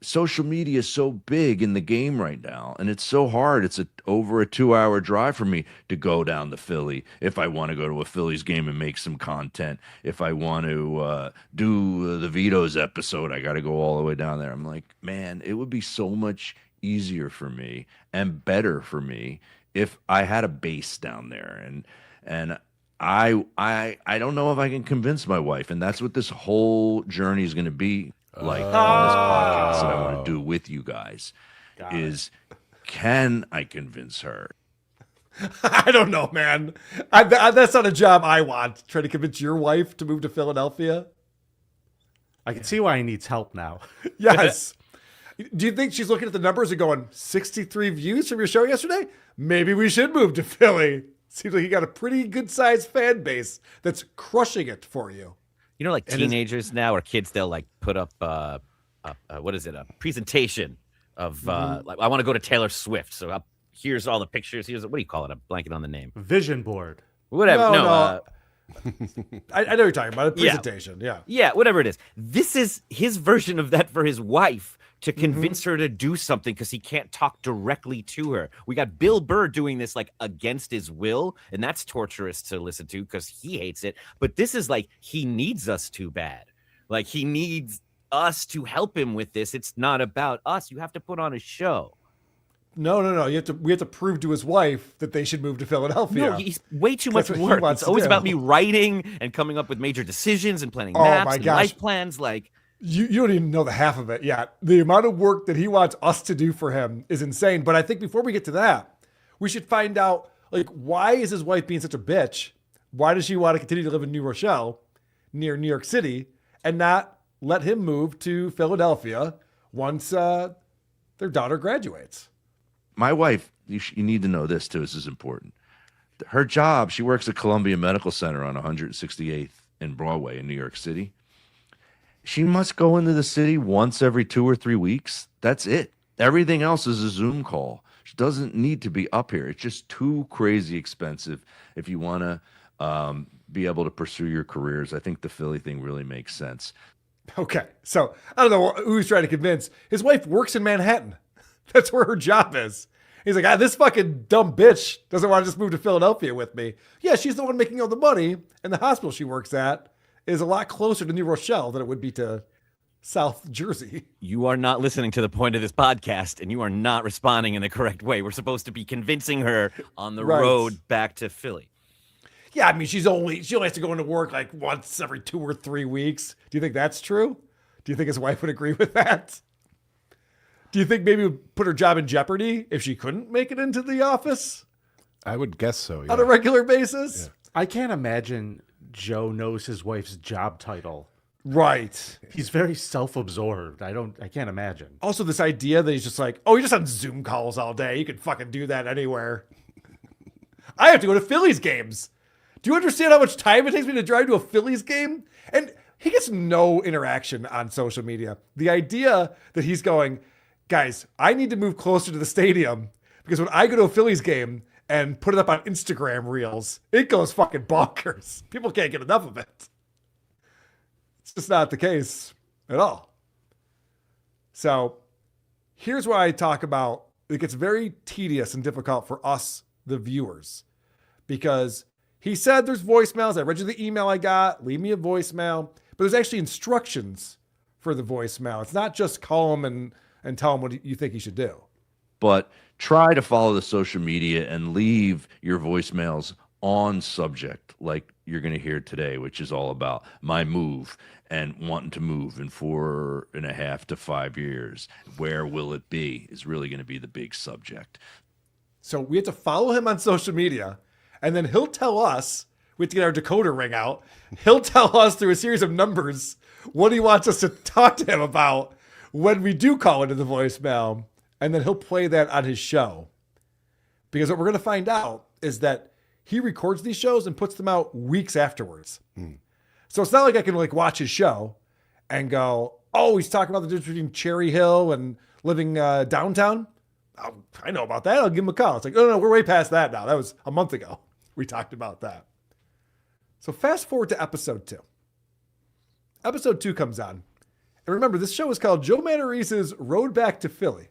social media is so big in the game right now. And it's so hard. It's over a 2-hour drive for me to go down to Philly if I want to go to a Phillies game and make some content. If I want to do the Vito's episode, I got to go all the way down there. I'm like, man, it would be so much easier for me and better for me if I had a base down there. And I don't know if I can convince my wife. And that's what this whole journey is going to be like on this podcast that I want to do with you guys. Can I convince her? I don't know, man. That's not a job I want. Trying to convince your wife to move to Philadelphia. I can see why he needs help now. Yes. Do you think she's looking at the numbers and going, 63 views from your show yesterday? Maybe we should move to Philly. Seems like you got a pretty good sized fan base that's crushing it for you. You know, like teenagers now or kids, they'll like put up what is it? A presentation of like I want to go to Taylor Swift. So here's all the pictures. Here's what do you call it? I'm blanking on the name. Vision board. Whatever. No. I know what you're talking about. A presentation. Yeah, whatever it is. This is his version of that for his wife to convince her to do something because he can't talk directly to her. We got Bill Burr doing this like against his will, and that's torturous to listen to because he hates it. But this is like he needs us too bad. Like he needs us to help him with this. It's not about us. You have to put on a show. No. We have to prove to his wife that they should move to Philadelphia. No, he's way too much work. It's always about me writing and coming up with major decisions and planning maps and life plans. Like you don't even know the half of it yet. The amount of work that he wants us to do for him is insane. But I think before we get to that, we should find out like why is his wife being such a bitch? Why does she want to continue to live in New Rochelle, near New York City, and not let him move to Philadelphia once their daughter graduates? My wife, you need to know this too. This is important. Her job, she works at Columbia Medical Center on 168th and Broadway in New York City. She must go into the city once every 2 or 3 weeks. That's it. Everything else is a Zoom call. She doesn't need to be up here. It's just too crazy expensive if you want to be able to pursue your careers. I think the Philly thing really makes sense. Okay, so I don't know who he's trying to convince. His wife works in Manhattan. That's where her job is. He's like, this fucking dumb bitch doesn't want to just move to Philadelphia with me. Yeah, she's the one making all the money, and the hospital she works at is a lot closer to New Rochelle than it would be to South Jersey. You are not listening to the point of this podcast, and you are not responding in the correct way. We're supposed to be convincing her on the road back to Philly. Yeah, I mean, she only has to go into work like once every 2 or 3 weeks. Do you think that's true? Do you think his wife would agree with that? Do you think maybe it would put her job in jeopardy if she couldn't make it into the office? I would guess so. Yeah. On a regular basis? Yeah. I can't imagine Joe knows his wife's job title. Right. He's very self-absorbed. I can't imagine. Also, this idea that he's just like, oh, you're just on Zoom calls all day. You can fucking do that anywhere. I have to go to Phillies games. Do you understand how much time it takes me to drive to a Phillies game? And he gets no interaction on social media. The idea that he's going, guys, I need to move closer to the stadium because when I go to a Phillies game and put it up on Instagram reels, it goes fucking bonkers. People can't get enough of it. It's just not the case at all. So here's why I talk about it gets very tedious and difficult for us, the viewers, because he said there's voicemails. I read you the email I got. Leave me a voicemail. But there's actually instructions for the voicemail. It's not just call him and tell him what you think he should do. But try to follow the social media and leave your voicemails on subject like you're going to hear today, which is all about my move and wanting to move in 4.5 to 5 years. Where will it be is really going to be the big subject. So we have to follow him on social media, and then he'll tell us, we have to get our decoder ring out. He'll tell us through a series of numbers what he wants us to talk to him about when we do call into the voicemail, and then he'll play that on his show. Because what we're going to find out is that he records these shows and puts them out weeks afterwards. So it's not like I can like watch his show and go, oh, he's talking about the difference between Cherry Hill and living downtown. Oh, I know about that. I'll give him a call. It's like, no, we're way past that now. That was a month ago. We talked about that. So fast forward to episode 2. Episode 2 comes on. And remember, this show is called Joe Matarese's Road Back to Philly.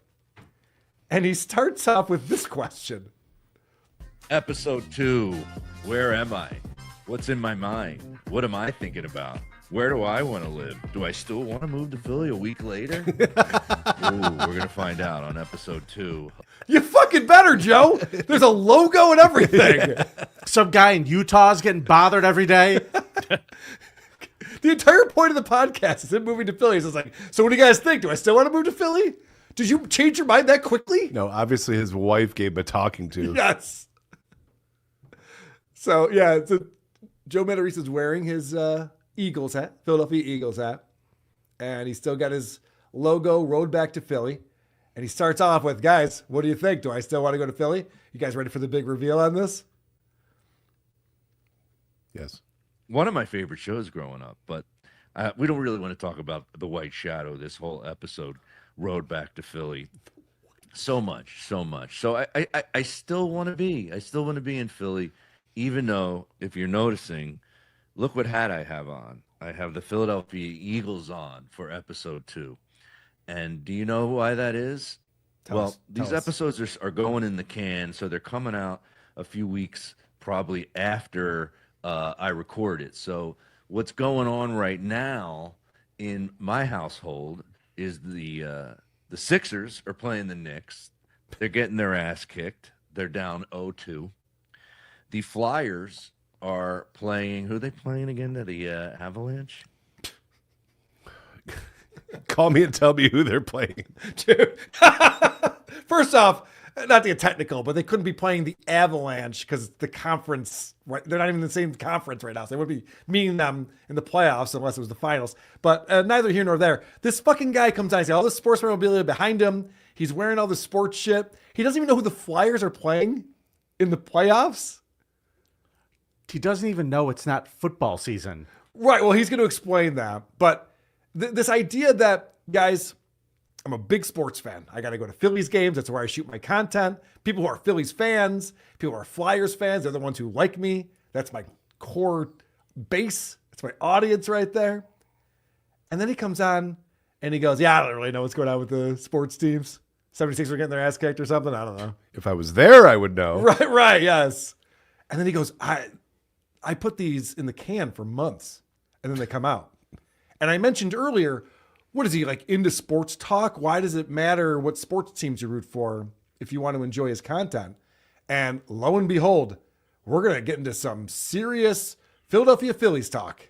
And he starts off with this question. Episode 2, where am I? What's in my mind? What am I thinking about? Where do I want to live? Do I still want to move to Philly a week later? Ooh, we're going to find out on episode 2. You fucking better, Joe. There's a logo and everything. Some guy in Utah is getting bothered every day. The entire point of the podcast is him moving to Philly. So it's like, so what do you guys think? Do I still want to move to Philly? Did you change your mind that quickly? No, obviously his wife gave him a talking to. Yes. So Joe Matarese is wearing his Eagles hat, Philadelphia Eagles hat, and he's still got his logo Road Back to Philly. And he starts off with, guys, what do you think? Do I still want to go to Philly? You guys ready for the big reveal on this? Yes. One of my favorite shows growing up, but we don't really want to talk about The White Shadow this whole episode, Road Back to Philly. So much. So I still want to be. I still want to be in Philly, even though, if you're noticing, look what hat I have on. I have the Philadelphia Eagles on for episode 2. And do you know why that is? These episodes are going in the can, so they're coming out a few weeks probably after I record it. So what's going on right now in my household is the Sixers are playing the Knicks. They're getting their ass kicked. They're down 0-2. The Flyers are playing. Who are they playing again? The Avalanche? Call me and tell me who they're playing. Dude. First off, not to get technical, but they couldn't be playing the Avalanche because the conference, right? They're not even in the same conference right now. So they would be meeting them in the playoffs unless it was the finals. But neither here nor there. This fucking guy comes on. He's got all this sports memorabilia behind him. He's wearing all the sports shit. He doesn't even know who the Flyers are playing in the playoffs. He doesn't even know it's not football season. Right. Well, he's going to explain that. But this idea that, guys, I'm a big sports fan. I got to go to Phillies games. That's where I shoot my content. People who are Phillies fans, people who are Flyers fans, they're the ones who like me. That's my core base. That's my audience right there. And then he comes on and he goes, yeah, I don't really know what's going on with the sports teams. 76 are getting their ass kicked or something. I don't know. If I was there, I would know. Right, yes. And then he goes, I put these in the can for months and then they come out. And I mentioned earlier, what is he, like, into sports talk? Why does it matter what sports teams you root for if you want to enjoy his content? And lo and behold, we're going to get into some serious Philadelphia Phillies talk.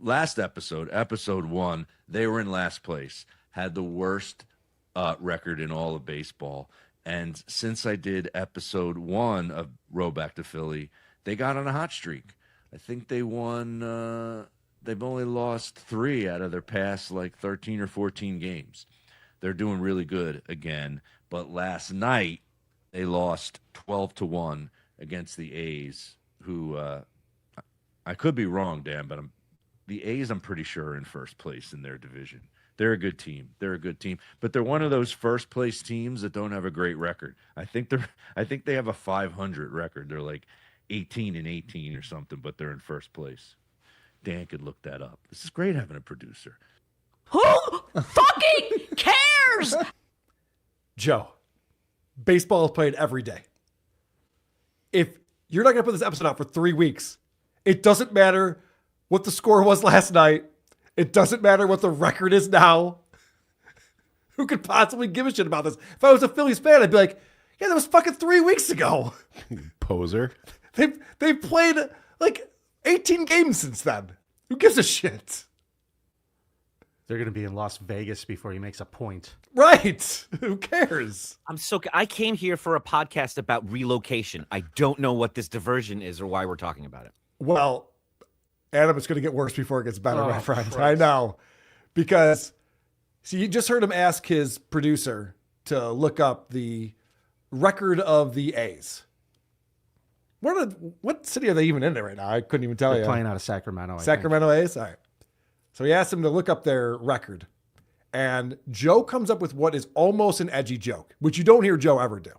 Last episode, episode 1, they were in last place, had the worst record in all of baseball. And since I did episode 1 of Road Back to Philly, they got on a hot streak. I think they won... They've only lost 3 out of their past 13 or 14 games. They're doing really good again. But last night, they lost 12-1 against the A's, who I could be wrong, Dan, but the A's, I'm pretty sure, are in first place in their division. They're a good team. But they're one of those first place teams that don't have a great record. I think they have a 500 record. They're like 18-18 or something, but they're in first place. Dan could look that up. This is great having a producer. Who fucking cares? Joe, baseball is played every day. If you're not going to put this episode out for 3 weeks, it doesn't matter what the score was last night. It doesn't matter what the record is now. Who could possibly give a shit about this? If I was a Phillies fan, I'd be like, yeah, that was fucking 3 weeks ago. Poser. They've played 18 games since then. Who gives a shit? They're going to be in Las Vegas before he makes a point. Right. Who cares? I came here for a podcast about relocation. I don't know what this diversion is or why we're talking about it. Well, Adam, it's going to get worse before it gets better, my friend. Christ. I know. Because, you just heard him ask his producer to look up the record of the A's. What city are they even in there right now? I couldn't even tell you. They're playing out of Sacramento. Sacramento A's? All right. So he asked him to look up their record. And Joe comes up with what is almost an edgy joke, which you don't hear Joe ever do.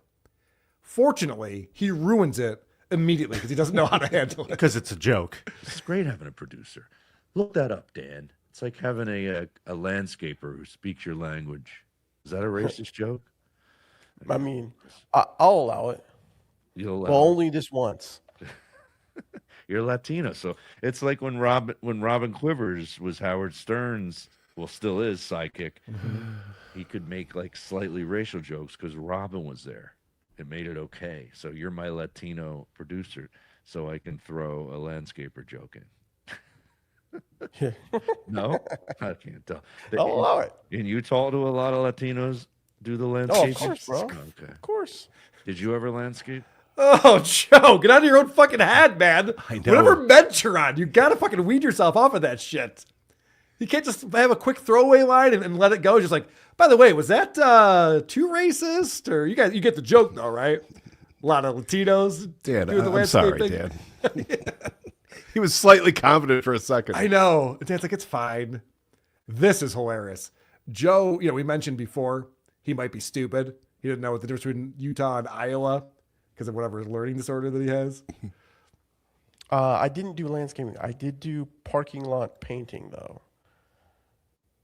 Fortunately, he ruins it immediately because he doesn't know how to handle it. Because it's a joke. It's great having a producer. Look that up, Dan. It's like having a landscaper who speaks your language. Is that a racist joke? I mean, I'll allow it. You'll Well, only this once. You're Latino, so it's like when Robin Quivers was Howard Stern's, well, still is sidekick. He could make slightly racial jokes because Robin was there. It made it okay. So you're my Latino producer, so I can throw a landscaper joke in. No, I can't tell. I'll allow it. In Utah, do a lot of Latinos do the Oh, landscape? of course, bro. Okay. Of course. Did you ever landscape? Oh, Joe, get out of your own fucking head, man. I know. Whatever meds you're on, you gotta fucking weed yourself off of that shit. You can't just have a quick throwaway line and let it go. Just like, by the way, was that too racist? Or you get the joke though, right? A lot of Latinos. Dan, doing the I'm sorry, landscaping. Dan. He was slightly confident for a second. I know. Dan's like, it's fine. This is hilarious. Joe, we mentioned before, he might be stupid. He didn't know what the difference between Utah and Iowa because of whatever learning disorder that he has. I didn't do landscaping. I did do parking lot painting, though.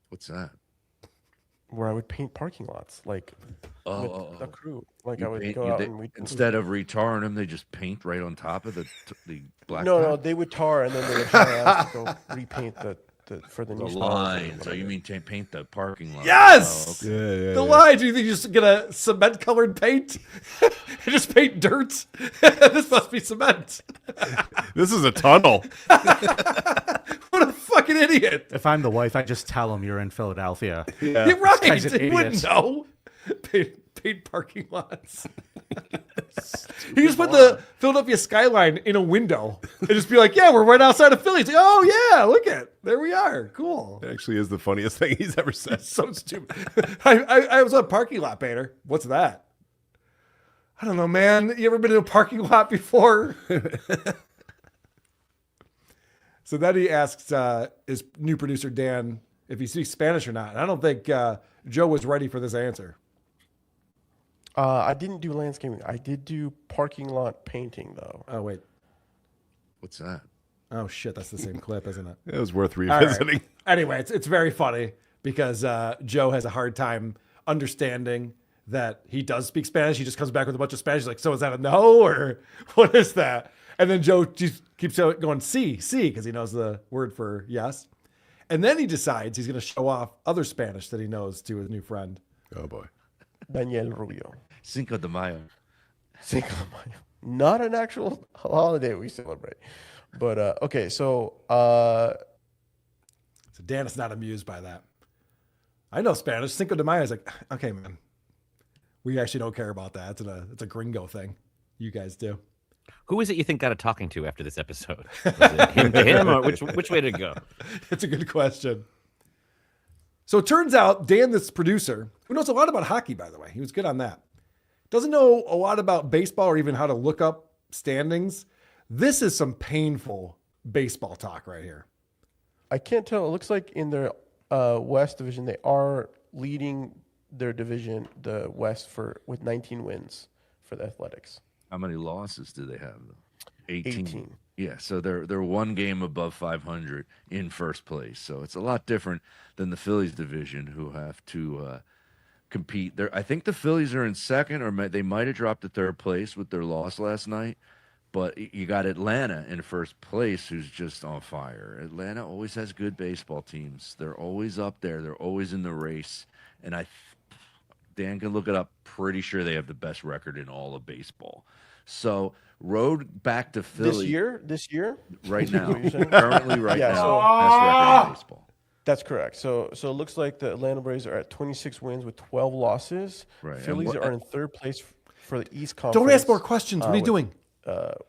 What's that? Where I would paint parking lots, like with the crew. Like I would go out and we'd instead of retarring them, they just paint right on top of the black. No, they would tar and then they would try us to go repaint the for the new lines. Oh, you mean paint the parking lot? Yes! Oh, okay. The lines. Do you think you just get a cement colored paint and just paint dirt? This must be cement. This is a tunnel. What a fucking idiot. If I'm the wife, I just tell him you're in Philadelphia. Yeah. You're right. This guy's an He idiot. wouldn't know. Paint parking lots. He just put the Philadelphia skyline in a window and just be like, yeah, we're right outside of Philly. It's like, oh, yeah, look at there we are. Cool. It actually is the funniest thing he's ever said. So stupid. I was a parking lot painter. What's that? I don't know, man. You ever been in a parking lot before? So then he asks his new producer, Dan, if he speaks Spanish or not. And I don't think Joe was ready for this answer. I didn't do landscaping. I did do parking lot painting, though. Oh, wait. What's that? Oh, shit. That's the same clip, isn't it? It was worth All right. revisiting. Anyway, it's very funny because Joe has a hard time understanding that he does speak Spanish. He just comes back with a bunch of Spanish. He's like, so is that a no or what is that? And then Joe just keeps going, sí, because he knows the word for yes. And then he decides he's going to show off other Spanish that he knows to his new friend. Oh, boy. Daniel Rubio. Cinco de Mayo. Cinco de Mayo. Not an actual holiday we celebrate. But, okay, so Dan is not amused by that. I know Spanish. Cinco de Mayo is like, okay, man. We actually don't care about that. It's a gringo thing. You guys do. Who is it you think got a talking to after this episode? Was it him to him, or which way did it go? It's a good question. So it turns out Dan, this producer, who knows a lot about hockey, by the way, he was good on that, doesn't know a lot about baseball or even how to look up standings. This is some painful baseball talk right here. I can't tell. It looks like in their West division, they are leading their division, the West, with 19 wins for the Athletics. How many losses do they have? 18. Yeah, so they're one game above 500 in first place. So it's a lot different than the Phillies division, who have to compete. I think the Phillies are in second, or they might have dropped to third place with their loss last night. But you got Atlanta in first place, who's just on fire. Atlanta always has good baseball teams. They're always up there. They're always in the race. And Dan can look it up. Pretty sure they have the best record in all of baseball. So road back to Philly. This year? Right now. What you're saying? Currently right now. So, best record in baseball. That's correct. So it looks like the Atlanta Braves are at 26 wins with 12 losses. Right. Phillies are in third place for the East Conference. Don't ask more questions. What are you doing?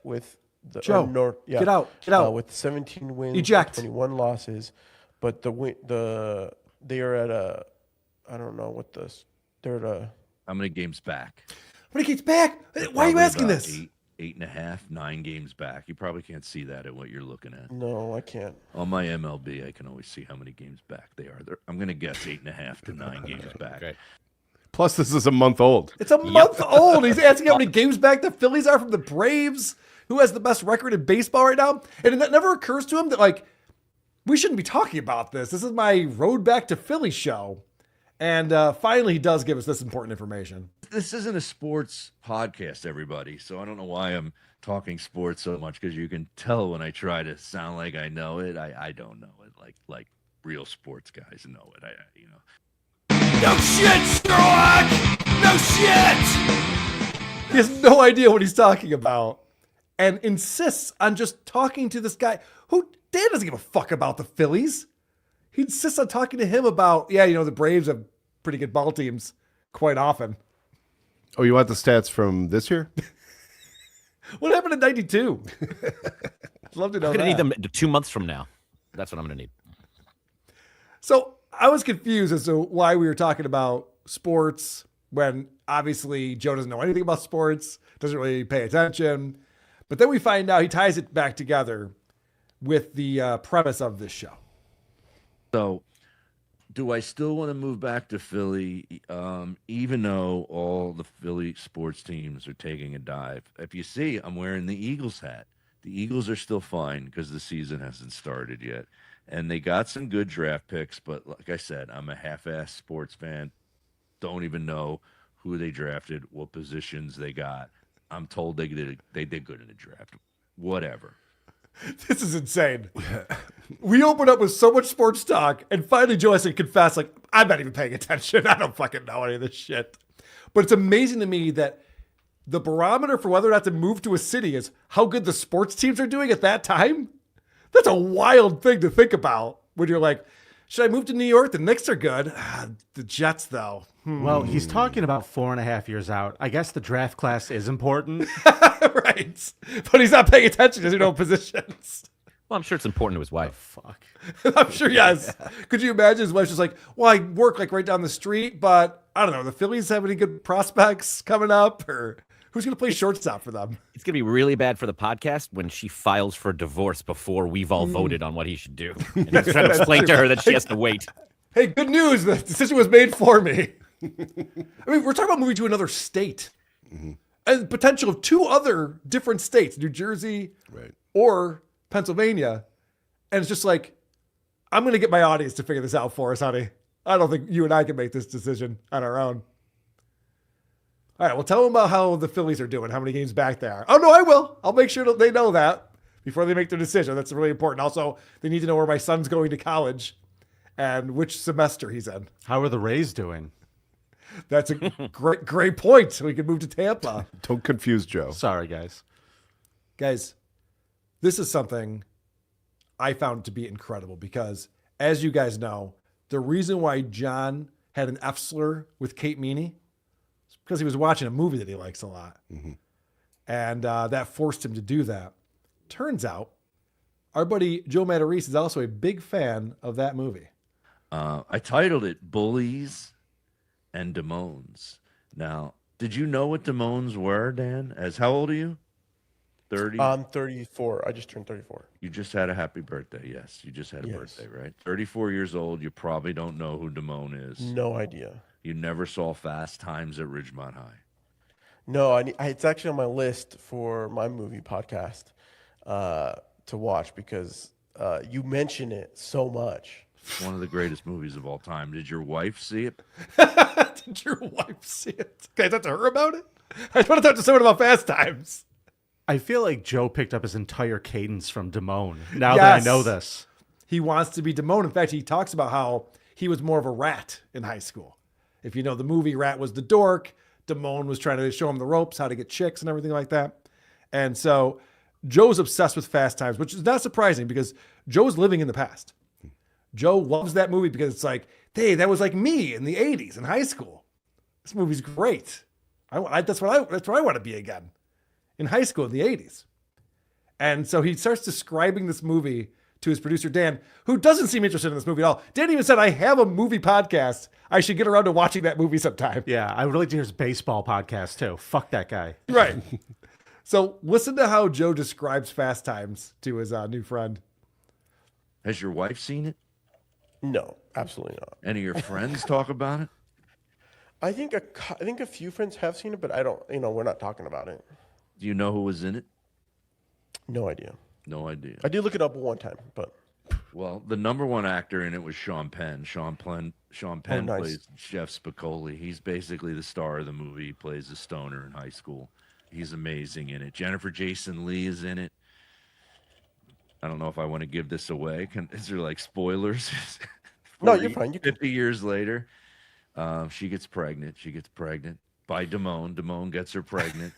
With the Joe, North, get out. With 17 wins, Eject. 21 losses, but they are at a, I don't know what they're at a. How many games back? When he gets back, why are you asking this? 8.5, 9 games back. You probably can't see that at what you're looking at. No, I can't. On my MLB, I can always see how many games back they are. I'm going to guess 8.5 to 9 games back. Okay. Plus, this is a month old. It's a month old. He's asking how many games back the Phillies are from the Braves, who has the best record in baseball right now. And it never occurs to him that, like, we shouldn't be talking about this. This is my Road Back to Philly show. And finally, he does give us this important information. This isn't a sports podcast, everybody, so I don't know why I'm talking sports so much, because you can tell when I try to sound like I know it, I don't know it. Like real sports guys know it. No shit, Sherlock! No shit! He has no idea what he's talking about and insists on just talking to this guy who Dan doesn't give a fuck about the Phillies. He insists on talking to him about, the Braves have pretty good ball teams quite often. Oh, you want the stats from this year? What happened in 92? I'd love to know I'm going to that. need them 2 months from now. That's what I'm going to need. So I was confused as to why we were talking about sports when obviously Joe doesn't know anything about sports, doesn't really pay attention. But then we find out he ties it back together with the premise of this show. So, do I still want to move back to Philly, even though all the Philly sports teams are taking a dive? If you see, I'm wearing the Eagles hat. The Eagles are still fine because the season hasn't started yet. And they got some good draft picks, but like I said, I'm a half-ass sports fan. Don't even know who they drafted, what positions they got. I'm told they did good in the draft. Whatever. This is insane. We opened up with so much sports talk, and finally Joe has to confess, like, I'm not even paying attention. I don't fucking know any of this shit. But it's amazing to me that the barometer for whether or not to move to a city is how good the sports teams are doing at that time. That's a wild thing to think about when you're like, should I move to New York? The Knicks are good. The Jets, though. Well, he's talking about 4.5 years out. I guess the draft class is important. Right. But he's not paying attention because you know positions. Well, I'm sure it's important to his wife. Fuck. I'm sure, yes. Could you imagine his wife's just like, well, I work like right down the street, but I don't know, the Phillies have any good prospects coming up? Or who's going to play shortstop for them? It's going to be really bad for the podcast when she files for divorce before we've all voted on what he should do. And he's trying to explain to her that she has to wait. Hey, good news. The decision was made for me. I mean, we're talking about moving to another state. And the potential of 2 other different states, New Jersey or Pennsylvania. And it's just like, I'm going to get my audience to figure this out for us, honey. I don't think you and I can make this decision on our own. All right, well, tell them about how the Phillies are doing, how many games back they are. Oh, no, I will. I'll make sure that they know that before they make their decision. That's really important. Also, they need to know where my son's going to college and which semester he's in. How are the Rays doing? That's a great point. We can move to Tampa. Don't confuse Joe. Sorry, guys. Guys, this is something I found to be incredible because, as you guys know, the reason why John had an F slur with Kate Meany is because he was watching a movie that he likes a lot. And that forced him to do that. Turns out, our buddy Joe Matarese is also a big fan of that movie. I titled it Bullies and Damones. Now, did you know what Damones were, Dan? How old are you? 30? I'm 34. I just turned 34. You just had a happy birthday. Yes, you just had a birthday, right? 34 years old. You probably don't know who Damone is. No idea. You never saw Fast Times at Ridgemont High. No, it's actually on my list for my movie podcast to watch because you mention it so much. It's one of the greatest movies of all time. Did your wife see it? Did your wife see it? Can I talk to her about it? I want to talk to someone about Fast Times. I feel like Joe picked up his entire cadence from Damone. Now that I know this. He wants to be Damone. In fact, he talks about how he was more of a rat in high school. If you know the movie, Rat was the dork. Damone was trying to show him the ropes, how to get chicks and everything like that. And so Joe's obsessed with Fast Times, which is not surprising because Joe's living in the past. Joe loves that movie because it's like, hey, that was like me in the 80s in high school. This movie's great. That's where I want to be again. In high school in the 80s. And so he starts describing this movie to his producer, Dan, who doesn't seem interested in this movie at all. Dan even said, I have a movie podcast. I should get around to watching that movie sometime. Yeah, I would like to hear his baseball podcast too. Fuck that guy. Right. So listen to how Joe describes Fast Times to his new friend. Has your wife seen it? No, absolutely not. Any of your friends talk about it? I think a few friends have seen it, but I don't. We're not talking about it. Do you know who was in it? No idea. No idea. I did look it up one time, but well, the number one actor in it was Sean Penn. Sean Penn nice. plays Jeff Spicoli. He's basically the star of the movie. He plays a stoner in high school. He's amazing in it. Jennifer Jason Leigh is in it. I don't know if I want to give this away. Is there like spoilers? No, you're fine. 50 years later, she gets pregnant. She gets pregnant by Damone. Damone gets her pregnant.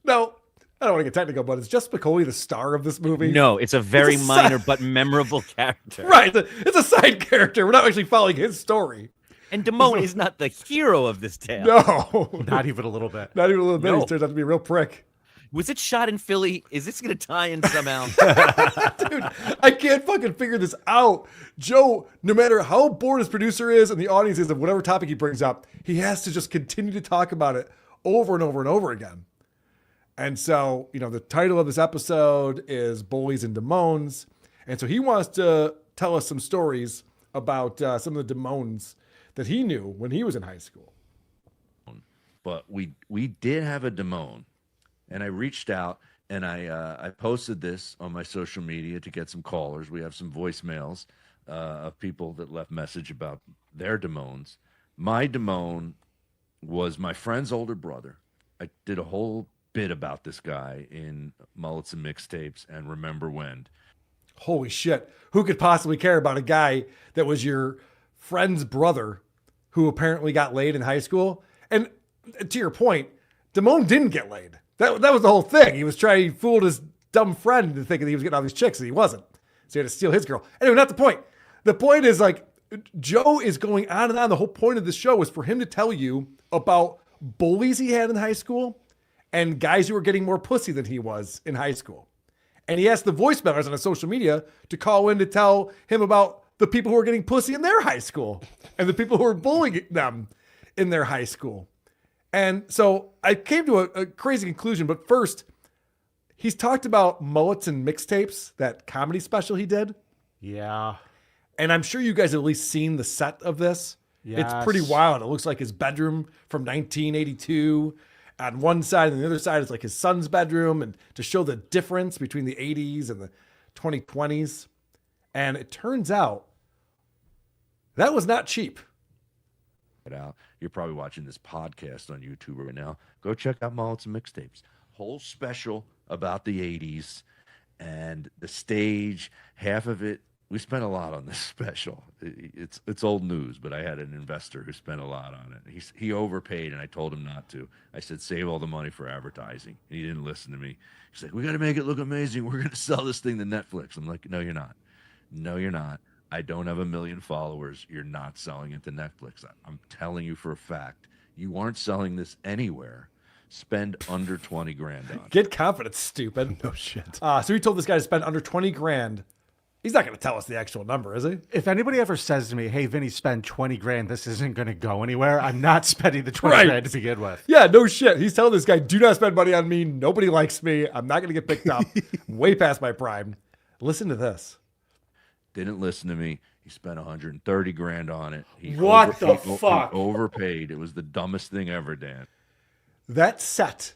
No, I don't want to get technical, but is Jeff Spicoli the star of this movie? No, it's a very minor but memorable character. Right. It's a side character. We're not actually following his story. And Damone is not the hero of this tale. No. Not even a little bit. Not even a little bit. No. He turns out to be a real prick. Was it shot in Philly? Is this going to tie in somehow? Dude, I can't fucking figure this out. Joe, no matter how bored his producer is and the audience is of whatever topic he brings up, he has to just continue to talk about it over and over and over again. And so, the title of this episode is Bullies and Damones. And so he wants to tell us some stories about some of the Damones that he knew when he was in high school. But we did have a Damone. And I reached out and I posted this on my social media to get some callers. We have some voicemails of people that left message about their Damones. My Damone was my friend's older brother. I did a whole bit about this guy in Mullets and Mixtapes and Remember When. Holy shit. Who could possibly care about a guy that was your friend's brother who apparently got laid in high school? And to your point, Damone didn't get laid. That was the whole thing. He fooled his dumb friend into thinking that he was getting all these chicks, and he wasn't. So he had to steal his girl. Anyway, not the point. The point is, Joe is going on and on. The whole point of this show is for him to tell you about bullies he had in high school and guys who were getting more pussy than he was in high school. And he asked the voicemailers on his social media to call in to tell him about the people who were getting pussy in their high school and the people who were bullying them in their high school. And so I came to a crazy conclusion, but first, he's talked about Mullets and Mixtapes, that comedy special he did. Yeah. And I'm sure you guys have at least seen the set of this. Yes. It's pretty wild. It looks like his bedroom from 1982 on one side, and the other side is like his son's bedroom, and to show the difference between the 80s and the 2020s. And it turns out that was not cheap. Out. You're probably watching this podcast on YouTube right now. Go check out Mullets and Mixtapes. Whole special about the 80s and the stage. Half of it, we spent a lot on this special. It's old news, but I had an investor who spent a lot on it. He overpaid, and I told him not to. I said, save all the money for advertising. And he didn't listen to me. He's like, we got to make it look amazing. We're going to sell this thing to Netflix. I'm like, no, you're not. No, you're not. I don't have 1 million followers. You're not selling it to Netflix. I'm telling you for a fact, you aren't selling this anywhere. Spend under 20 grand on it. Get confident, stupid. No shit. So he told this guy to spend under 20 grand. He's not going to tell us the actual number, is he? If anybody ever says to me, hey, Vinny, spend 20 grand, this isn't going to go anywhere, I'm not spending the 20 grand to begin with. Yeah, no shit. He's telling this guy, do not spend money on me. Nobody likes me. I'm not going to get picked up. Way past my prime. Listen to this. Didn't listen to me. He spent 130 grand on it. Fuck? He overpaid. It was the dumbest thing ever, Dan. That set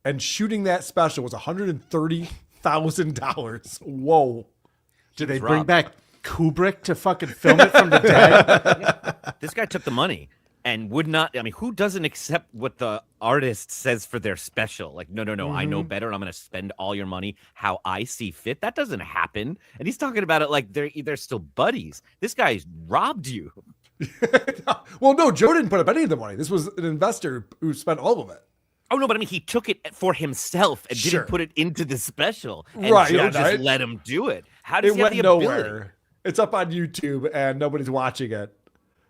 and shooting that special was $130,000. Whoa. Did they bring back Kubrick to fucking film it from the dead? This guy took the money and would not. I mean, who doesn't accept what the artist says for their special? Like, no, I know better, and I'm going to spend all your money how I see fit. That doesn't happen. And he's talking about it like they're still buddies. This guy's robbed you. Well, no, Joe didn't put up any of the money. This was an investor who spent all of it. Oh, no, but I mean, he took it for himself and didn't put it into the special. And Right, Joe yeah, just let him do it. How does he have the ability? It's up on YouTube, and nobody's watching it.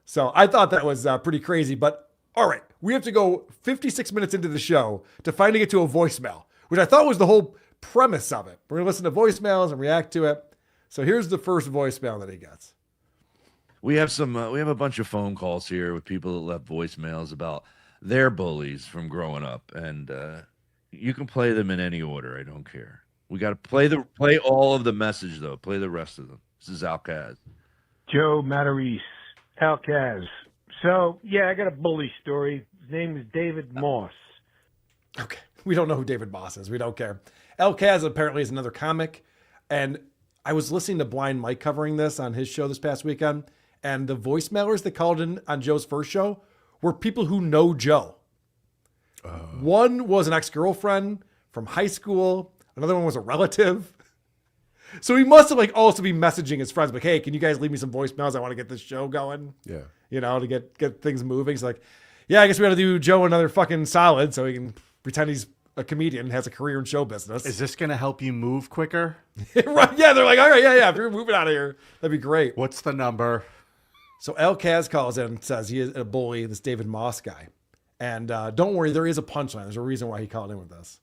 So I thought that was pretty crazy. But all right, we have to go 56 minutes into the show to finally get to a voicemail, which I thought was the whole premise of it. We're going to listen to voicemails and react to it. So here's the first voicemail that he gets. We have we have a bunch of phone calls here with people that left voicemails about their bullies from growing up, and you can play them in any order. I don't care. We got to play all of the message though. Play the rest of them. This is Alcaz. Joe Matarese, Alcaz. So yeah, I got a bully story. His name is David Moss. Okay, we don't know who David Moss is. We don't care. Alcaz apparently is another comic, and I was listening to Blind Mike covering this on his show this past weekend, and the voicemailers that called in on Joe's first show were people who know Joe. One was an ex-girlfriend from high school. Another one was a relative. So he must have also be messaging his friends, like, hey, can you guys leave me some voicemails? I want to get this show going. Yeah. To get things moving. So yeah, I guess we got to do Joe another fucking solid so he can pretend he's a comedian, has a career in show business. Is this going to help you move quicker? Right. Yeah. They're like, all right, yeah. If you're moving out of here, that'd be great. What's the number? So Alcaz calls in and says he is a bully, this David Moss guy. And don't worry, there is a punchline. There's a reason why he called in with this.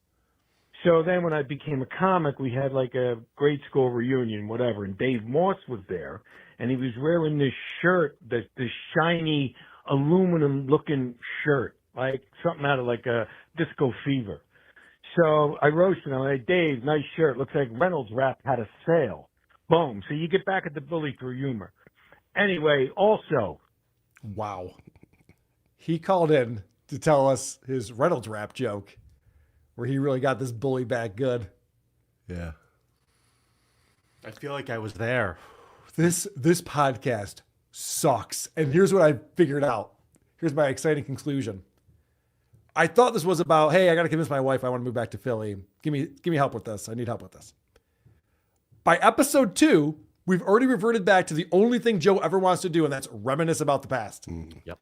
So then when I became a comic, we had like a grade school reunion, whatever, and Dave Moss was there, and he was wearing this shirt, this shiny aluminum-looking shirt, like something out of like a Disco Fever. So I roasted him. I'm like, Dave, nice shirt. Looks like Reynolds Wrap had a sale. Boom. So you get back at the bully through humor. Anyway, also. Wow. He called in to tell us his Reynolds Wrap joke where he really got this bully back good. Yeah. I feel like I was there. This podcast sucks. And here's what I figured out. Here's my exciting conclusion. I thought this was about, hey, I got to convince my wife I want to move back to Philly. Give me help with this. I need help with this. By episode 2, we've already reverted back to the only thing Joe ever wants to do, and that's reminisce about the past. Yep.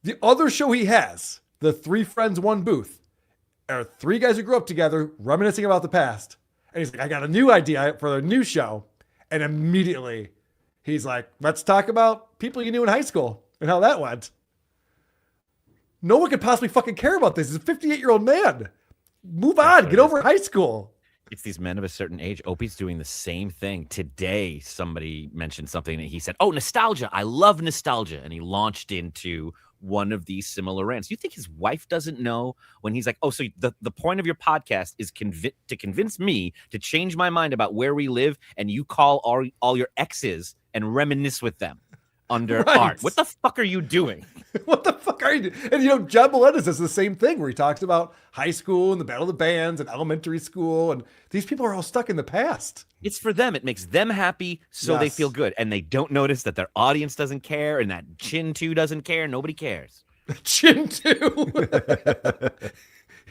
The other show he has, the 3 Friends, 1 Booth, are 3 guys who grew up together reminiscing about the past. And he's like, I got a new idea for a new show. And immediately he's like, let's talk about people you knew in high school and how that went. No one could possibly fucking care about this. He's a 58-year-old man. Move on. Get over high school. It's these men of a certain age. Opie's doing the same thing. Today, somebody mentioned something and he said, oh, nostalgia. I love nostalgia. And he launched into one of these similar rants. You think his wife doesn't know when he's like, oh, so the point of your podcast is to convince me to change my mind about where we live, and you call all your exes and reminisce with them under art. What the fuck are you doing? What the fuck are you doing? And, John Mulaney does the same thing where he talks about high school and the Battle of the Bands and elementary school. And these people are all stuck in the past. It's for them. It makes them happy, so they feel good. And they don't notice that their audience doesn't care and that Chin 2 doesn't care. Nobody cares. Chin 2?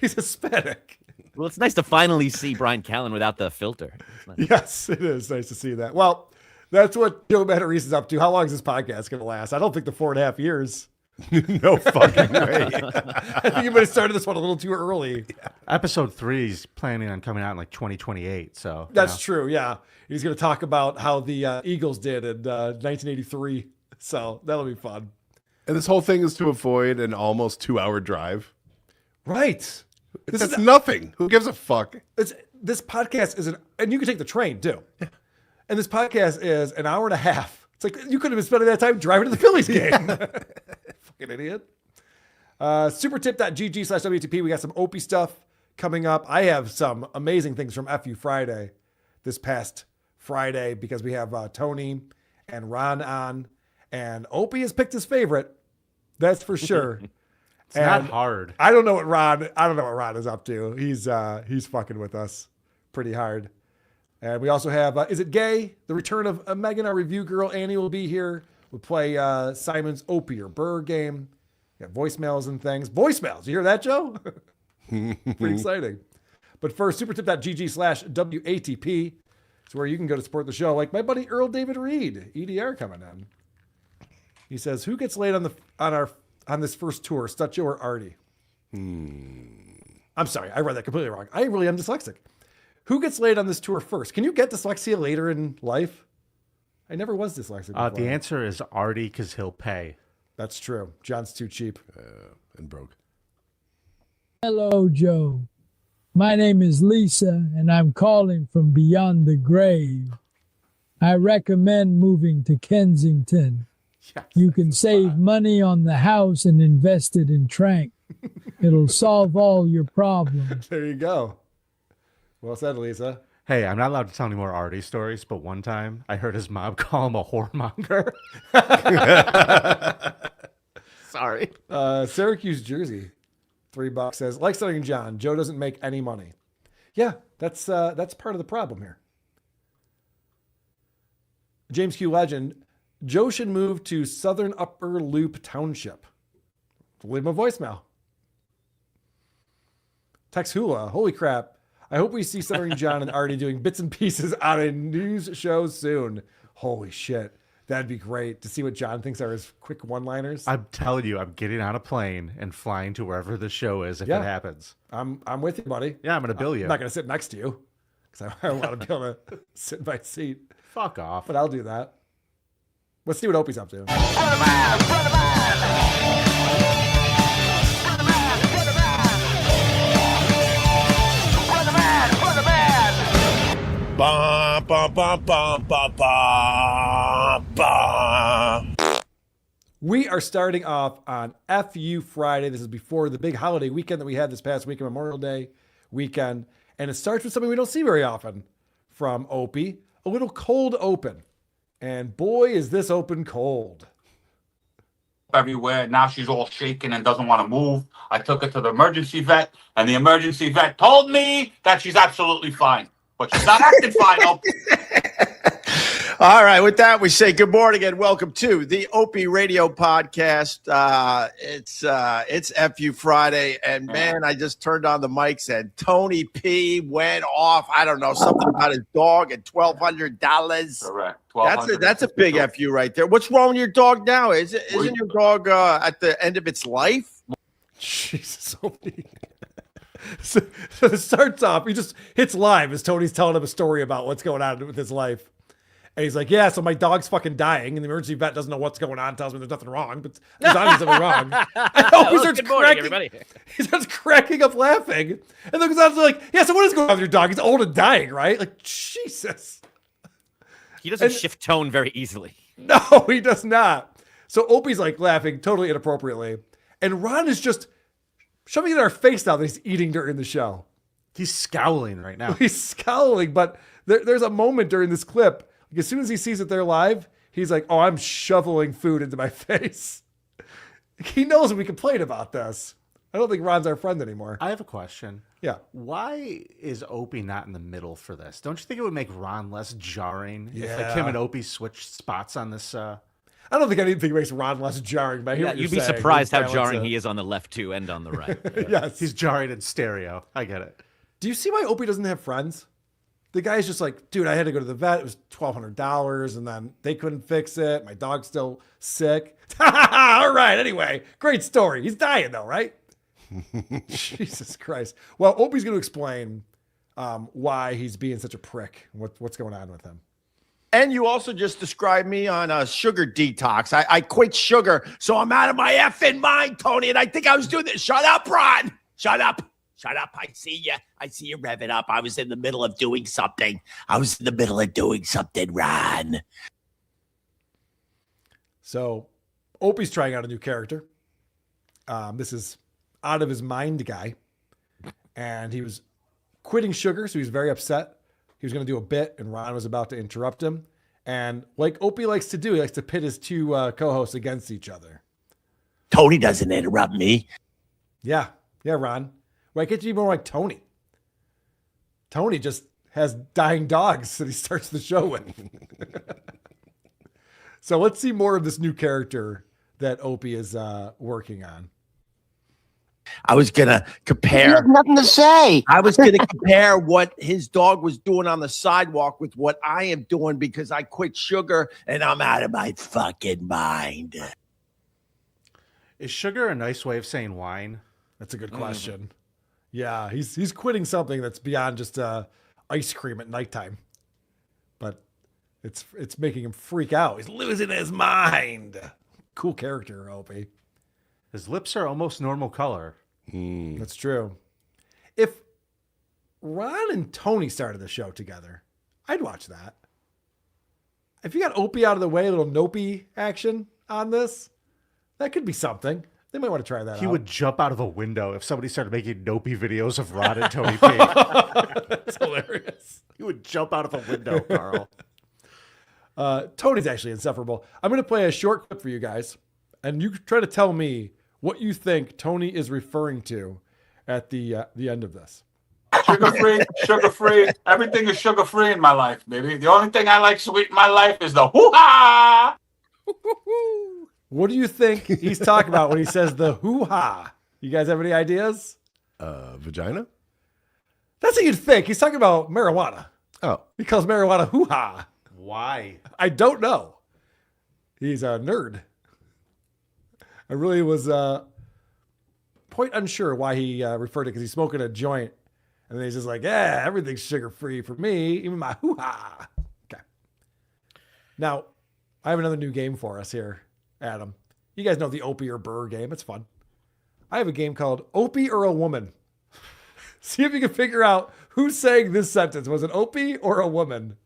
He's Hispanic. Well, it's nice to finally see Brian Callen without the filter. Nice. Yes, it is nice to see that. Well, that's what Joe Matarese is up to. How long is this podcast going to last? I don't think the 4.5 years. No fucking way. I think you might have started this one a little too early. Yeah. Episode 3 is planning on coming out in like 2028. So that's true. Yeah. He's going to talk about how the Eagles did in 1983. So that'll be fun. And this whole thing is to avoid an almost 2-hour drive. Right. That's nothing. Who gives a fuck? This podcast is and you can take the train too. And this podcast is an hour and a half. It's like you could have been spending that time driving to the Phillies game. Fucking idiot. Supertip.gg/WTP. We got some Opie stuff coming up. I have some amazing things from FU Friday this past Friday because we have Tony and Ron on. And Opie has picked his favorite. That's for sure. It's not hard. I don't know what Ron is up to. He's fucking with us pretty hard. And we also have, Is It Gay? The return of Megan, our review girl. Annie will be here. We'll play Simon's Opie or Burr game. We got voicemails and things. Voicemails. You hear that, Joe? Pretty exciting. But first, supertip.gg/WATP. It's where you can go to support the show. Like my buddy Earl David Reed, EDR coming in. He says, who gets laid on this first tour, Stutcho or Artie? I'm sorry, I read that completely wrong. I really am dyslexic. Who gets laid on this tour first? Can you get dyslexia later in life? I never was dyslexic before. The answer is Artie because he'll pay. That's true. John's too cheap and broke. Hello, Joe. My name is Lisa, and I'm calling from beyond the grave. I recommend moving to Kensington. Yes, you can save money on the house and invest it in Trank. It'll solve all your problems. There you go. Well said, Lisa. Hey, I'm not allowed to tell any more Artie stories, but one time I heard his mom call him a whoremonger. Sorry. Syracuse jersey, $3 says, like studying John, Joe doesn't make any money. Yeah, that's part of the problem here. James Q. Legend, Joe should move to Southern Upper Loop Township. Leave him a voicemail. Tex Hula, holy crap. I hope we see Stuttering John and Artie doing bits and pieces on a news show soon. Holy shit. That'd be great to see what John thinks are his quick one-liners. I'm telling you, I'm getting on a plane and flying to wherever the show is if it happens. I'm with you, buddy. Yeah, I'm going to bill you. I'm not going to sit next to you because I want to be able to sit in my seat. Fuck off. But I'll do that. Let's see what Opie's up to. Bum, bum, bum, bum, bum, bum, bum. We are starting off on FU Friday. This is before the big holiday weekend that we had this past weekend, Memorial Day weekend. And it starts with something we don't see very often from Opie, a little cold open. And boy, is this open cold. Everywhere. Now she's all shaking and doesn't want to move. I took her to the emergency vet, and the emergency vet told me that she's absolutely fine. But she's not acting fine, Opie. All right, with that, we say good morning and welcome to the Opie Radio Podcast. It's FU Friday, and man, I just turned on the mics and Tony P went off. I don't know, something about his dog and $1,200. Correct. That's a big FU right there. What's wrong with your dog now? Isn't your dog at the end of its life? Jesus, Opie. So it starts off, he just hits live as Tony's telling him a story about what's going on with his life. And he's like, yeah, so my dog's fucking dying, and the emergency vet doesn't know what's going on, tells me there's nothing wrong, but there's obviously something wrong. I hope he starts cracking. He starts cracking up laughing. And then goes on to like, yeah, so what is going on with your dog? He's old and dying, right? Like, Jesus. He doesn't shift tone very easily. No, he does not. So Opie's like laughing totally inappropriately. And Ron is just shoving it in our face now that he's eating during the show. He's scowling right now. He's scowling, but there's a moment during this clip. Like as soon as he sees it there live, he's like, oh, I'm shoveling food into my face. He knows we complain about this. I don't think Ron's our friend anymore. I have a question. Yeah. Why is Opie not in the middle for this? Don't you think it would make Ron less jarring if Yeah. like him and Opie switched spots on this? I don't think anything makes Ron less jarring. But I hear what You'd you're be saying. surprised how Balance jarring it. he is on the left too and on the right. Yes. He's jarring in stereo. I get it. Do you see why Opie doesn't have friends? The guy's just like, dude, I had to go to the vet. It was $1,200, and then they couldn't fix it. My dog's still sick. All right, anyway, great story. He's dying, though, right? Jesus Christ. Well, Opie's going to explain why he's being such a prick, what's going on with him. And you also just described me on a sugar detox. I quit sugar, so I'm out of my effing mind, Tony, and I think I was doing this. Shut up, Ron. Shut up. Shut up. I see you. I see you revving up. I was in the middle of doing something. Ron. So Opie's trying out a new character. This is Out of His Mind guy. And he was quitting sugar, so he was very upset. He was going to do a bit, and Ron was about to interrupt him. And like Opie likes to do, he likes to pit his two co-hosts against each other. Tony doesn't interrupt me. Yeah, Ron. Why can't you be more like Tony? Tony just has dying dogs that he starts the show with. So let's see more of this new character that Opie is working on. I was going to compare. You have nothing to say. I was going to compare what his dog was doing on the sidewalk with what I am doing because I quit sugar and I'm out of my fucking mind. Is sugar a nice way of saying wine? That's a good question. Yeah, he's quitting something that's beyond just ice cream at nighttime. But it's making him freak out. He's losing his mind. Cool character, Opie. His lips are almost normal color. That's true. If Ron and Tony started the show together, I'd watch that. If you got Opie out of the way, a little Nopey action on this, that could be something. They might want to try that out. He would jump out of a window if somebody started making dopey videos of Ron and Tony P. That's hilarious. He would jump out of a window, Carl. Tony's actually insufferable. I'm going to play a short clip for you guys, and you try to tell me what you think Tony is referring to at the end of this. Sugar-free. Everything is sugar-free in my life, baby. The only thing I like sweet in my life is the hoo-ha! What do you think he's talking about when he says the hoo-ha? You guys have any ideas? Vagina? That's what you'd think. He's talking about marijuana. Oh. He calls marijuana hoo-ha. Why? I don't know. He's a nerd. I really was quite unsure why he referred to it because he's smoking a joint. And then he's just like, yeah, everything's sugar-free for me, even my hoo-ha. Okay. Now, I have another new game for us here, Adam. You guys know the Opie or Burr game. It's fun. I have a game called Opie or a Woman. See if you can figure out who's saying this sentence. Was it Opie or a woman?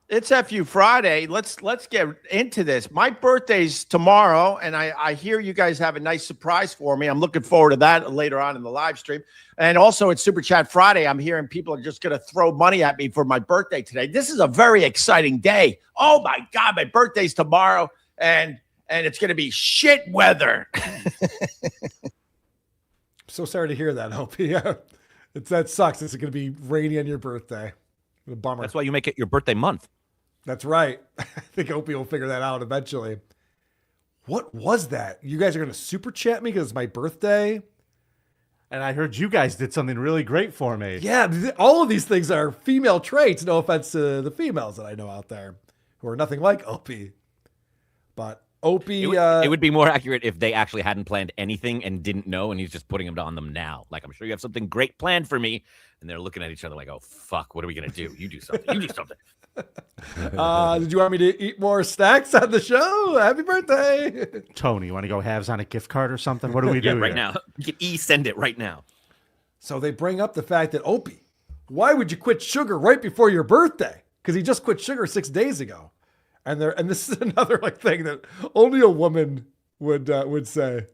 It's FU Friday. Let's get into this. My birthday's tomorrow, and I hear you guys have a nice surprise for me. I'm looking forward to that later on in the live stream. And also it's Super Chat Friday. I'm hearing people are just going to throw money at me for my birthday today. This is a very exciting day. Oh my God, my birthday's tomorrow, and it's going to be shit weather. So sorry to hear that, Opie. That sucks. It's going to be rainy on your birthday. A bummer. That's why you make it your birthday month. That's right. I think Opie will figure that out eventually. What was that? You guys are going to super chat me because it's my birthday? And I heard you guys did something really great for me. Yeah, all of these things are female traits. No offense to the females that I know out there who are nothing like Opie. But Opie... It would be more accurate if they actually hadn't planned anything and didn't know, and he's just putting them on them now. Like, I'm sure you have something great planned for me. And they're looking at each other like, oh, fuck, what are we going to do? You do something. You do something. Did you want me to eat more snacks on the show? Happy birthday. Tony, you want to go halves on a gift card or something? What do we do right here? now? You can e-send it right now. So they bring up the fact that, Opie, why would you quit sugar right before your birthday? Because he just quit sugar 6 days ago. And this is another thing that only a woman would say.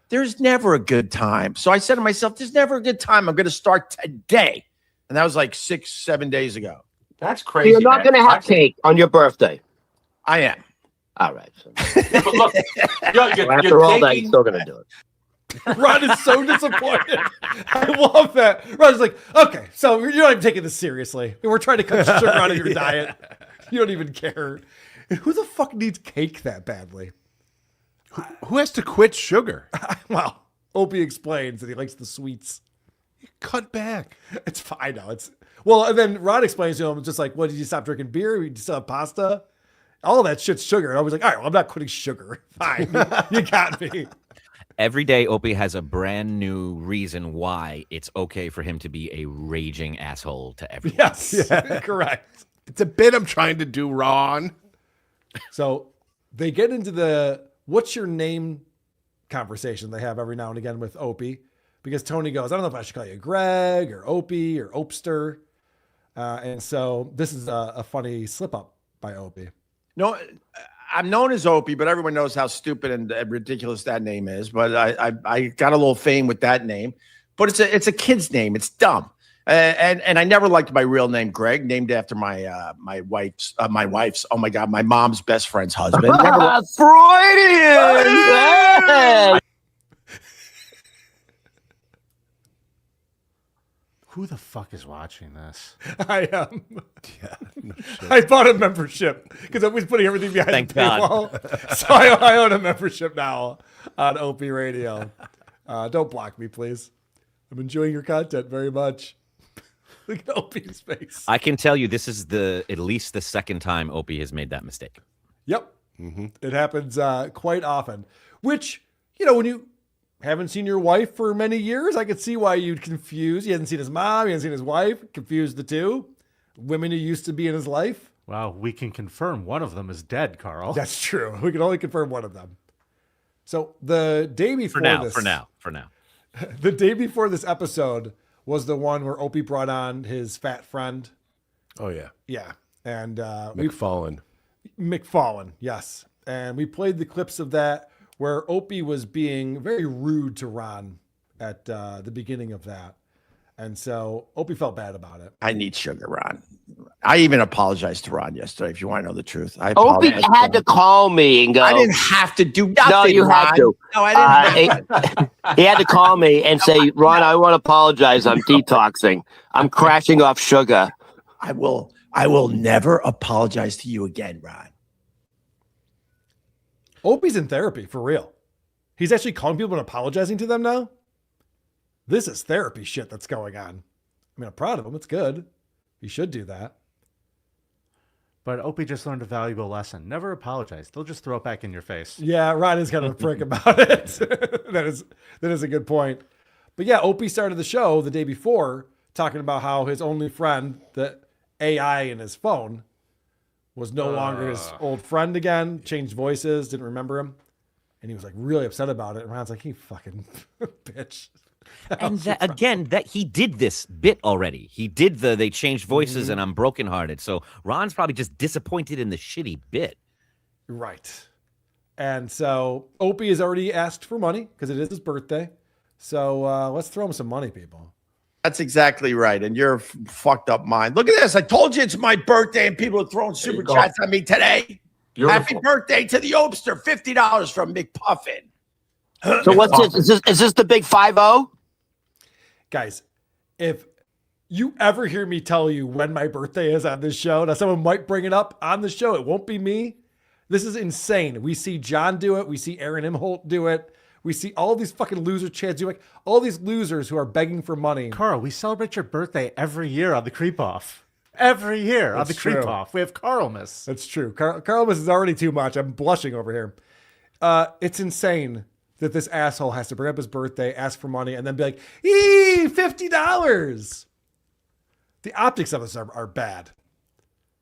There's never a good time. So I said to myself, there's never a good time. I'm going to start today. And that was like 6-7 days ago. That's So crazy. you're not going to have cake on your birthday. I am. All right. So. But look, After all that, you're still going to do it. Ron is so disappointed. I love that. Ron's like, okay, so you're not even taking this seriously. We're trying to cut sugar out of your diet. You don't even care. And who the fuck needs cake that badly? Who has to quit sugar? Well, Opie explains that he likes the sweets. Cut back. It's fine. I know. Well, and then Ron explains to him, just like, what, did you stop drinking beer? Did you still have pasta? All that shit's sugar. And I was like, all right, well, I'm not quitting sugar. Fine. You got me. Every day, Opie has a brand new reason why it's okay for him to be a raging asshole to everyone. Yes, yeah, correct. It's a bit I'm trying to do, Ron. So they get into the what's your name conversation they have every now and again with Opie, because Tony goes, I don't know if I should call you Greg or Opie or Opester. And so this is a funny slip up by Opie. No, I'm known as Opie, but everyone knows how stupid and ridiculous that name is. But I got a little fame with that name. But it's a kid's name. It's dumb. And I never liked my real name, Greg, named after my wife's. Oh my God, my mom's best friend's husband. Freudian. Who the fuck is watching this? I am. Yeah, no shit. I bought a membership because I was putting everything behind Thank the paywall. So I own a membership now on Opie Radio. Don't block me, please. I'm enjoying your content very much. Look at Opie's face. I can tell you this is at least the second time Opie has made that mistake. Yep. Mm-hmm. It happens quite often, which, when you haven't seen your wife for many years, I could see why you'd confuse. He hasn't seen his mom. He hasn't seen his wife. Confuse the two. Women who used to be in his life. Well, we can confirm one of them is dead, Carl. That's true. We can only confirm one of them. So the day before For now. The day before this episode was the one where Opie brought on his fat friend. Oh, yeah. Yeah. And McFallen, yes. And we played the clips of that where Opie was being very rude to Ron at the beginning of that. And so Opie felt bad about it. I need sugar, Ron. I even apologized to Ron yesterday, if you want to know the truth. Opie had to call me and go. I didn't have to do nothing. No, you had to. No, I didn't. He had to call me and say, Ron, I want to apologize. I'm detoxing. I'm crashing off sugar. I will never apologize to you again, Ron. Opie's in therapy, for real. He's actually calling people and apologizing to them now. This is therapy shit that's going on. I mean, I'm proud of him. It's good. He should do that. But Opie just learned a valuable lesson. Never apologize. They'll just throw it back in your face. Yeah, Ron is kind of a prick about it. That is a good point. But yeah, Opie started the show the day before talking about how his only friend, the AI in his phone, was no longer his old friend again, changed voices, didn't remember him. And he was like really upset about it. And Ron's like, "You fucking bitch." And that he did this bit already. He did they changed voices and I'm brokenhearted. So Ron's probably just disappointed in the shitty bit. Right. And so Opie has already asked for money because it is his birthday. So let's throw him some money, people. That's exactly right. And you're fucked up mind. Look at this. I told you it's my birthday and people are throwing super chats at me today. Beautiful. Happy birthday to the Opster. $50 from McPuffin. So what's this? Is this the big 5-0? Guys, if you ever hear me tell you when my birthday is on this show, now someone might bring it up on the show. It won't be me. This is insane. We see John do it. We see Aaron Imholte do it. We see all these fucking loser chads do it. All these losers who are begging for money. Carl, we celebrate your birthday every year on the Creep Off. Every year on the Creep Off. We have Carlmas. That's true. Carlmas is already too much. I'm blushing over here. It's insane that this asshole has to bring up his birthday, ask for money, and then be like, $50. The optics of this are bad.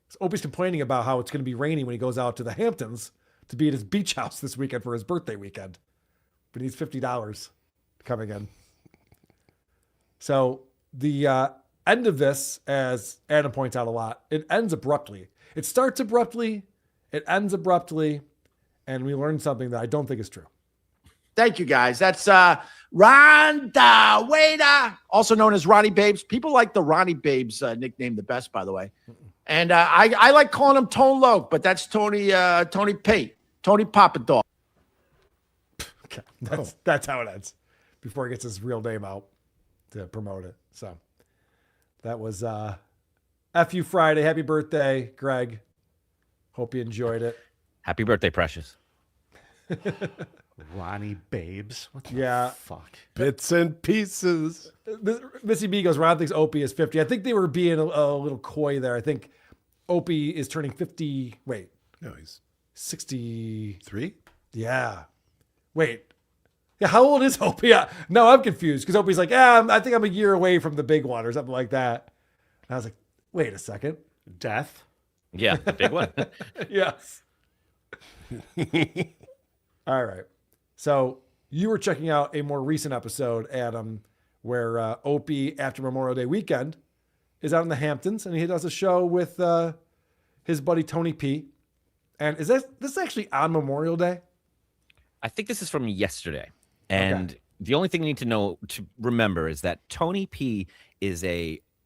So Opie's complaining about how it's going to be rainy when he goes out to the Hamptons to be at his beach house this weekend for his birthday weekend. But he needs $50 coming in. So the end of this, as Adam points out a lot, it ends abruptly. It starts abruptly, it ends abruptly, and we learned something that I don't think is true. Thank you, guys. That's Rhonda Wader, also known as Ronnie Babes. People like the Ronnie Babes nickname the best, by the way. And I like calling him Tone Loc, but that's Tony P. Tony Papadog. Okay, that's how it ends before he gets his real name out to promote it. So that was FU Friday. Happy birthday, Greg. Hope you enjoyed it. Happy birthday, Precious. Ronnie Babes. What the fuck? Bits and pieces. Missy B goes, Ron thinks Opie is 50. I think they were being a little coy there. I think Opie is turning 50. Wait. No, he's 63? Yeah. Wait. Yeah, how old is Opie? No, I'm confused because Opie's like, I think I'm a year away from the big one or something like that. And I was like, wait a second. Death? Yeah, the big one. Yes. All right. So you were checking out a more recent episode, Adam, where Opie, after Memorial Day weekend, is out in the Hamptons, and he does a show with his buddy Tony P. And is this actually on Memorial Day? I think this is from yesterday. And the only thing you need to remember is that Tony P is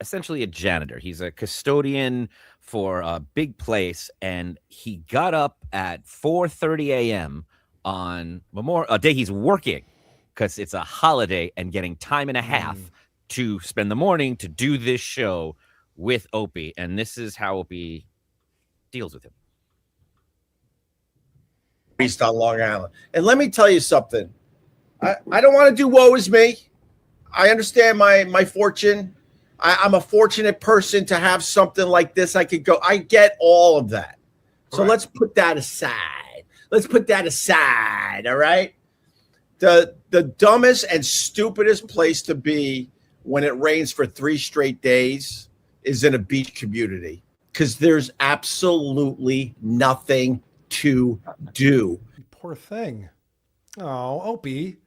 essentially a janitor. He's a custodian for a big place, and he got up at 4:30 a.m. on a day he's working because it's a holiday and getting time and a half to spend the morning to do this show with Opie. And this is how Opie deals with him. East on Long Island. And let me tell you something. I don't want to do woe is me. I understand my fortune. I'm a fortunate person to have something like this. I get all of that. So let's put that aside. All right. The dumbest and stupidest place to be when it rains for 3 straight days is in a beach community because there's absolutely nothing to do. Poor thing. Oh, Opie.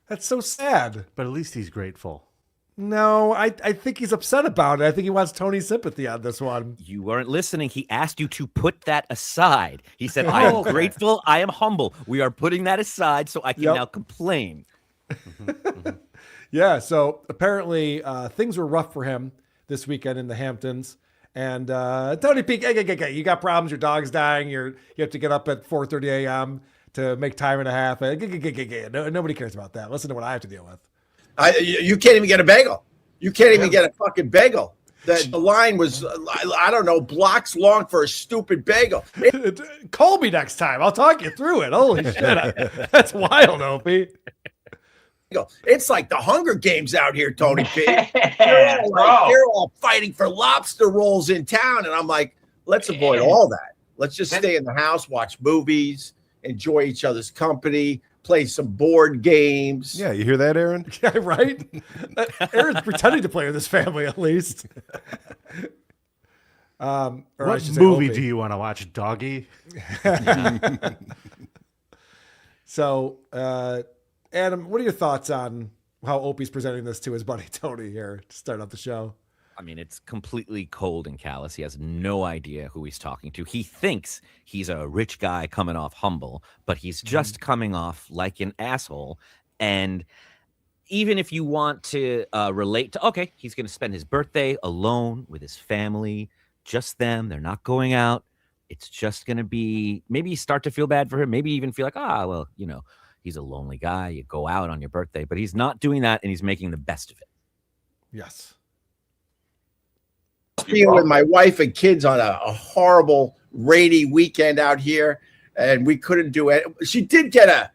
That's so sad. But at least he's grateful. No, I think he's upset about it. I think he wants Tony's sympathy on this one. You weren't listening. He asked you to put that aside. He said, I am grateful. I am humble. We are putting that aside so I can now complain. Yeah, so apparently things were rough for him this weekend in the Hamptons. And Tony P, you got problems. Your dog's dying. You have to get up at 4:30 a.m. to make time and a half. Nobody cares about that. Listen to what I have to deal with. You can't even get a bagel. You can't even get a fucking bagel. The line was, I don't know, blocks long for a stupid bagel. Call me next time. I'll talk you through it. Holy shit. That's wild, Opie. It's like the Hunger Games out here, Tony P. They're all fighting for lobster rolls in town. And I'm like, let's avoid all that. Let's just stay in the house, watch movies, enjoy each other's company, play some board games. Yeah, you hear that, Aaron? Yeah, right? Aaron's pretending to play with his family, at least. What movie do you want to watch, doggy? So, Adam, what are your thoughts on how Opie's presenting this to his buddy Tony here to start off the show? I mean, it's completely cold and callous. He has no idea who he's talking to. He thinks he's a rich guy coming off humble, but he's just coming off like an asshole. And even if you want to relate to, okay, he's going to spend his birthday alone with his family, just them. They're not going out. It's just going to be, maybe you start to feel bad for him. Maybe even feel like, well, he's a lonely guy. You go out on your birthday, but he's not doing that, and he's making the best of it. Yes. Being with my wife and kids on a horrible rainy weekend out here, and we couldn't do it. She did get a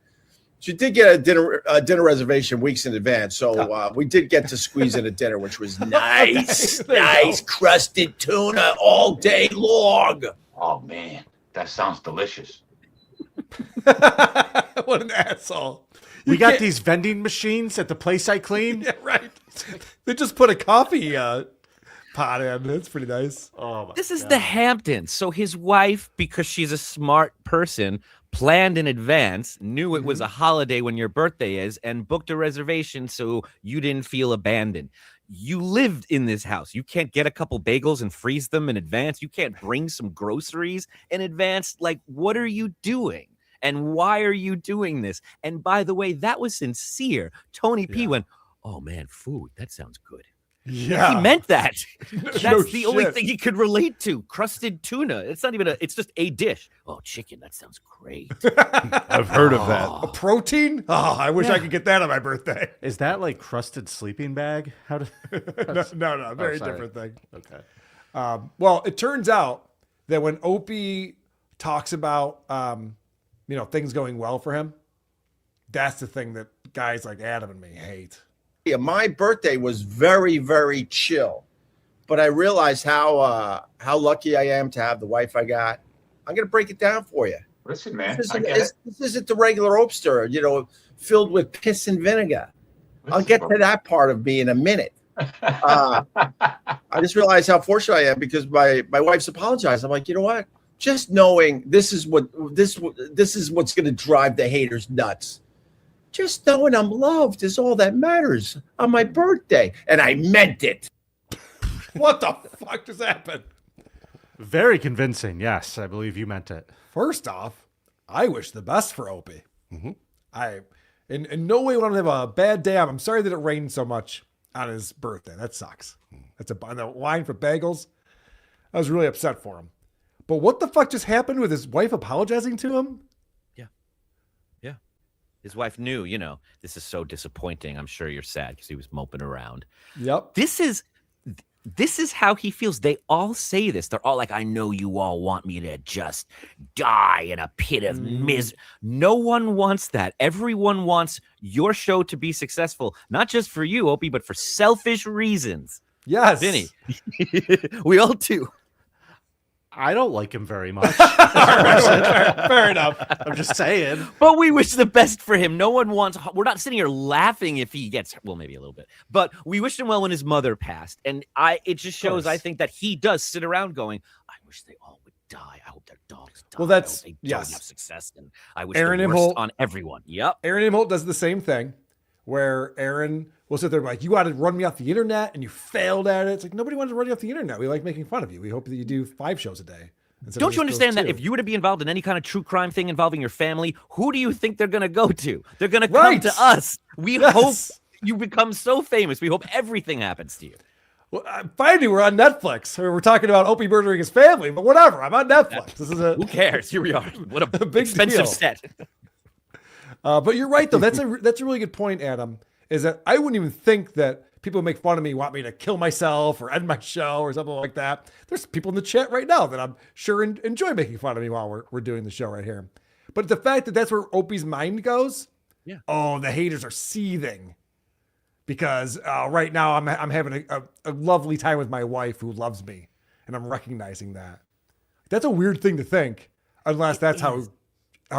dinner reservation weeks in advance, so we did get to squeeze in a dinner, which was nice, nice crusted tuna all day long. Oh man, that sounds delicious. What an asshole! We got these vending machines at the place I clean. Yeah, right. They just put a coffee pot in. It's pretty nice. Oh my This is the Hamptons. So his wife, because she's a smart person, planned in advance, knew it was a holiday when your birthday is, and booked a reservation so you didn't feel abandoned. You lived in this house. You can't get a couple bagels and freeze them in advance. You can't bring some groceries in advance. Like, what are you doing? And why are you doing this? And by the way, that was sincere. Tony P went, oh man, food, that sounds good. Yeah. He meant that. That's No the only shit. thing he could relate to. Crusted tuna. It's not even it's just a dish. Oh, chicken. That sounds great. I've heard of that. A protein? Oh, I wish I could get that on my birthday. Is that like crusted sleeping bag? How do? No, very sorry. different thing. Okay. Well, it turns out that when Opie talks about, things going well for him, that's the thing that guys like Adam and me hate. Yeah, my birthday was very, very chill, but I realized how lucky I am to have the wife I got. I'm gonna break it down for you. Listen, man, This I isn't, get it. this isn't the regular Opster, filled with piss and vinegar. I'll get to that part of me in a minute. I just realized how fortunate I am because my wife's apologized. I'm like, you know what? Just knowing this is what's going to drive the haters nuts. Just knowing I'm loved is all that matters on my birthday, and I meant it. What the fuck just happened? Very convincing. Yes, I believe you meant it. First off, I wish the best for Opie. I in no way want to have a bad day. I'm sorry that it rained so much on his birthday. That sucks. That's on the line for bagels. I was really upset for him. But what the fuck just happened with his wife apologizing to him? Yeah. His wife knew, this is so disappointing. I'm sure you're sad because he was moping around. Yep. This is how he feels. They all say this. They're all like, I know you all want me to just die in a pit of misery. No one wants that. Everyone wants your show to be successful, not just for you, Opie, but for selfish reasons. Yes. Vinny. We all do. I don't like him very much. Fair enough. I'm just saying. But we wish the best for him. No one wants, we're not sitting here laughing if he gets, well, maybe a little bit, but we wished him well when his mother passed. And it just shows, I think, that he does sit around going, I wish they all would die. I hope their dogs die. Well, that's, I hope they yes. don't have success. And I wish Aaron the worst Imholte- on everyone. Yep. Aaron Imholte does the same thing where Aaron will sit there and be like, you wanted to run me off the internet and you failed at it. It's like, nobody wanted to run you off the internet. We like making fun of you. We hope that you do 5 shows a day. Don't you understand that if you were to be involved in any kind of true crime thing involving your family, who do you think they're going to go to? They're going to come to us. We hope you become so famous. We hope everything happens to you. Well, finally, we're on Netflix. We're talking about Opie murdering his family, but whatever. I'm on Netflix. This is Who cares? Here we are. What a big expensive deal. set. But you're right, though. That's a really good point, Adam, is that I wouldn't even think that people who make fun of me want me to kill myself or end my show or something like that. There's people in the chat right now that I'm sure enjoy making fun of me while we're doing the show right here. But the fact that that's where Opie's mind goes, oh, the haters are seething. Because right now I'm having a lovely time with my wife who loves me, and I'm recognizing that. That's a weird thing to think, unless that's how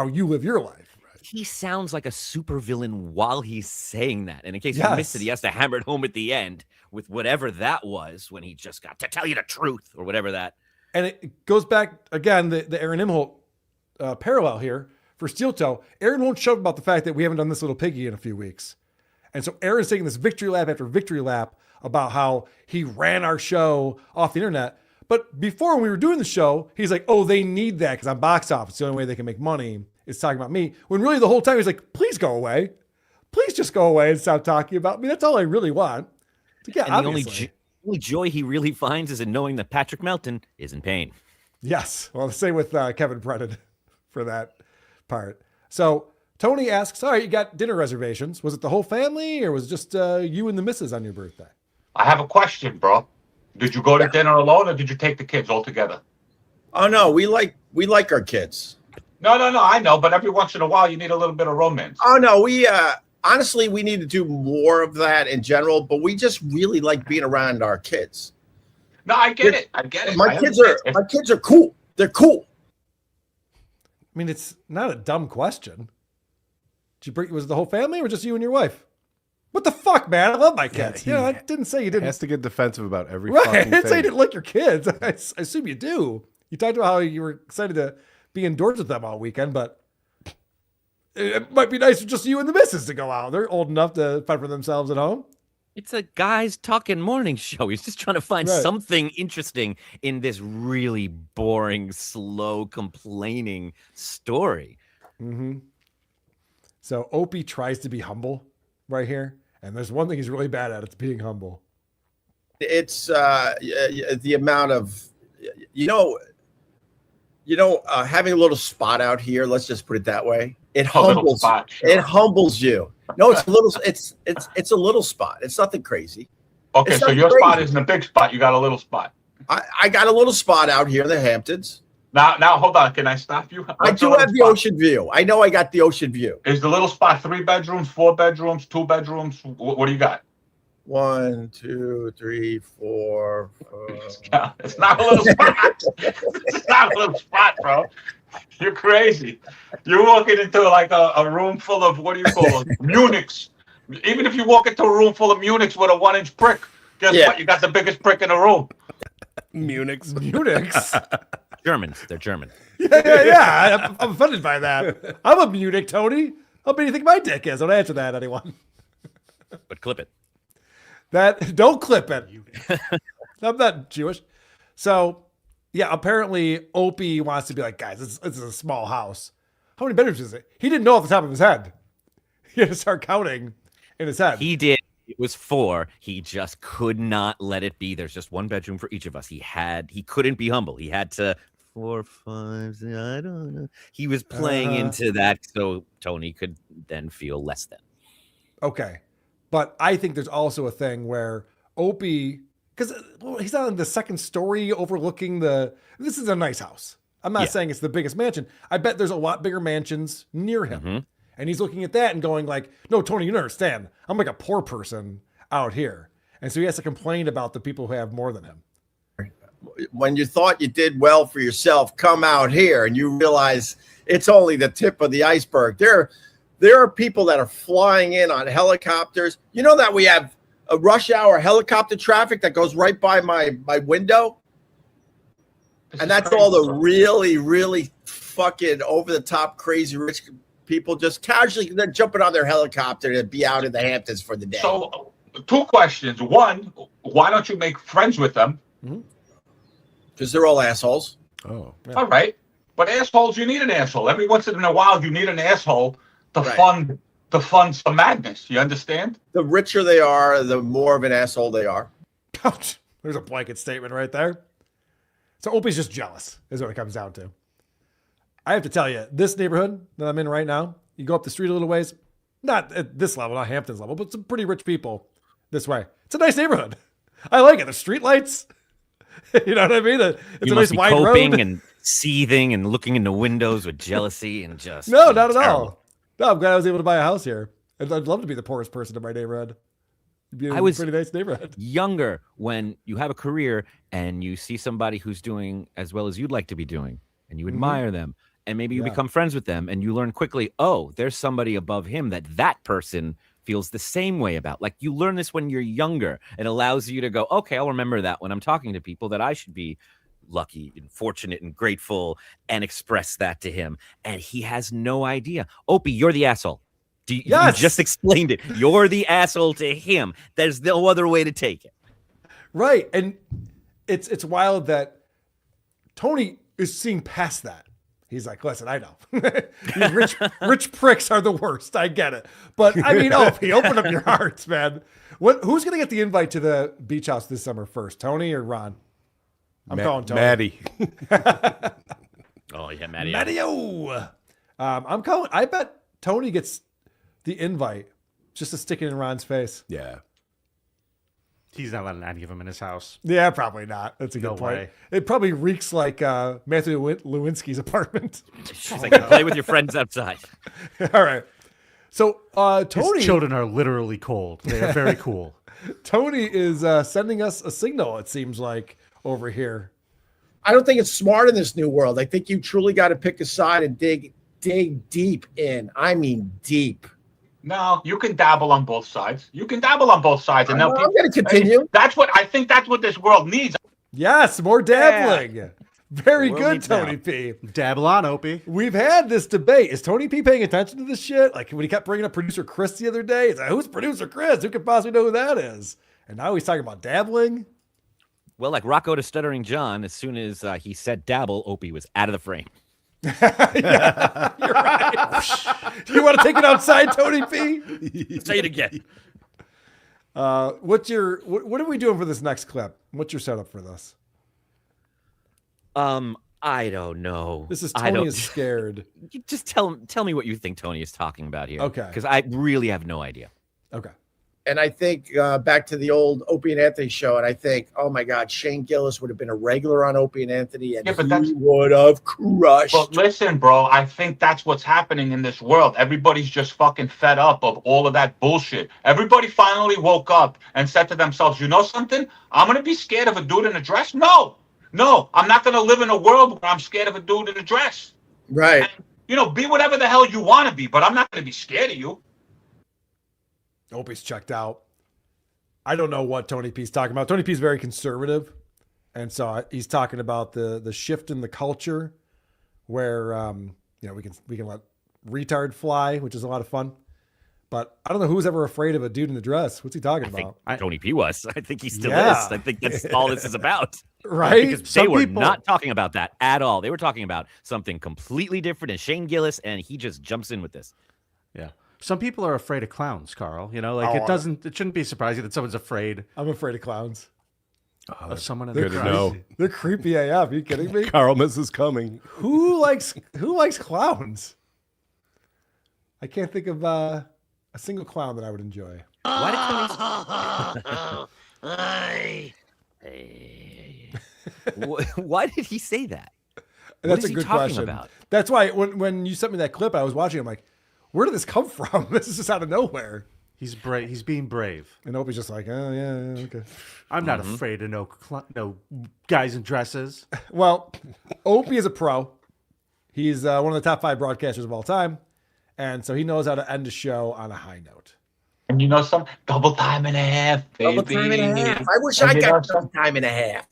you live your life. He sounds like a supervillain while he's saying that. And in case you missed it, he has to hammer it home at the end with whatever that was when he just got to tell you the truth or whatever that. And it goes back, again, the Aaron Imholte parallel here. for Steel Toe, Aaron won't shut up about the fact that we haven't done this little piggy in a few weeks. And so Aaron's taking this victory lap after victory lap about how he ran our show off the internet. But before, when we were doing the show, he's like, oh, they need that because on box office, the only way they can make money is talking about me. When really the whole time he's like, please go away. Please just go away and stop talking about me. That's all I really want. Yeah, and the only joy he really finds is in knowing that Patrick Melton is in pain. Yes. Well, the same with Kevin Brennan for that part. So Tony asks, all right, you got dinner reservations. Was it the whole family or was it just you and the missus on your birthday? I have a question, bro. Did you go to dinner alone or did you take the kids all together? Oh no, we like our kids. No, I know, but every once in a while you need a little bit of romance. Oh no, we honestly we need to do more of that in general, but we just really like being around our kids. No, I get it. I get it. My kids are cool. They're cool. I mean, it's not a dumb question. Was it the whole family or just you and your wife? What the fuck, man? I love my kids. I didn't say you didn't. Has to get defensive about every right. fucking I didn't thing. say you didn't like your kids. I assume you do. You talked about how you were excited to be indoors with them all weekend, but it might be nice for just you and the missus to go out. They're old enough to fight for themselves at home. It's a guys talking morning show. He's just trying to find something interesting in this really boring, slow, complaining story. Mm-hmm. So Opie tries to be humble right here. And there's one thing he's really bad at. It's being humble. It's the amount of, having a little spot out here. Let's just put it that way. It humbles. Spot, sure. It humbles you. No, it's a little. It's a little spot. It's nothing crazy. Okay, so your spot isn't a big spot. You got a little spot. I got a little spot out here in the Hamptons. Now hold on. Can I stop you? I do have the ocean view. I know I got the ocean view. Is the little spot 3 bedrooms, 4 bedrooms, 2 bedrooms? What do you got? 1, 2, 3, 4. It's not a little spot. It's not a little spot, bro. You're crazy. You're walking into like a room full of, what do you call it? Munichs. Even if you walk into a room full of Munichs with a 1-inch prick, guess what? You got the biggest prick in the room. Munichs. Germans. They're German. Yeah. I'm offended by that. I'm a Munich, Tony. How big do you think my dick is? Don't answer that, anyone. But clip it. Don't clip it. I'm not Jewish. So, yeah, apparently Opie wants to be like, guys, this is a small house. How many bedrooms is it? He didn't know off the top of his head. He had to start counting in his head. He did. It was 4. He just could not let it be. There's just 1 bedroom for each of us. He couldn't be humble. He had to 4, 5. I don't know. He was playing into that so Tony could then feel less than. Okay. But I think there's also a thing where Opie, because he's not in the second story overlooking this is a nice house. I'm not saying it's the biggest mansion. I bet there's a lot bigger mansions near him. Mm-hmm. And he's looking at that and going like, no, Tony, you don't understand. I'm like a poor person out here. And so he has to complain about the people who have more than him. When you thought you did well for yourself, come out here and you realize it's only the tip of the iceberg. There are people that are flying in on helicopters. You know that we have a rush hour helicopter traffic that goes right by my window? And that's all the really, really fucking over-the-top crazy rich people just casually they're jumping on their helicopter to be out in the Hamptons for the day. So 2 questions. One, why don't you make friends with them? Because they're all assholes. Oh. Yeah. All right. But assholes, you need an asshole. Every once in a while, you need an asshole to fund some madness. You understand? The richer they are, the more of an asshole they are. There's a blanket statement right there. So Opie's just jealous, is what it comes down to. I have to tell you, this neighborhood that I'm in right now, you go up the street a little ways, not at this level, not Hamptons level, but some pretty rich people this way. It's a nice neighborhood. I like it. The street lights, you know what I mean? It's a nice wide road. And seething and looking in the windows with jealousy and just no, not at all. No, I'm glad I was able to buy a house here. I'd love to be the poorest person in my neighborhood. It'd be a pretty nice neighborhood. Younger when you have a career and you see somebody who's doing as well as you'd like to be doing, and you admire them, and maybe you become friends with them, and you learn quickly, oh, there's somebody above him that person feels the same way about. Like you learn this when you're younger. It allows you to go, okay, I'll remember that when I'm talking to people that I should be lucky and fortunate and grateful and express that to him. And he has no idea. Opie, you're the asshole. You just explained it. You're the asshole to him. There's no other way to take it. Right. And it's wild that Tony is seeing past that. He's like, listen, I know. These rich pricks are the worst. I get it. But I mean, Opie, open up your hearts, man. Who's going to get the invite to the beach house this summer first, Tony or Ron? I'm calling Tony. Maddie. Oh, yeah, Maddie. Maddie-o. I'm calling. I bet Tony gets the invite just to stick it in Ron's face. Yeah. He's not letting any of them in his house. Yeah, probably not. That's a good point. Way. It probably reeks like Matthew Lewinsky's apartment. She's like, play with your friends outside. All right. So Tony. His children are literally cold. They are very cool. Tony is sending us a signal, it seems like, over here. I don't think it's smart in this new world. I think you truly got to pick a side and dig deep in. I mean, deep. No, you can dabble on both sides. You can dabble on both sides, and I'm going to continue. I think that's what this world needs. Yes, more dabbling. Yeah. Very good, Tony P. Dabble on, Opie. We've had this debate. Is Tony P paying attention to this shit? Like when he kept bringing up producer Chris the other day, he's like, who's producer Chris? Who could possibly know who that is? And now he's talking about dabbling. Well, like Rocco to Stuttering John, as soon as he said dabble, Opie was out of the frame. Yeah, you're right. You want to take it outside, Tony P? Say it again. What are we doing for this next clip? What's your setup for this? I don't know. This is Tony is scared. You just tell me what you think Tony is talking about here. Okay. Because I really have no idea. Okay. And I think back to the old Opie and Anthony show, and I think, oh my God, Shane Gillis would have been a regular on Opie and Anthony, and he would have crushed. But listen, bro, I think that's what's happening in this world. Everybody's just fucking fed up of all of that bullshit. Everybody finally woke up and said to themselves, you know something? I'm going to be scared of a dude in a dress? No, I'm not going to live in a world where I'm scared of a dude in a dress. Right. And, be whatever the hell you want to be, but I'm not going to be scared of you. Opie's checked out. I don't know what Tony P's talking about. Tony P's very conservative. And so he's talking about the shift in the culture where, we can let retard fly, which is a lot of fun. But I don't know who's ever afraid of a dude in a dress. What's he talking about? Tony P was. I think he still is. I think that's all this is about. Right? Because they were not talking about that at all. They were talking about something completely different. And Shane Gillis, and he just jumps in with this. Yeah. Some people are afraid of clowns, Carl. It shouldn't be surprising that someone's afraid. I'm afraid of clowns. Of someone in They're the crazy. They're creepy AF. Are you kidding me? Carl misses coming. Who likes clowns? I can't think of a single clown that I would enjoy. Why did he say that? That's a good question. About? That's why when you sent me that clip, I was watching. I'm like, where did this come from? This is just out of nowhere. He's brave. He's being brave. And Opie's just like, oh yeah, okay. I'm not afraid of no guys in dresses. Well, Opie is a pro. He's one of the top 5 broadcasters of all time, and so he knows how to end a show on a high note. And you know some double time and a half, baby. Double time and a half. I wish I got double time and a half.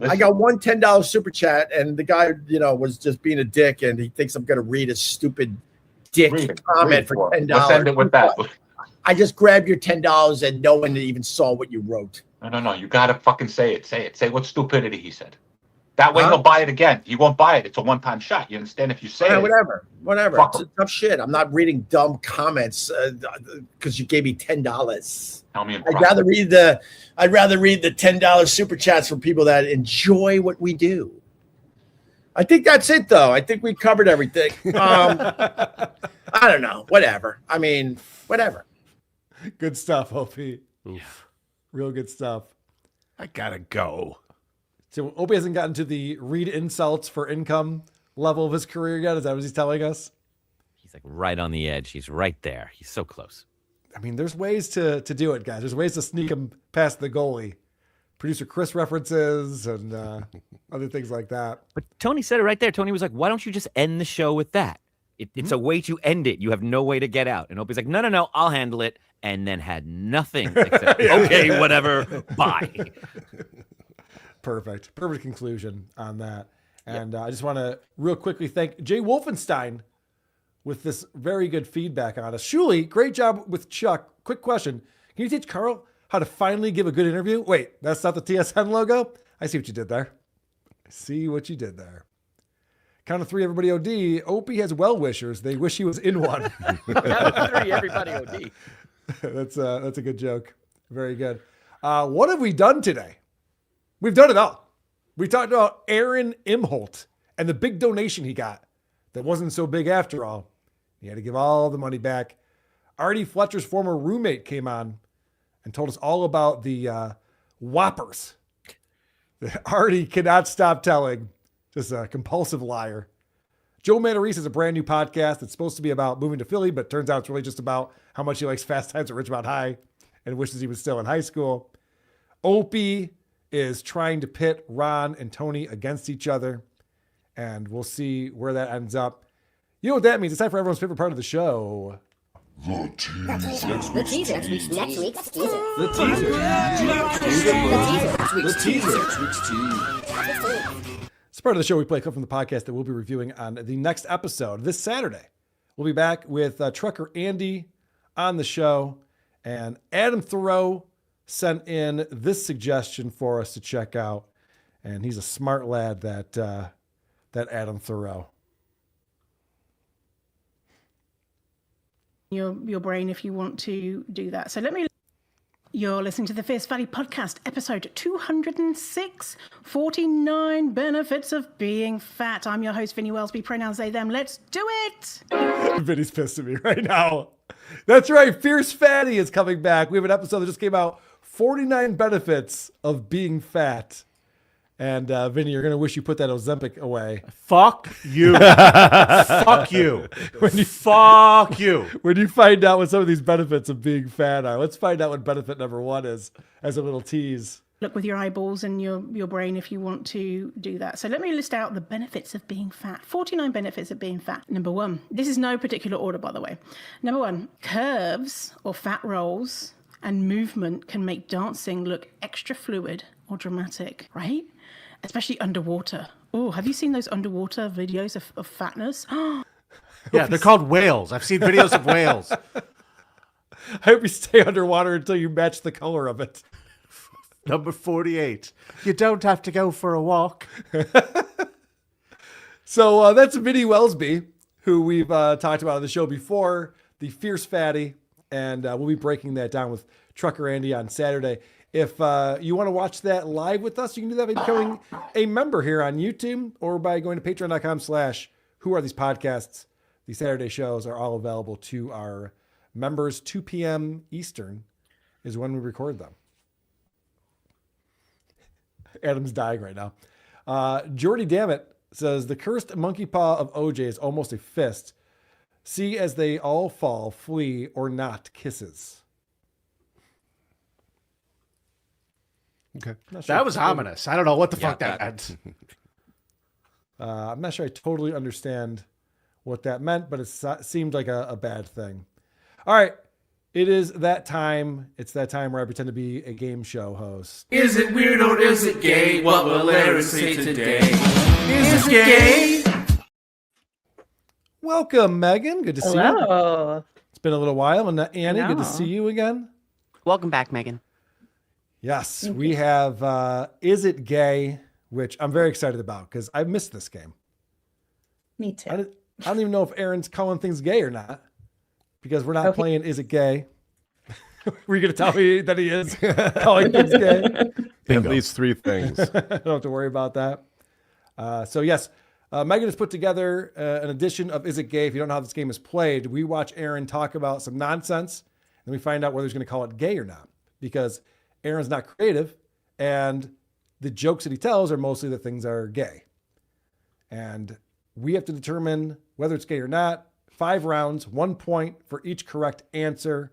I got one $10 super chat, and the guy, was just being a dick, and he thinks I'm going to read a stupid dick comment for $10. Let's end it with that. I just grabbed your $10 and no one even saw what you wrote. No. You got to fucking say it. Say what stupidity he said. That way he'll buy it again. He won't buy it. It's a one-time shot. You understand? If you say it. Whatever. It's tough shit. I'm not reading dumb comments because you gave me $10. Tell me I'd rather read the $10 super chats from people that enjoy what we do. I think that's it, though. I think we covered everything. I don't know. Whatever. I mean, whatever. Good stuff, Opie. Oof. Real good stuff. I gotta go. So Opie hasn't gotten to the read insults for income level of his career yet. Is that what he's telling us? He's like right on the edge. He's right there. He's so close. I mean, there's ways to do it, guys. There's ways to sneak him past the goalie. Producer Chris references and other things like that. But Tony said it right there. Tony was like, why don't you just end the show with that? It's a way to end it. You have no way to get out. And Opie's like, no, I'll handle it. And then had nothing except, okay, whatever, bye. Perfect conclusion on that. And I just want to real quickly thank Jay Wolfenstein with this very good feedback on us. Shuli, great job with Chuck. Quick question. Can you teach Carl how to finally give a good interview? Wait, that's not the TSN logo? I see what you did there. Count of three, everybody OD. Opie has well-wishers. They wish he was in one. Count of three, everybody OD. That's a good joke. Very good. What have we done today? We've done it all. We talked about Aaron Imholte and the big donation he got that wasn't so big after all. He had to give all the money back. Artie Fletcher's former roommate came on and told us all about the whoppers that Artie cannot stop telling. Just a compulsive liar. Joe Matarese has a brand new podcast that's supposed to be about moving to Philly, but turns out it's really just about how much he likes Fast Times at Ridgemont High and wishes he was still in high school. Opie is trying to pit Ron and Tony against each other, and we'll see where that ends up. You know what that means? It's time for everyone's favorite part of the show. The teaser. Next week's teaser. It's part of the show we play a clip from the podcast that we'll be reviewing on the next episode this Saturday. We'll be back with Trucker Andy on the show, and Adam Thoreau sent in this suggestion for us to check out, and he's a smart lad, that Adam Thoreau. Your brain if you want to do that. So you're listening to the Fierce Valley Podcast, episode 206, 49 Benefits of Being Fat. I'm your host, Vinnie Wellsby, pronouns they, them. Let's do it. Vinny's pissed at me right now. That's right. Fierce Fatty is coming back. We have an episode that just came out, 49 Benefits of Being Fat. And Vinny, you're going to wish you put that Ozempic away. Fuck you. Fuck you. Fuck you. When you find out what some of these benefits of being fat are, let's find out what benefit number one is as a little tease. Look with your eyeballs and your brain if you want to do that. So let me list out the benefits of being fat. 49 benefits of being fat. Number one, this is no particular order, by the way. Number one, curves or fat rolls and movement can make dancing look extra fluid or dramatic, right? Especially underwater. Oh, have you seen those underwater videos of fatness? Yeah, they're called whales. I've seen videos of whales. I hope you stay underwater until you match the color of it. Number 48. You don't have to go for a walk. So that's Vinnie Wellsby, who we've talked about on the show before, the Fierce Fatty, and we'll be breaking that down with Trucker Andy on Saturday. If you want to watch that live with us, you can do that by becoming a member here on YouTube or by going to patreon.com/whoarethespodcasts. The Saturday shows are all available to our members. 2 p.m. Eastern is when we record them. Adam's dying right now. Jordy Dammit says, the cursed monkey paw of OJ is almost a fist. See as they all fall, flee or not kisses. Okay. That was ominous. I don't know what the fuck that meant. I'm not sure I totally understand what that meant, but it seemed like a bad thing. All right. It is that time. It's that time where I pretend to be a game show host. Is it weird or is it gay? What will Aaron say today? Is it gay? Welcome, Megan. Good to see you. Hello. It's been a little while. And Annie, good to see you again. Welcome back, Megan. Yes, we have Is It Gay, which I'm very excited about because I missed this game. Me too. I don't even know if Aaron's calling things gay or not because we're not playing Is It Gay. Were you going to tell me that he is calling things gay? At least 3 things. I don't have to worry about that. So yes, Megan has put together an edition of Is It Gay? If you don't know how this game is played, we watch Aaron talk about some nonsense and we find out whether he's going to call it gay or not because Aaron's not creative, and the jokes that he tells are mostly that things are gay. And we have to determine whether it's gay or not. 5 rounds, 1 point for each correct answer.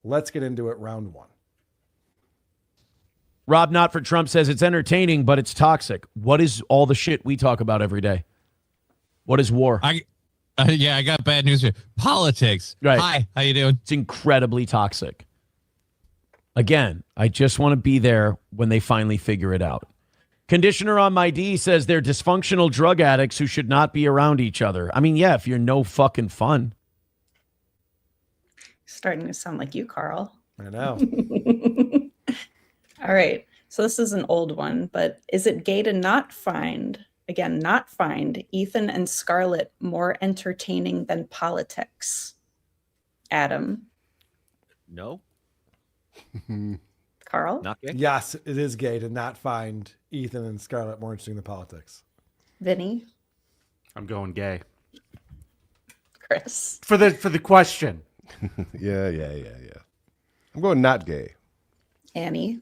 Let's get into it. Round 1. Rob Not for Trump says it's entertaining, but it's toxic. What is all the shit we talk about every day? What is war? I got bad news here. Politics. Right. Hi, how you doing? It's incredibly toxic. Again, I just want to be there when they finally figure it out. Conditioner on my D says they're dysfunctional drug addicts who should not be around each other. I mean, yeah, if you're no fucking fun. Starting to sound like you, Carl. I know. All right. So this is an old one, but is it gay to not find Ethan and Scarlett more entertaining than politics? Adam. No. Carl? Not gay? Yes, it is gay to not find Ethan and Scarlett more interesting than politics. Vinny? I'm going gay. Chris? For the question. Yeah. I'm going not gay. Annie?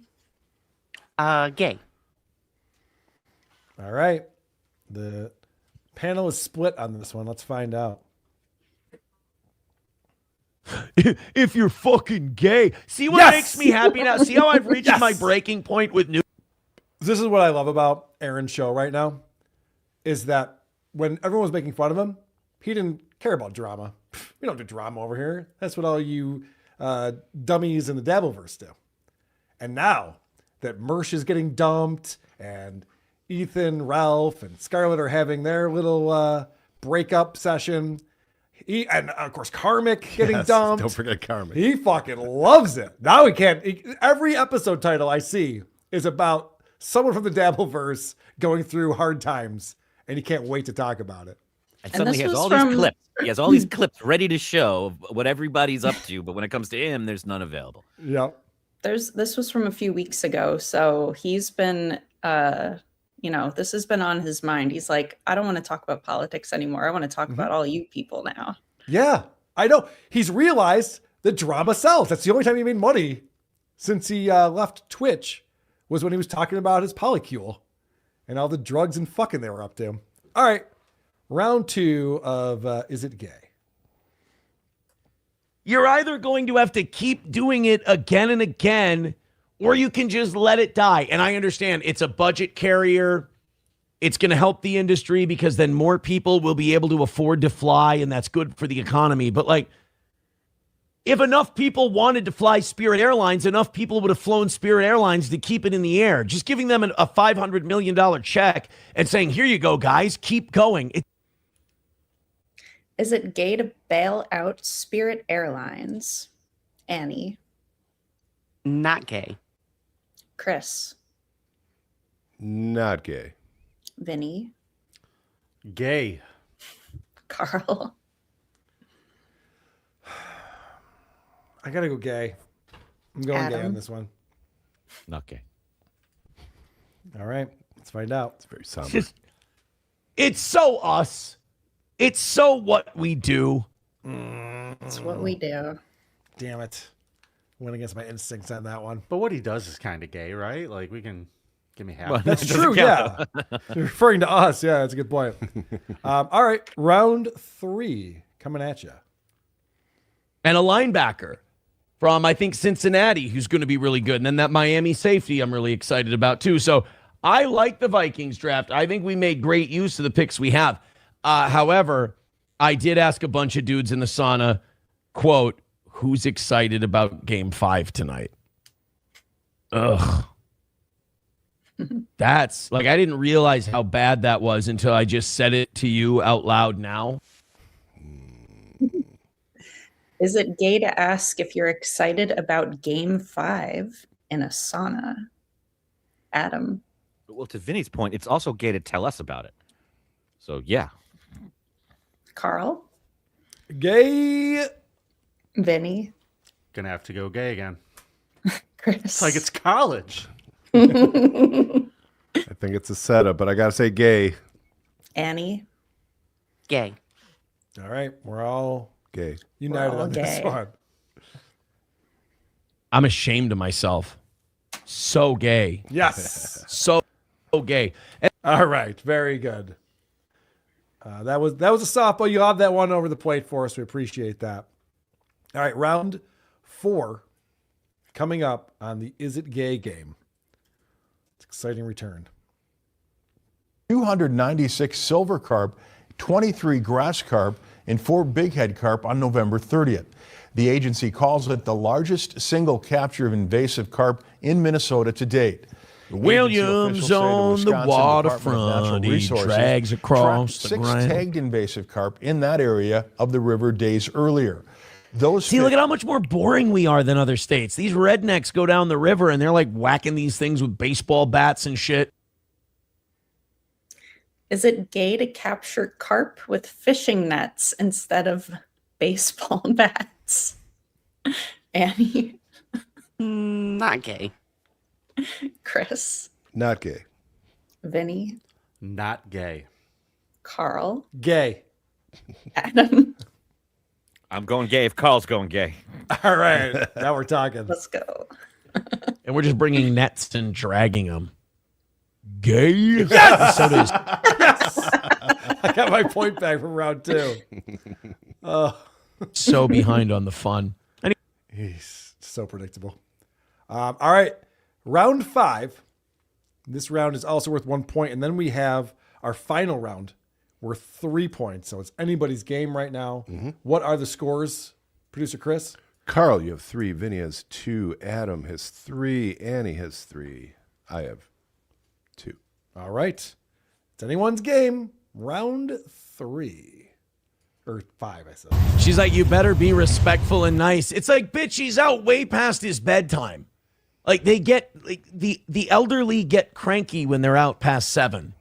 Gay. All right. The panel is split on this one. Let's find out. If you're fucking gay. See what makes me happy now? See how I've reached my breaking point with new. This is what I love about Aaron's show right now, is that when everyone was making fun of him, he didn't care about drama. We don't do drama over here. That's what all you dummies in the Dabbleverse do. And now that Mersh is getting dumped and Ethan, Ralph, and Scarlett are having their little breakup session, and of course Karmic getting dumped. Don't forget Karmic. He fucking loves it. Now he can't. Every episode title I see is about someone from the Dabbleverse going through hard times, and he can't wait to talk about it. And suddenly he has all these clips. He has all these clips ready to show what everybody's up to, but when it comes to him, there's none available. Yep. This was from a few weeks ago, so he's been this has been on his mind. He's like, I don't want to talk about politics anymore. I want to talk about all you people now. Yeah, I know. He's realized that drama sells. That's the only time he made money since he left Twitch, was when he was talking about his polycule and all the drugs and fucking they were up to. All right, round 2 of Is It Gay? You're either going to have to keep doing it again and again, or you can just let it die. And I understand it's a budget carrier. It's going to help the industry because then more people will be able to afford to fly, and that's good for the economy. But like, if enough people wanted to fly Spirit Airlines, enough people would have flown Spirit Airlines to keep it in the air. Just giving them a $500 million check and saying, here you go, guys, keep going. Is it gay to bail out Spirit Airlines? Annie? Not gay. Chris? Not gay. Vinny? Gay. Carl? I gotta go gay. I'm going gay on this one. Not gay. All right, let's find out. It's very somber. It's so us. It's so what we do. It's what we do. Damn it. Went against my instincts on that one. But what he does is kind of gay, right? Like, we can give me half. Well, That's true, yeah. You're referring to us. Yeah, that's a good point. All right, round 3 coming at you. And a linebacker from, I think, Cincinnati, who's going to be really good. And then that Miami safety I'm really excited about, too. So I like the Vikings draft. I think we made great use of the picks we have. However, I did ask a bunch of dudes in the sauna, quote, who's excited about Game 5 tonight? Ugh. That's, like, I didn't realize how bad that was until I just said it to you out loud now. Is it gay to ask if you're excited about Game 5 in a sauna? Adam? Well, to Vinny's point, it's also gay to tell us about it. So, yeah. Carl? Gay. Vinny? Gonna have to go gay again. Chris? It's like it's college. I think it's a setup, but I gotta say gay. Annie? Gay. All right, we're all gay. United on this gay. one. I'm ashamed of myself. So gay. Yes. So gay. All right, very good. That was a softball. You have that one over the plate for us. We appreciate that. All right, round 4 coming up on the Is It Gay game. It's an exciting return. 296 silver carp, 23 grass carp, and 4 bighead carp on November 30th. The agency calls it the largest single capture of invasive carp in Minnesota to date. Williams on the waterfront. He drags across the 6 ground. tagged invasive carp in that area of the river days earlier. See, look at how much more boring we are than other states. These rednecks go down the river and they're like whacking these things with baseball bats and shit. Is it gay to capture carp with fishing nets instead of baseball bats? Annie? Not gay. Chris? Not gay. Vinny? Not gay. Carl? Gay. Adam? I'm going gay if Carl's going gay. All right. Now we're talking. Let's go. And we're just bringing nets and dragging them. Gay? Yes! So does I got my point back from round 2. so behind on the fun. He's so predictable. All right. Round 5. This round is also worth 1 point. And then we have our final round worth 3 points. So it's anybody's game right now. What are the scores, Producer Chris? Carl, you have 3. Vinny has 2. Adam has 3. Annie has 3. I have 2. All right. It's anyone's game. Round 3. Or 5, I said. She's like, you better be respectful and nice. It's like, bitch, he's out way past his bedtime. Like they get like the elderly get cranky when they're out past 7.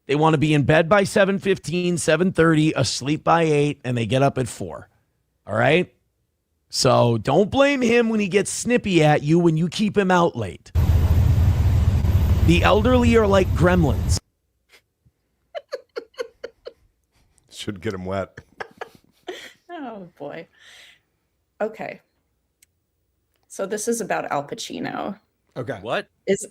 They want to be in bed by 7:15, 7:30, asleep by 8, and they get up at 4. All right? So don't blame him when he gets snippy at you when you keep him out late. The elderly are like gremlins. Should get him wet. Oh, boy. Okay. So this is about Al Pacino. Okay. What? Is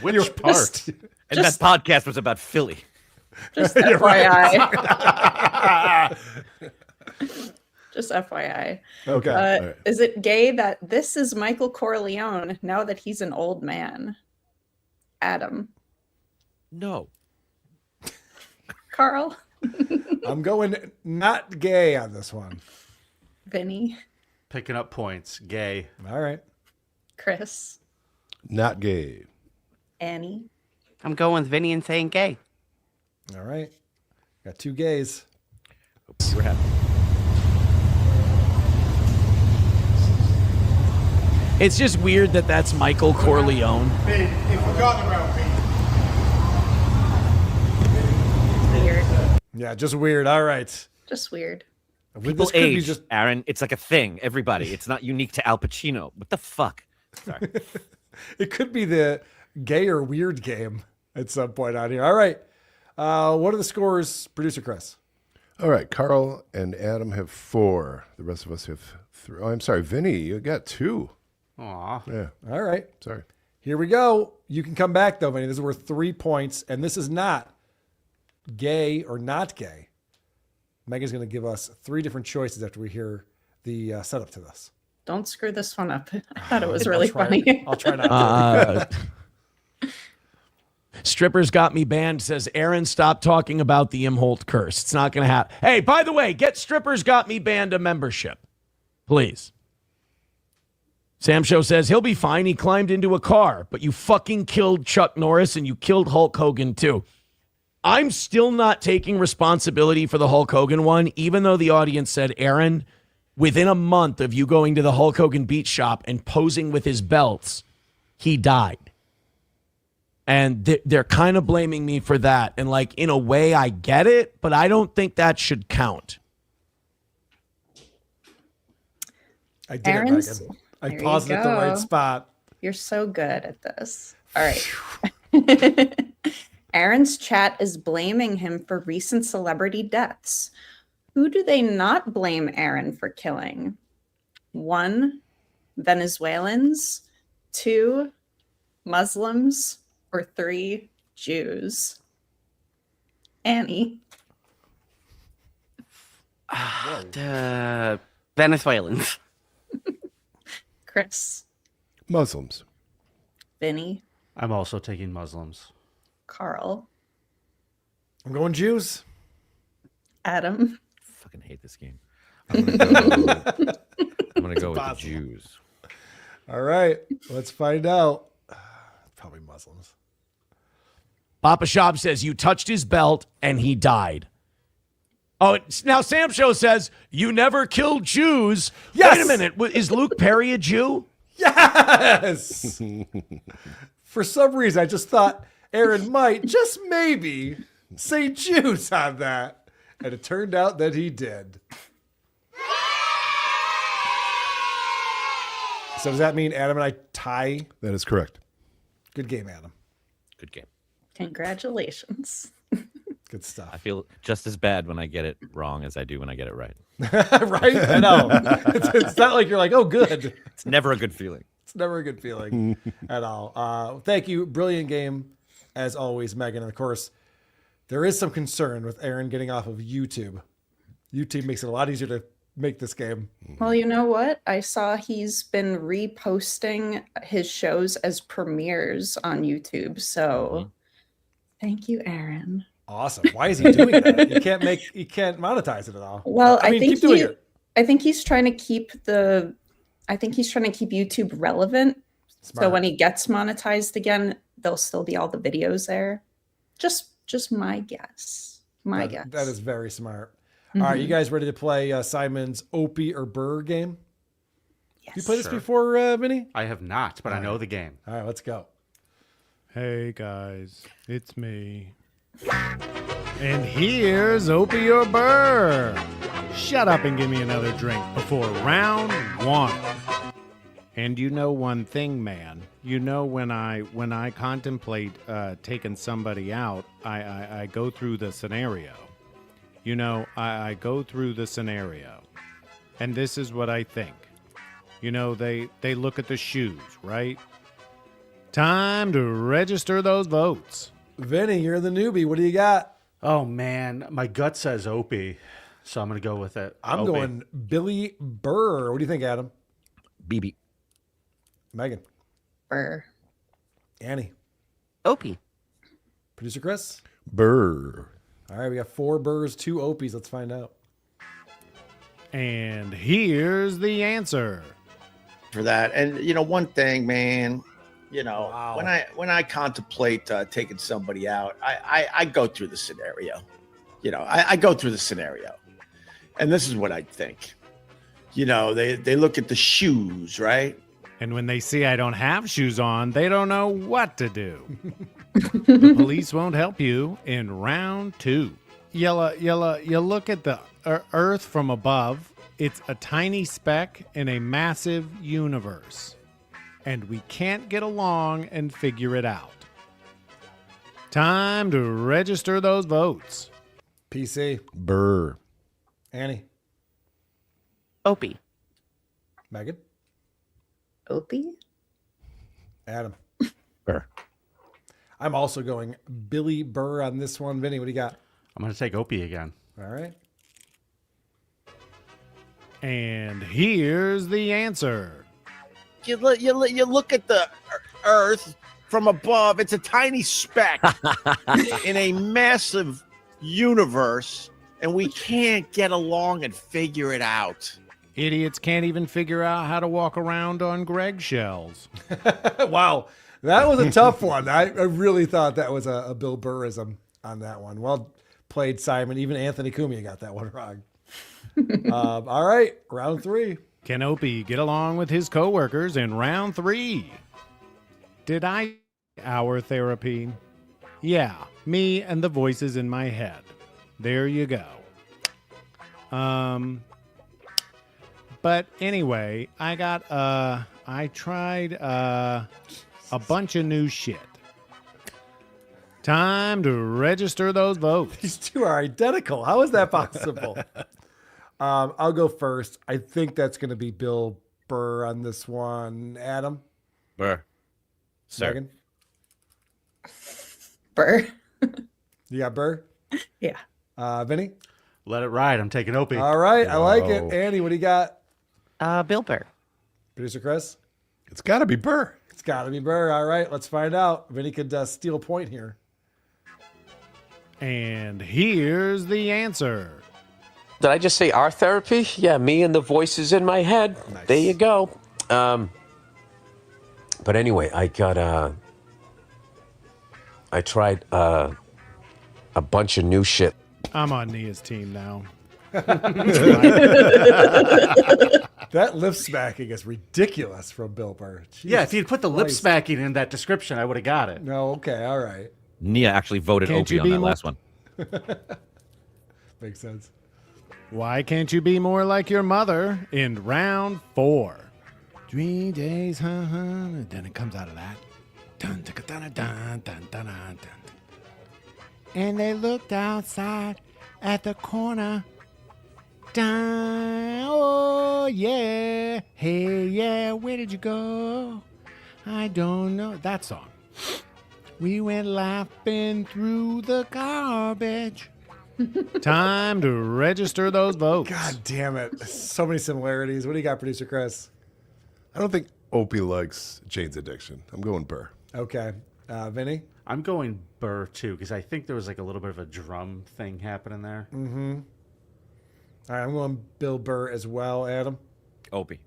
Which part? And that podcast was about Philly. Just FYI. Just FYI. Okay. All right. Is it gay that this is Michael Corleone now that he's an old man? Adam. No. Carl. I'm going not gay on this one. Vinny. Picking up points. Gay. All right. Chris. Not gay. Annie. I'm going with Vinny and saying gay. All right. Got 2 gays. Hope you were happy. It's just weird that that's Michael Corleone. If we're talking about me. Weird. Yeah, just weird. All right. Just weird. People age, Aaron. It's like a thing. Everybody. It's not unique to Al Pacino. What the fuck? Sorry. It could be the gay or weird game at some point on here. All right. What are the scores, Producer Chris? All right. Carl and Adam have 4. The rest of us have 3. Oh, I'm sorry. Vinny, you got 2. Aw. Yeah. All right. Sorry. Here we go. You can come back, though, Vinny. This is worth 3 points, and this is not gay or not gay. Megan's going to give us 3 different choices after we hear the setup to this. Don't screw this one up. I thought it was really funny. I'll try not to. Strippers Got Me Banned says, Aaron, stop talking about the Imholte curse. It's not going to happen. Hey, by the way, get Strippers Got Me Banned a membership. Please. Sam Show says, he'll be fine. He climbed into a car, but you fucking killed Chuck Norris and you killed Hulk Hogan too. I'm still not taking responsibility for the Hulk Hogan one, even though the audience said, Aaron, within a month of you going to the Hulk Hogan beat shop and posing with his belts, he died. And they're kind of blaming me for that. And like, in a way, I get it, but I don't think that should count. I did Aaron's, it, Megan. I there paused you it at the go. right spot. You're so good at this. All right. Aaron's chat is blaming him for recent celebrity deaths. Who do they not blame Aaron for killing? 1, Venezuelans. 2, Muslims. Or 3, Jews. Annie. Venezuelans. Chris. Muslims. Vinny. I'm also taking Muslims. Carl. I'm going Jews. Adam. Fucking hate this game. I'm gonna go with the Jews. All right, let's find out. Probably Muslims. Papa Shop says you touched his belt and he died. Oh, now Sam Show says you never killed Jews. Yes! Wait a minute. Is Luke Perry a Jew? Yes. For some reason, I just thought Aaron might, just maybe, say Jews on that. And it turned out that he did. So does that mean Adam and I tie? That is correct. Good game, Adam. Good game. Congratulations. Good stuff. I feel just as bad when I get it wrong as I do when I get it right. Right? I know. It's not like you're like, oh, good. It's never a good feeling. It's never a good feeling at all. Thank you. Brilliant game, as always, Megan. And of course, there is some concern with Aaron getting off of YouTube. YouTube makes it a lot easier to make this game. Well, you know what? I saw he's been reposting his shows as premieres on YouTube. So thank you, Aaron. Awesome. Why is he doing that? You can't monetize it at all. Well, I mean, think keep doing it. I think he's trying to keep YouTube relevant. Smart. So when he gets monetized again, there'll still be all the videos there. Just my guess. Guess. That is very smart. All right, you guys ready to play Simon's Opie or Burr game? Yes. You played this before, Vinny? I have not, but I know the game. All right, let's go. Hey guys, it's me. And here's Opie or Burr. Shut up and give me another drink before round one. And you know one thing, man. You know when I contemplate taking somebody out, I go through the scenario. You know, I go through the scenario. And this is what I think. You know, they look at the shoes, right? Time to register those votes. Vinny, you're the newbie. What do you got? Oh, man. My gut says Opie, so I'm going to go with it. I'm Opie. going Billy Burr. What do you think, Adam? BB. Megan. Burr. Annie. Opie. Producer Chris. Burr. All right, we got 4 Burrs, 2 Opies. Let's find out. And here's the answer. For that. And, you know, one thing, man, you know, when I contemplate taking somebody out, I go through the scenario. You know, I go through the scenario. And this is what I think. You know, they look at the shoes, right? And when they see I don't have shoes on, they don't know what to do. The police won't help you in round 2. You look at the Earth from above. It's a tiny speck in a massive universe. And we can't get along and figure it out. Time to register those votes. PC. Burr. Annie. Opie. Megan. Opie. Adam. Burr. I'm also going Billy Burr on this one. Vinny, what do you got? I'm going to take Opie again. All right. And here's the answer. You look at the Earth from above. It's a tiny speck in a massive universe, and we can't get along and figure it out. Idiots can't even figure out how to walk around on Greg shells. Wow. That was a tough one. I really thought that was a Bill Burrism on that one. Well played, Simon. Even Anthony Cumia got that one wrong. All right, round 3. Can Opie get along with his coworkers in round 3? Did I hour therapy? Yeah, me and the voices in my head. There you go. But anyway, I tried a bunch of new shit. Time to register those votes. These two are identical. How is that possible? I'll go first. I think that's going to be Bill Burr on this one. Adam? Burr. Sir. Megan? Burr. You got Burr? Yeah. Vinny? Let it ride. I'm taking Opie. All right. I like it. Annie, what do you got? Bill Burr. Producer Chris? It's got to be Burr. It's got to be Burr. All right. Let's find out. Vinny could steal a point here. And here's the answer. Did I just say our therapy? Yeah, me and the voices in my head. Nice. There you go. But anyway, I tried a bunch of new shit. I'm on Nia's team now. That lip smacking is ridiculous from Bill Burr. Yeah, if you'd put the lip smacking in that description, I would have got it. No, okay, all right. Nia actually voted Can't Opie you on be that more- last one. Makes sense. Why can't you be more like your mother in round 4? 3 days, and then it comes out of that. Dun, dun, dun, dun, dun, dun, dun. And they looked outside at the corner. Dun, oh, yeah. Hey, yeah, where did you go? I don't know. That song. We went laughing through the garbage. Time to register those votes. God damn it. So many similarities. What do you got, producer Chris? I don't think Opie likes Jane's Addiction. I'm going Burr. Okay. Vinny? I'm going Burr, too, because I think there was like a little bit of a drum thing happening there. Mm-hmm. All right, I'm going Bill Burr as well. Adam? Opie.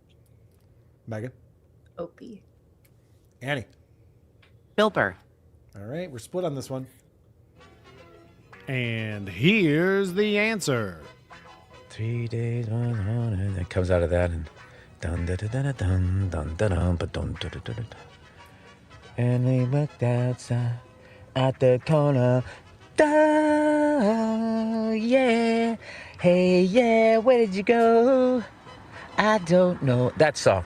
Megan? Opie. Annie? Bill Burr. All right, we're split on this one. And here's the answer. 3 days, and it comes out of that, and dun dun dun dun dun dun dun dun dun dun dun. And we looked outside at the corner. Dun, yeah, hey, yeah, where did you go? I don't know. That song.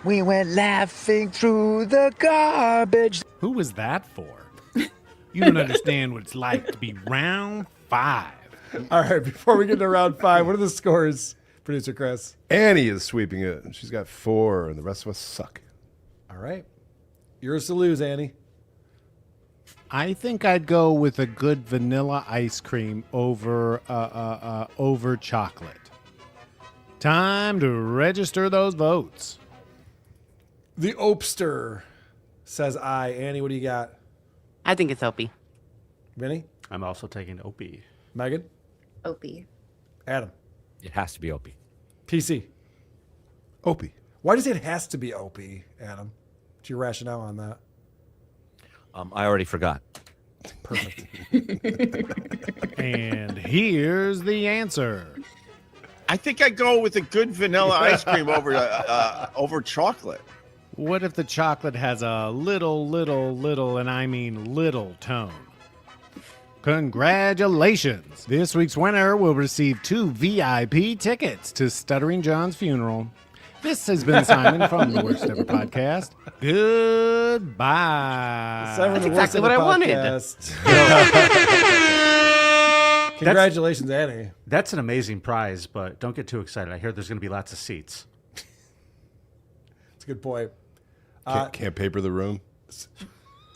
We went laughing through the garbage. Who was that for? You don't understand what it's like to be round 5. All right, before we get to round 5, what are the scores, producer Chris? Annie is sweeping it. She's got 4, and the rest of us suck. All right. Yours to lose, Annie. I think I'd go with a good vanilla ice cream over chocolate. Time to register those votes. The Opster says I. Annie, what do you got? I think it's Opie. Vinny? I'm also taking Opie. Megan? Opie. Adam? It has to be Opie. PC? Opie. Why does it has to be Opie, Adam? What's your rationale on that? I already forgot. Perfect. And here's the answer. I think I go with a good vanilla ice cream over chocolate. What if the chocolate has a little, and I mean little tone? Congratulations! This week's winner will receive 2 VIP tickets to Stuttering John's funeral. This has been Simon from the Worst Ever Podcast. Goodbye. That's exactly what I wanted. Congratulations, Annie. That's an amazing prize, but don't get too excited. I hear there's going to be lots of seats. That's a good point. Can't paper the room.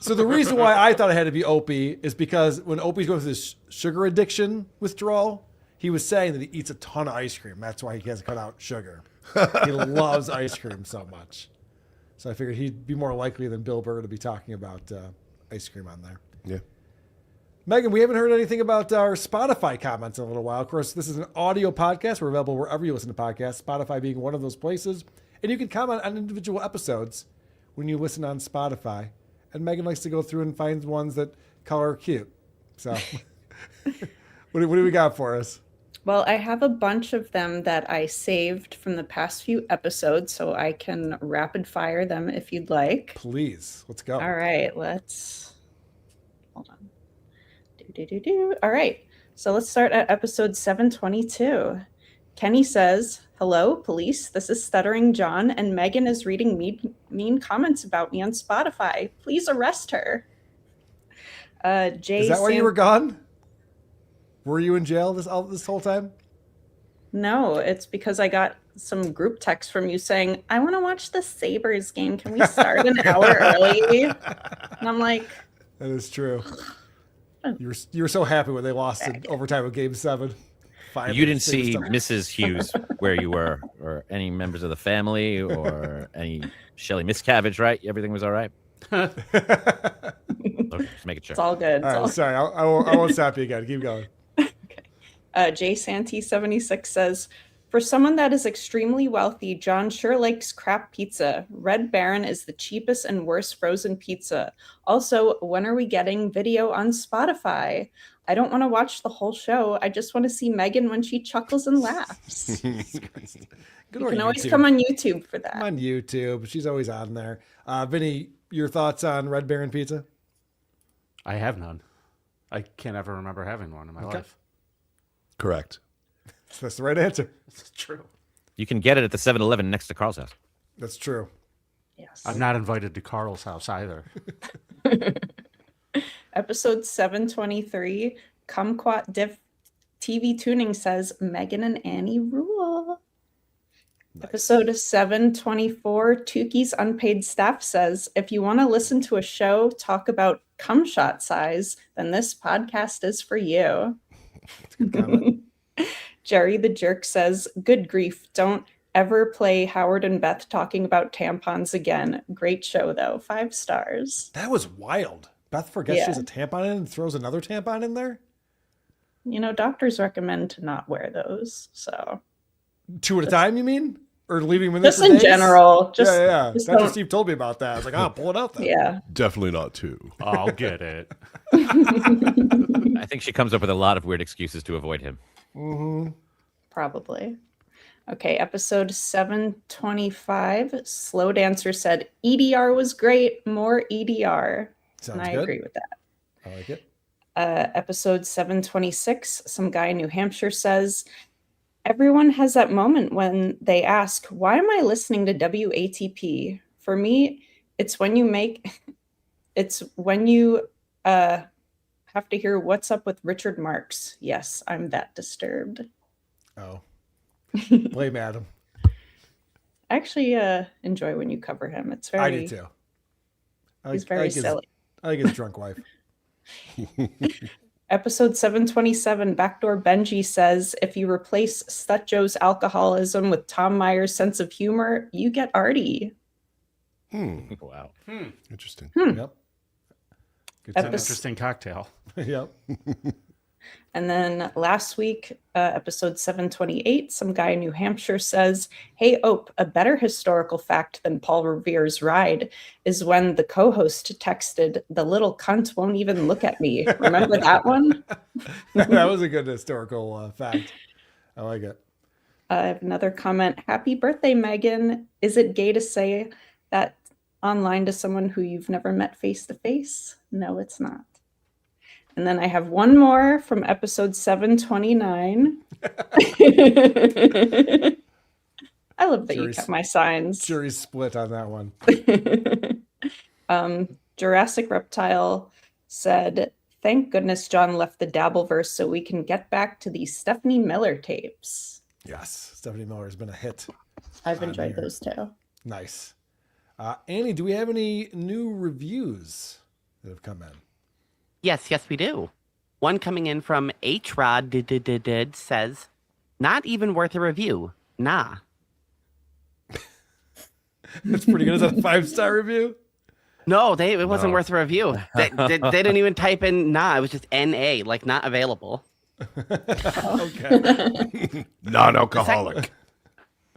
So the reason why I thought it had to be Opie is because when Opie's going through this sugar addiction withdrawal, he was saying that he eats a ton of ice cream. That's why he has cut out sugar. He loves ice cream so much. So I figured he'd be more likely than Bill Burr to be talking about ice cream on there. Yeah. Megan, we haven't heard anything about our Spotify comments in a little while. Of course, this is an audio podcast. We're available wherever you listen to podcasts, Spotify being one of those places. And you can comment on individual episodes when you listen on Spotify. And Megan likes to go through and find ones that call her cute. So what do we got for us? Well, I have a bunch of them that I saved from the past few episodes, so I can rapid fire them if you'd like. Please, let's go. All right, hold on. All right, so let's start at episode 722. Kenny says, "Hello, police. This is Stuttering John, and Megan is reading mean comments about me on Spotify. Please arrest her." Is that why you were gone? Were you in jail this whole time? No, it's because I got some group text from you saying, "I want to watch the Sabres game. Can we start an hour early?" And I'm like, that is true. You were so happy when they lost in overtime of Game 7. Finally, You didn't see Mrs. Hughes where you were, or any members of the family, or any Shelly Miscavige, right? Everything was all right? Okay, just make it sure. it's all good. All right, sorry, I won't stop you again. Keep going. Jay Santee 76 says, For someone that is extremely wealthy, John sure likes crap pizza. Red Baron is the cheapest and worst frozen pizza. Also, when are we getting video on Spotify? I don't want to watch the whole show. I just want to see Megan when she chuckles and laughs. You can always come on YouTube for that. I'm on YouTube. She's always on there. Vinny, your thoughts on Red Baron pizza? I have none. I can't ever remember having one in my life. Correct. That's the right answer. It's true. You can get it at the 7-Eleven next to Carl's house. That's true. Yes. I'm not invited to Carl's house either. Episode 723, Kumquat Div TV Tuning says Megan and Annie rule. Nice. Episode 724, Tuki's Unpaid Staff says, if you want to listen to a show talk about cum shot size, then this podcast is for you. Jerry the Jerk says, good grief, don't ever play Howard and Beth talking about tampons again. Great show, though. 5 stars. That was wild. Beth forgets she has a tampon in and throws another tampon in there? You know, doctors recommend to not wear those, so. 2 at a time, you mean? Or leaving them in there just in general. Yeah. Dr. Steve told me about that. I was like, pull it out then. Yeah. Definitely not 2. I'll get it. I think she comes up with a lot of weird excuses to avoid him. Mm-hmm. Probably. Okay, episode 725, Slow Dancer said, EDR was great, more EDR. Sounds and I good. agree with that. I like it. Episode 726, some guy in New Hampshire says, everyone has that moment when they ask, why am I listening to WATP? For me, it's when you have to hear What's Up with Richard Marx. Yes, I'm that disturbed. Oh. Blame Adam. I actually enjoy when you cover him. It's very. I do too. He's very silly. I like his drunk wife. Episode 727, Backdoor Benji says, if you replace Stutjo's alcoholism with Tom Meyer's sense of humor, you get Artie. Wow. Interesting. Yep. It's an interesting cocktail. Yep. And then last week, episode 728, some guy in New Hampshire says, hey, Ope, a better historical fact than Paul Revere's ride is when the co-host texted, the little cunt won't even look at me. Remember that one? That was a good historical fact. I like it. I have another comment. Happy birthday, Megan. Is it gay to say that online to someone who you've never met face to face? No, it's not. And then I have one more from episode 729. I love that you kept my signs. Jury's split on that one. Jurassic Reptile said, thank goodness John left the Dabbleverse so we can get back to these Stephanie Miller tapes. Yes, Stephanie Miller has been a hit. I've enjoyed those too. Nice. Annie, do we have any new reviews that have come in? Yes, we do. One coming in from HRod says, not even worth a review. Nah. That's pretty good. Is that a 5-star review? No, it wasn't worth a review. They didn't even type in nah. It was just NA, like not available. Okay. Non-alcoholic.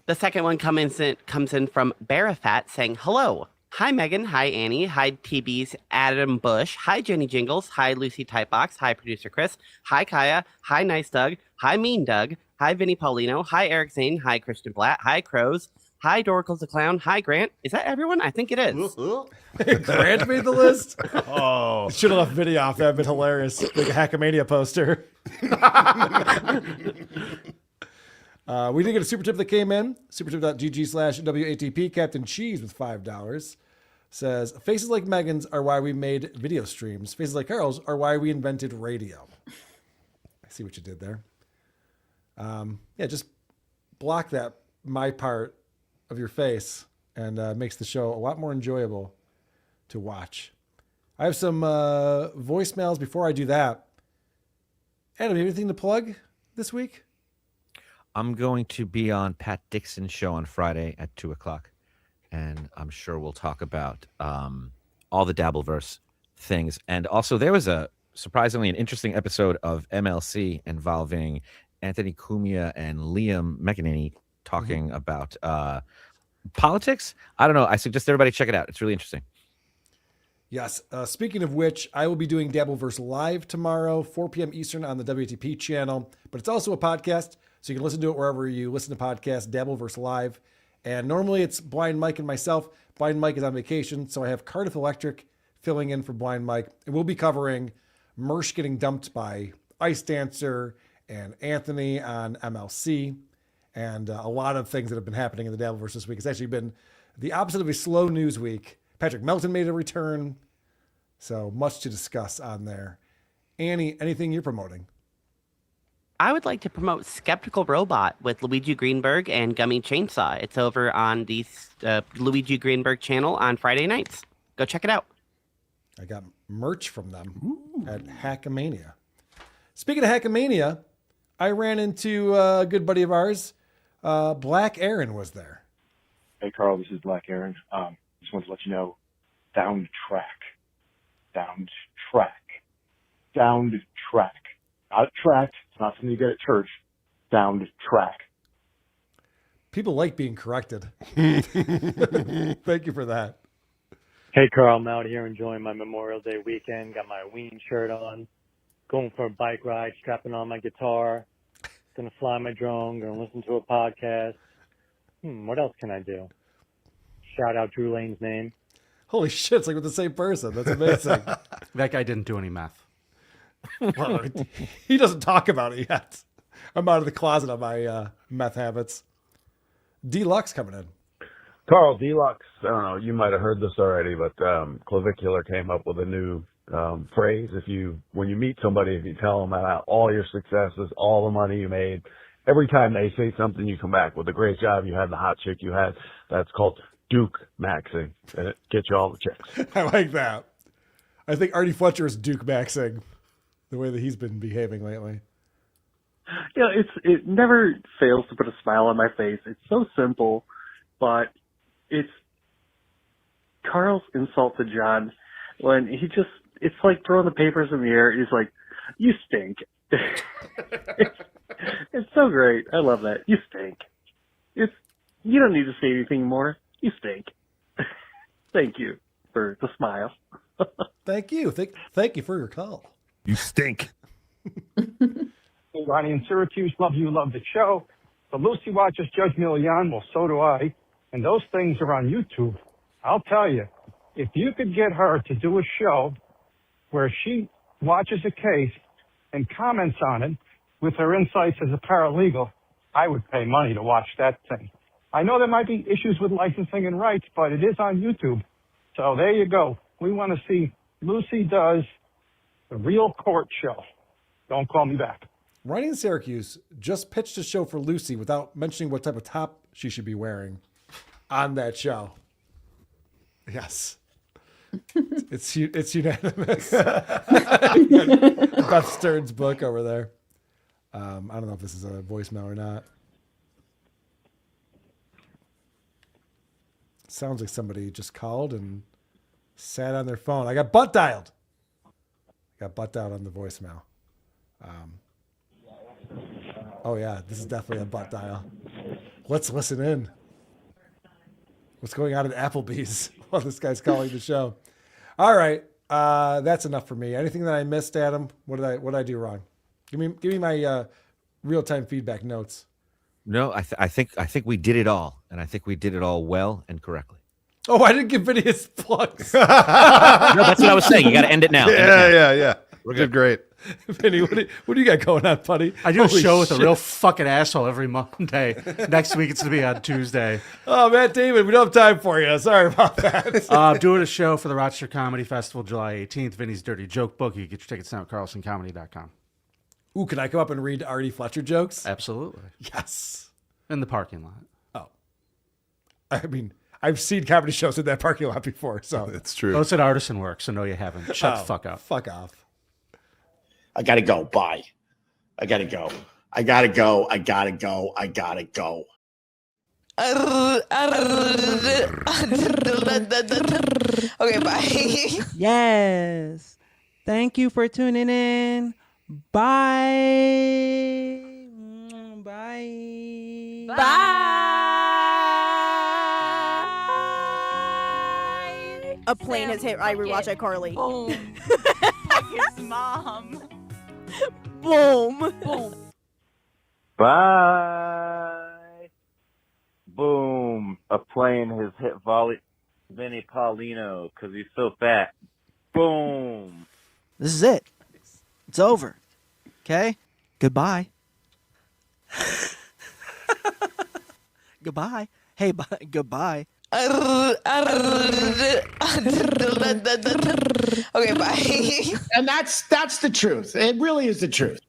The second one comes in from Barafat saying, hello. Hi, Megan. Hi, Annie. Hi, TB's Adam Bush. Hi, Jenny Jingles. Hi, Lucy Typebox. Hi, Producer Chris. Hi, Kaya. Hi, Nice Doug. Hi, Mean Doug. Hi, Vinnie Paulino. Hi, Eric Zane. Hi, Christian Blatt. Hi, Crows. Hi, Dorkles the Clown. Hi, Grant. Is that everyone? I think it is. Grant made the list? Oh. Should have left video off. That would have been hilarious. Like a Hackamania poster. We did get a super tip that came in. Supertip.gg/WATP. Captain Cheese with $5 says, faces like Megan's are why we made video streams. Faces like Carl's are why we invented radio. I see what you did there. Yeah, just block that my part of your face and makes the show a lot more enjoyable to watch. I have some voicemails before I do that. Adam, you have anything to plug this week? I'm going to be on Pat Dixon's show on Friday at 2:00, and I'm sure we'll talk about all the Dabbleverse things. And also, there was surprisingly an interesting episode of MLC involving Anthony Cumia and Liam McEnany talking about politics. I don't know. I suggest everybody check it out. It's really interesting. Yes. Speaking of which, I will be doing Dabbleverse Live tomorrow, 4 p.m. Eastern on the WTP channel. But it's also a podcast, so you can listen to it wherever you listen to podcasts, Dabbleverse Live. And normally it's Blind Mike and myself. Blind Mike is on vacation, so I have Cardiff Electric filling in for Blind Mike. And we'll be covering Mersh getting dumped by Ice Dancer and Anthony on MLC. And a lot of things that have been happening in the Dabbleverse this week. It's actually been the opposite of a slow news week. Patrick Melton made a return. So much to discuss on there. Annie, anything you're promoting? I would like to promote Skeptical Robot with Luigi Greenberg and Gummy Chainsaw. It's over on the Luigi Greenberg channel on Friday nights. Go check it out. I got merch from them at Hackamania. Speaking of Hackamania, I ran into a good buddy of ours. Black Aaron was there. Hey, Carl, this is Black Aaron. Just wanted to let you know, down track. Not track. It's not something you get at church. Down track. People like being corrected. Thank you for that. Hey, Carl, I'm out here enjoying my Memorial Day weekend. Got my Ween shirt on. Going for a bike ride, strapping on my guitar. Gonna fly my drone. Gonna listen to a podcast. What else can I do? Shout out Drew Lane's name. Holy shit, it's like with the same person. That's amazing. That guy didn't do any math. Well, he doesn't talk about it yet. I'm out of the closet on my meth habits. Deluxe coming in. Carl, Deluxe, I don't know, you might have heard this already, but Clavicular came up with a new phrase. When you meet somebody, if you tell them about all your successes, all the money you made, every time they say something, you come back with the great job you had, the hot chick you had. That's called Duke Maxing, and it gets you all the chicks. I like that. I think Artie Fletcher is Duke Maxing, the way that he's been behaving lately. Yeah, it never fails to put a smile on my face. It's so simple, but it's Carl's insult to John when it's like throwing the papers in the air. He's like, "You stink." It's so great. I love that. You stink. You don't need to say anything more. You stink. Thank you for the smile. Thank you. Thank you for your call. You stink. Hey, Ronnie in Syracuse, love the show. But Lucy watches Judge Milian, well, so do I. And those things are on YouTube. I'll tell you, if you could get her to do a show where she watches a case and comments on it with her insights as a paralegal, I would pay money to watch that thing. I know there might be issues with licensing and rights, but it is on YouTube. So there you go. We want to see Lucy does the real court show. Don't call me back. Ronnie in Syracuse just pitched a show for Lucy without mentioning what type of top she should be wearing on that show. Yes. It's unanimous. Beth Stern's book over there. I don't know if this is a voicemail or not. Sounds like somebody just called and sat on their phone. I got butt dialed. on the voicemail. Oh yeah, this is definitely a butt dial. Let's listen in. What's going on at Applebee's while this guy's calling the show? All right, that's enough for me. Anything that I missed, Adam? What did I do wrong? Give me my real-time feedback notes. No, I think we did it all, and I think we did it all well and correctly. Oh, I didn't give Vinny his plugs. No, that's what I was saying. You got to end it now. Yeah. We're good. Great. Vinny, what do you got going on, buddy? I do a Holy show shit. with a real fucking asshole every Monday. Next week it's going to be on Tuesday. Oh, Matt David, we don't have time for you. Sorry about that. I'm doing a show for the Rochester Comedy Festival July 18th. Vinny's Dirty Joke Book. You can get your tickets now at carlsoncomedy.com. Ooh, can I come up and read Artie Fletcher jokes? Absolutely. Yes. In the parking lot. Oh. I mean, I've seen comedy shows in that parking lot before, so. It's true. Oh, it's an artisan work, so no, you haven't. Shut the fuck up. Fuck off. I gotta go. Bye. I gotta go. Okay, bye. Yes. Thank you for tuning in. Bye. Bye. A plane has hit. I rewatch iCarly. Boom. Fuck his mom. Boom. Boom. Bye. Boom. A plane has hit Vinnie Paulino because he's so fat. Boom. This is it. It's over. Okay? Goodbye. Goodbye. Hey, goodbye. Okay, bye. And that's the truth. It really is the truth.